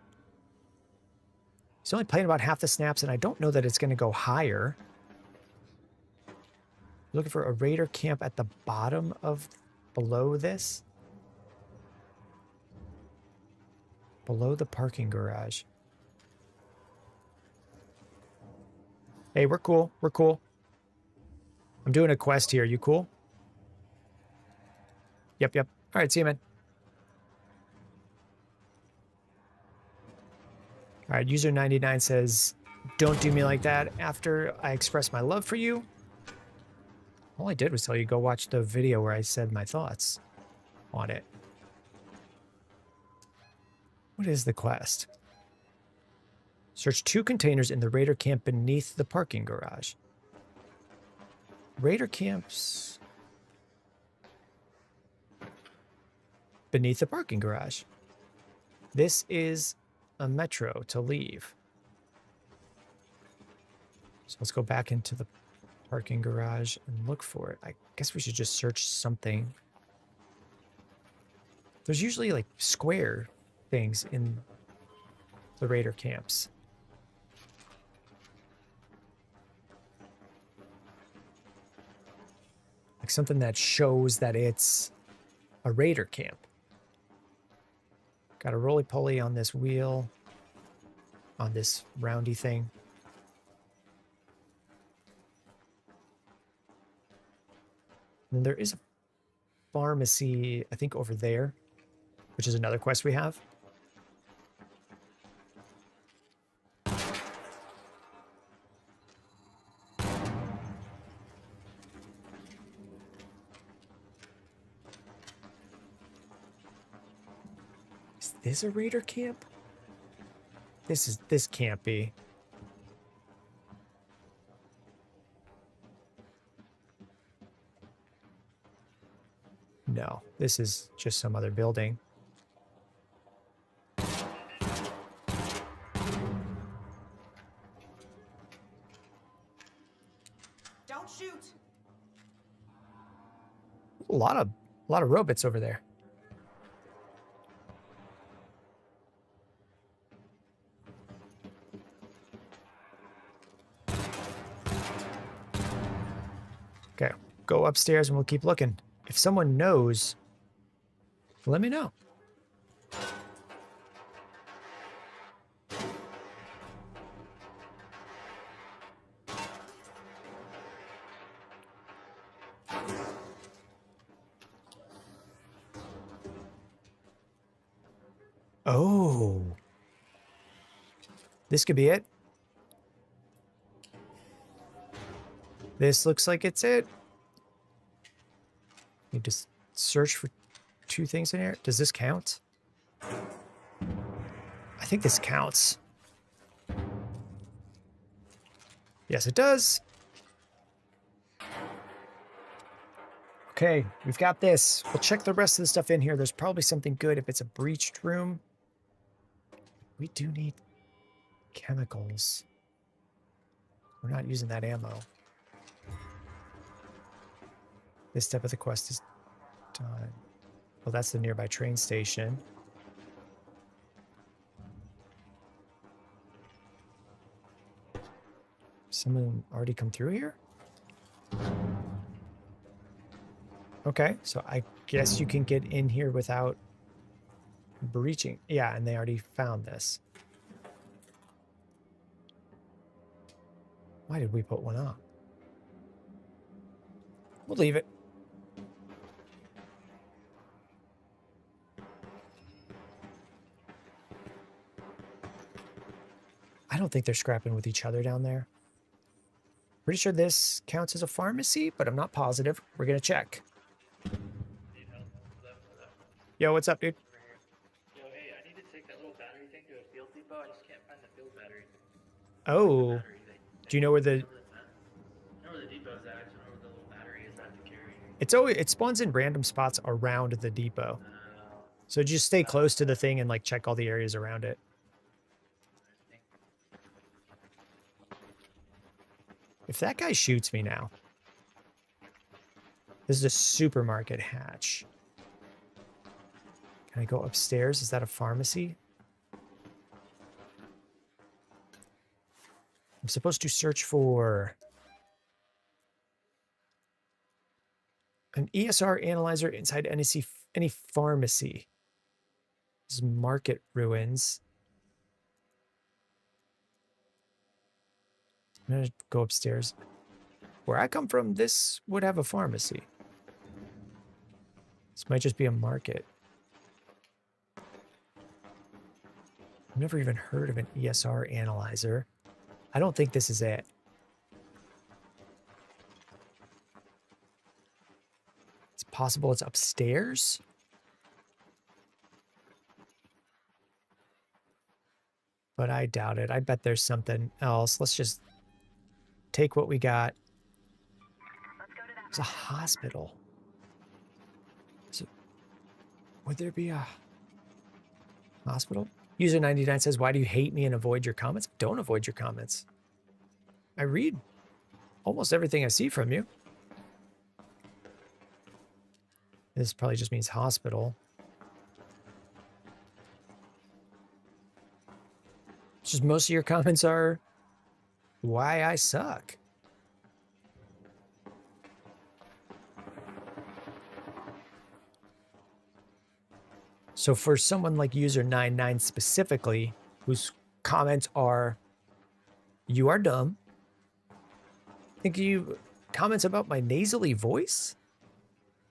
He's only playing about half the snaps, and I don't know that it's going to go higher. Looking for a Raider camp at the bottom of below this. Below the parking garage. Hey, we're cool. We're cool. I'm doing a quest here. You cool? Yep, yep. All right, see you, man. All right, user99 says, don't do me like that after I express my love for you. All I did was tell you go watch the video where I said my thoughts on it. What is the quest? Search 2 containers in the Raider camp beneath the parking garage. Raider camps beneath the parking garage. This is a metro to leave. So let's go back into the parking garage and look for it. I guess we should just search something. There's usually like square things in the Raider camps. Like something that shows that it's a Raider camp. Got a roly-poly on this wheel, on this roundy thing. And there is a pharmacy, I think, over there, which is another quest we have. Is this a Raider camp? This can't be. No, this is just some other building. Don't shoot. A lot of robots over there. Okay, go upstairs and we'll keep looking. If someone knows, let me know. Oh. This could be it. This looks like it's it. Need to search for 2 things in here. Does this count? I think this counts. Yes, it does. Okay, we've got this. We'll check the rest of the stuff in here. There's probably something good if it's a breached room. We do need chemicals. We're not using that ammo. This step of the quest is done. Well, that's the nearby train station. Someone already come through here? Okay, so I guess you can get in here without breaching. Yeah, and they already found this. Why did we put one up? We'll leave it. I don't think they're scrapping with each other down there. Pretty sure this counts as a pharmacy, but I'm not positive. We're going to check. Need help with that. Yo, what's up, dude? Yo, hey, I need to take that little battery thing to a field depot. I just can't find the field battery. Oh, Battery thing. do you know where the... I know where the depot's at. I just don't know where the little battery is I have to carry. It spawns in random spots around the depot. So just stay close to the thing and like check all the areas around it. If that guy shoots me now. This is a supermarket hatch. Can I go upstairs? Is that a pharmacy? I'm supposed to search for an ESR analyzer inside any pharmacy. This is market ruins. I'm gonna go upstairs. Where I come from, this would have a pharmacy. This might just be a market. I've never even heard of an ESR analyzer. I don't think this is it. It's possible it's upstairs. But I doubt it. I bet there's something else. Let's just take what we got. Let's go to that. It's a hospital. So, would there be a hospital? User 99 says, why do you hate me and avoid your comments? Don't avoid your comments. I read almost everything I see from you. This probably just means hospital. It's just most of your comments are why I suck. So for someone like user 99 specifically, whose comments are, you are dumb. Think you comments about my nasally voice?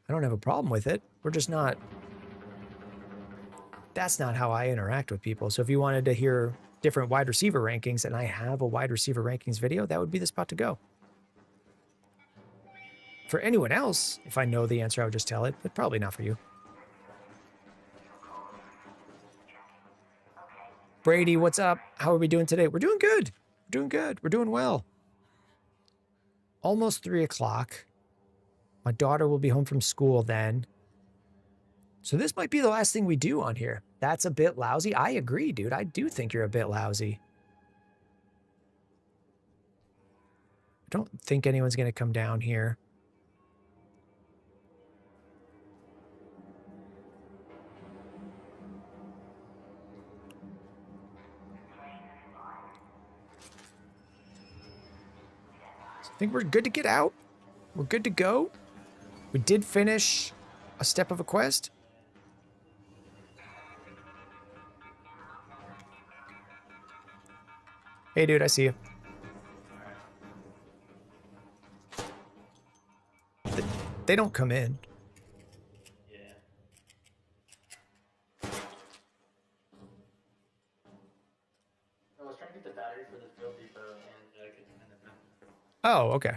I don't have a problem with it. We're just not, that's not how I interact with people. So if you wanted to hear different wide receiver rankings, and I have a wide receiver rankings video, that would be the spot to go. For anyone else, if I know the answer, I would just tell it, but probably not for you. Brady, what's up? How are we doing today? We're doing good. We're doing good. We're doing well. Almost 3 o'clock. My daughter will be home from school then. So this might be the last thing we do on here. That's a bit lousy. I agree, dude. I do think you're a bit lousy. I don't think anyone's going to come down here. So I think we're good to get out. We're good to go. We did finish a step of a quest. Hey, dude, I see you. They don't come in. Yeah. I was trying to get the battery for the field depot and I couldn't find it. Oh, okay.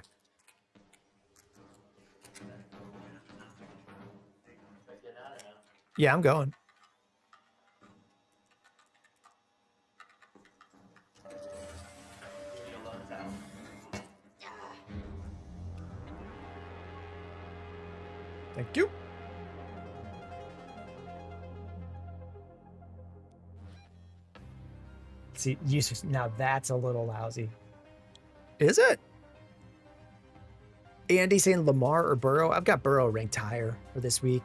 Yeah, I'm going. Your lungs out. Thank you. See, now that's a little lousy. Is it? Andy saying Lamar or Burrow. I've got Burrow ranked higher for this week.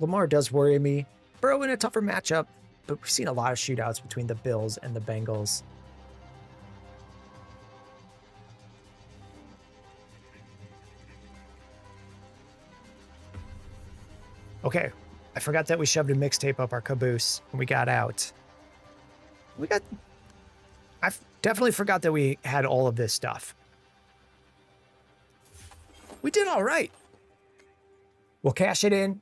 Lamar does worry me. Burrow in a tougher matchup, but we've seen a lot of shootouts between the Bills and the Bengals. Okay, I forgot that we shoved a mixtape up our caboose when we got out. I definitely forgot that we had all of this stuff. We did all right. We'll cash it in.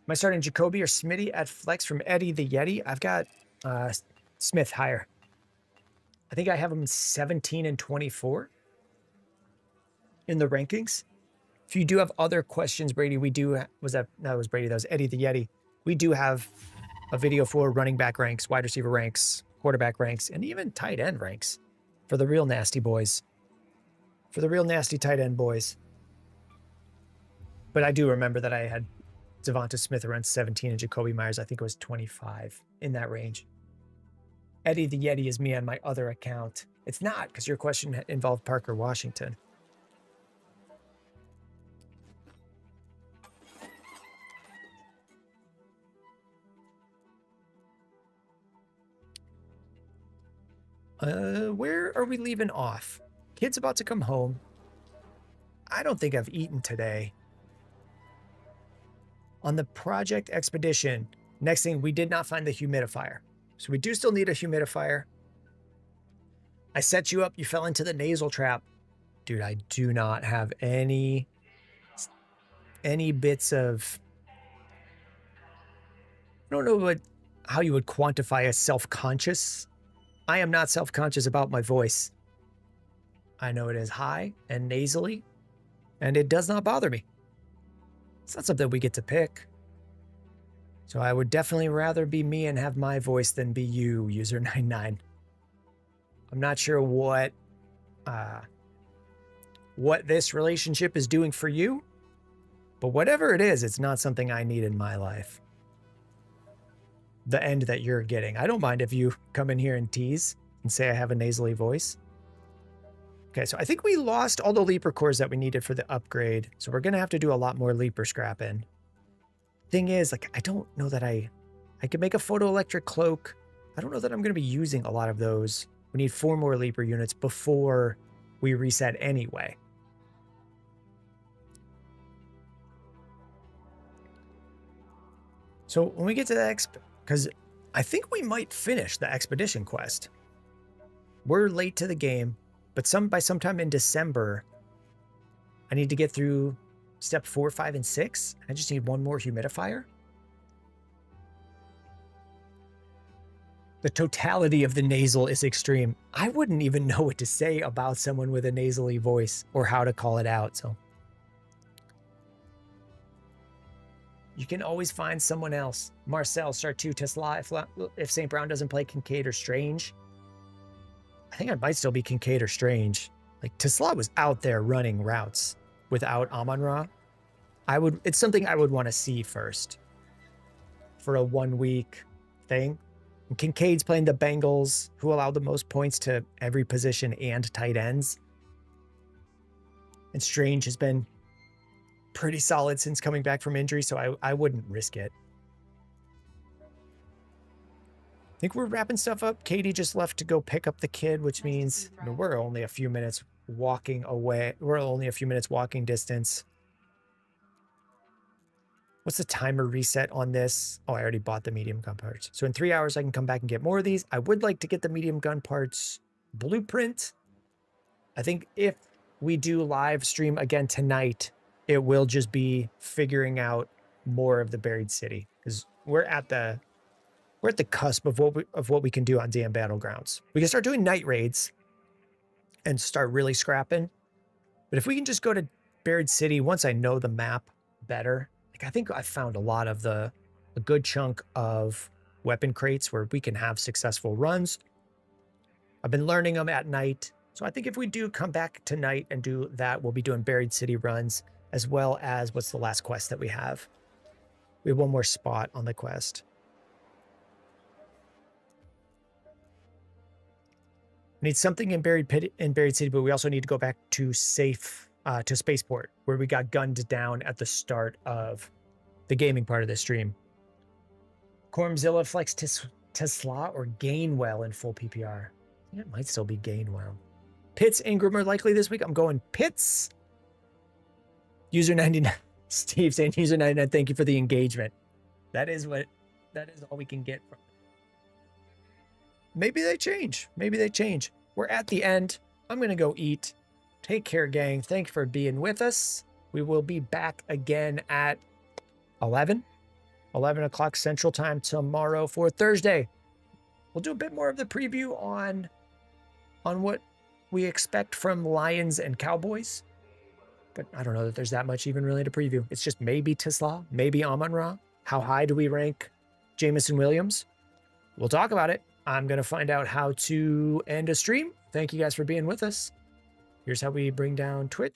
Am I starting Jacoby or Smitty at flex from Eddie the Yeti? I've got Smith higher. I think I have him 17 and 24 in the rankings. If you do have other questions, Brady, we do, that was Brady, that was Eddie the Yeti. We do have a video for running back ranks, wide receiver ranks, quarterback ranks, and even tight end ranks for the real nasty boys. For the real nasty tight end boys. But I do remember that I had Devonta Smith around 17 and Jacoby Myers, I think it was 25, in that range. Eddie the Yeti is me on my other account. It's not, because your question involved Parker Washington. Where are we leaving off? Kid's about to come home. I don't think I've eaten today. On the project expedition, next thing, we did not find the humidifier. So we do still need a humidifier. I set you up, you fell into the nasal trap. Dude, I do not have any bits of... I don't know how you would quantify as self-conscious. I am not self-conscious about my voice. I know it is high and nasally, and it does not bother me. It's not something we get to pick. So I would definitely rather be me and have my voice than be you, user99. I'm not sure what this relationship is doing for you, but whatever it is, it's not something I need in my life. The end that you're getting. I don't mind if you come in here and tease and say I have a nasally voice. Okay, so I think we lost all the leaper cores that we needed for the upgrade. So we're going to have to do a lot more leaper scrapping. Thing is, like, I don't know that I could make a photoelectric cloak. I don't know that I'm going to be using a lot of those. We need 4 more leaper units before we reset anyway. So when we get to the because I think we might finish the expedition quest. We're late to the game, but by sometime in December, I need to get through step 4, 5, and 6. I just need 1 more humidifier. The totality of the nasal is extreme. I wouldn't even know what to say about someone with a nasally voice or how to call it out, so. You can always find someone else. Marcel, start 2 Tesla if St. Brown doesn't play Kincaid or Strange. I think I might still be Kincaid or Strange. Like, Tesla was out there running routes without Amon-Ra. It's something I would want to see first for a 1-week thing. And Kincaid's playing the Bengals, who allow the most points to every position and tight ends. And Strange has been pretty solid since coming back from injury, so I wouldn't risk it. I think we're wrapping stuff up. Katie just left to go pick up the kid, which means we're only a few minutes walking away. We're only a few minutes walking distance. What's the timer reset on this? Oh, I already bought the medium gun parts. So in 3 hours, I can come back and get more of these. I would like to get the medium gun parts blueprint. I think if we do live stream again tonight, it will just be figuring out more of the buried city, because we're at the cusp of what we can do on DM Battlegrounds. We can start doing night raids and start really scrapping. But if we can just go to buried city once I know the map better, like, I think I found a lot of the a good chunk of weapon crates where we can have successful runs. I've been learning them at night. So I think if we do come back tonight and do that, we'll be doing Buried City runs, as well as what's the last quest that we have? We have one more spot on the quest. We need something in Buried City, but we also need to go back to Spaceport, where we got gunned down at the start of the gaming part of the stream. Cormzilla flex Tesla or Gainwell in full PPR. I think it might still be Gainwell. Pitts, Ingram are likely this week. I'm going Pitts. User 99. Steve saying user 99, thank you for the engagement. That is all we can get from it. Maybe they change. Maybe they change. We're at the end. I'm going to go eat. Take care, gang. Thank you for being with us. We will be back again at 11 o'clock Central Time tomorrow for Thursday. We'll do a bit more of the preview on what we expect from Lions and Cowboys. But I don't know that there's that much even really to preview. It's just maybe Tisla, maybe Amon-Ra. How high do we rank Jameson Williams? We'll talk about it. I'm going to find out how to end a stream. Thank you guys for being with us. Here's how we bring down Twitch.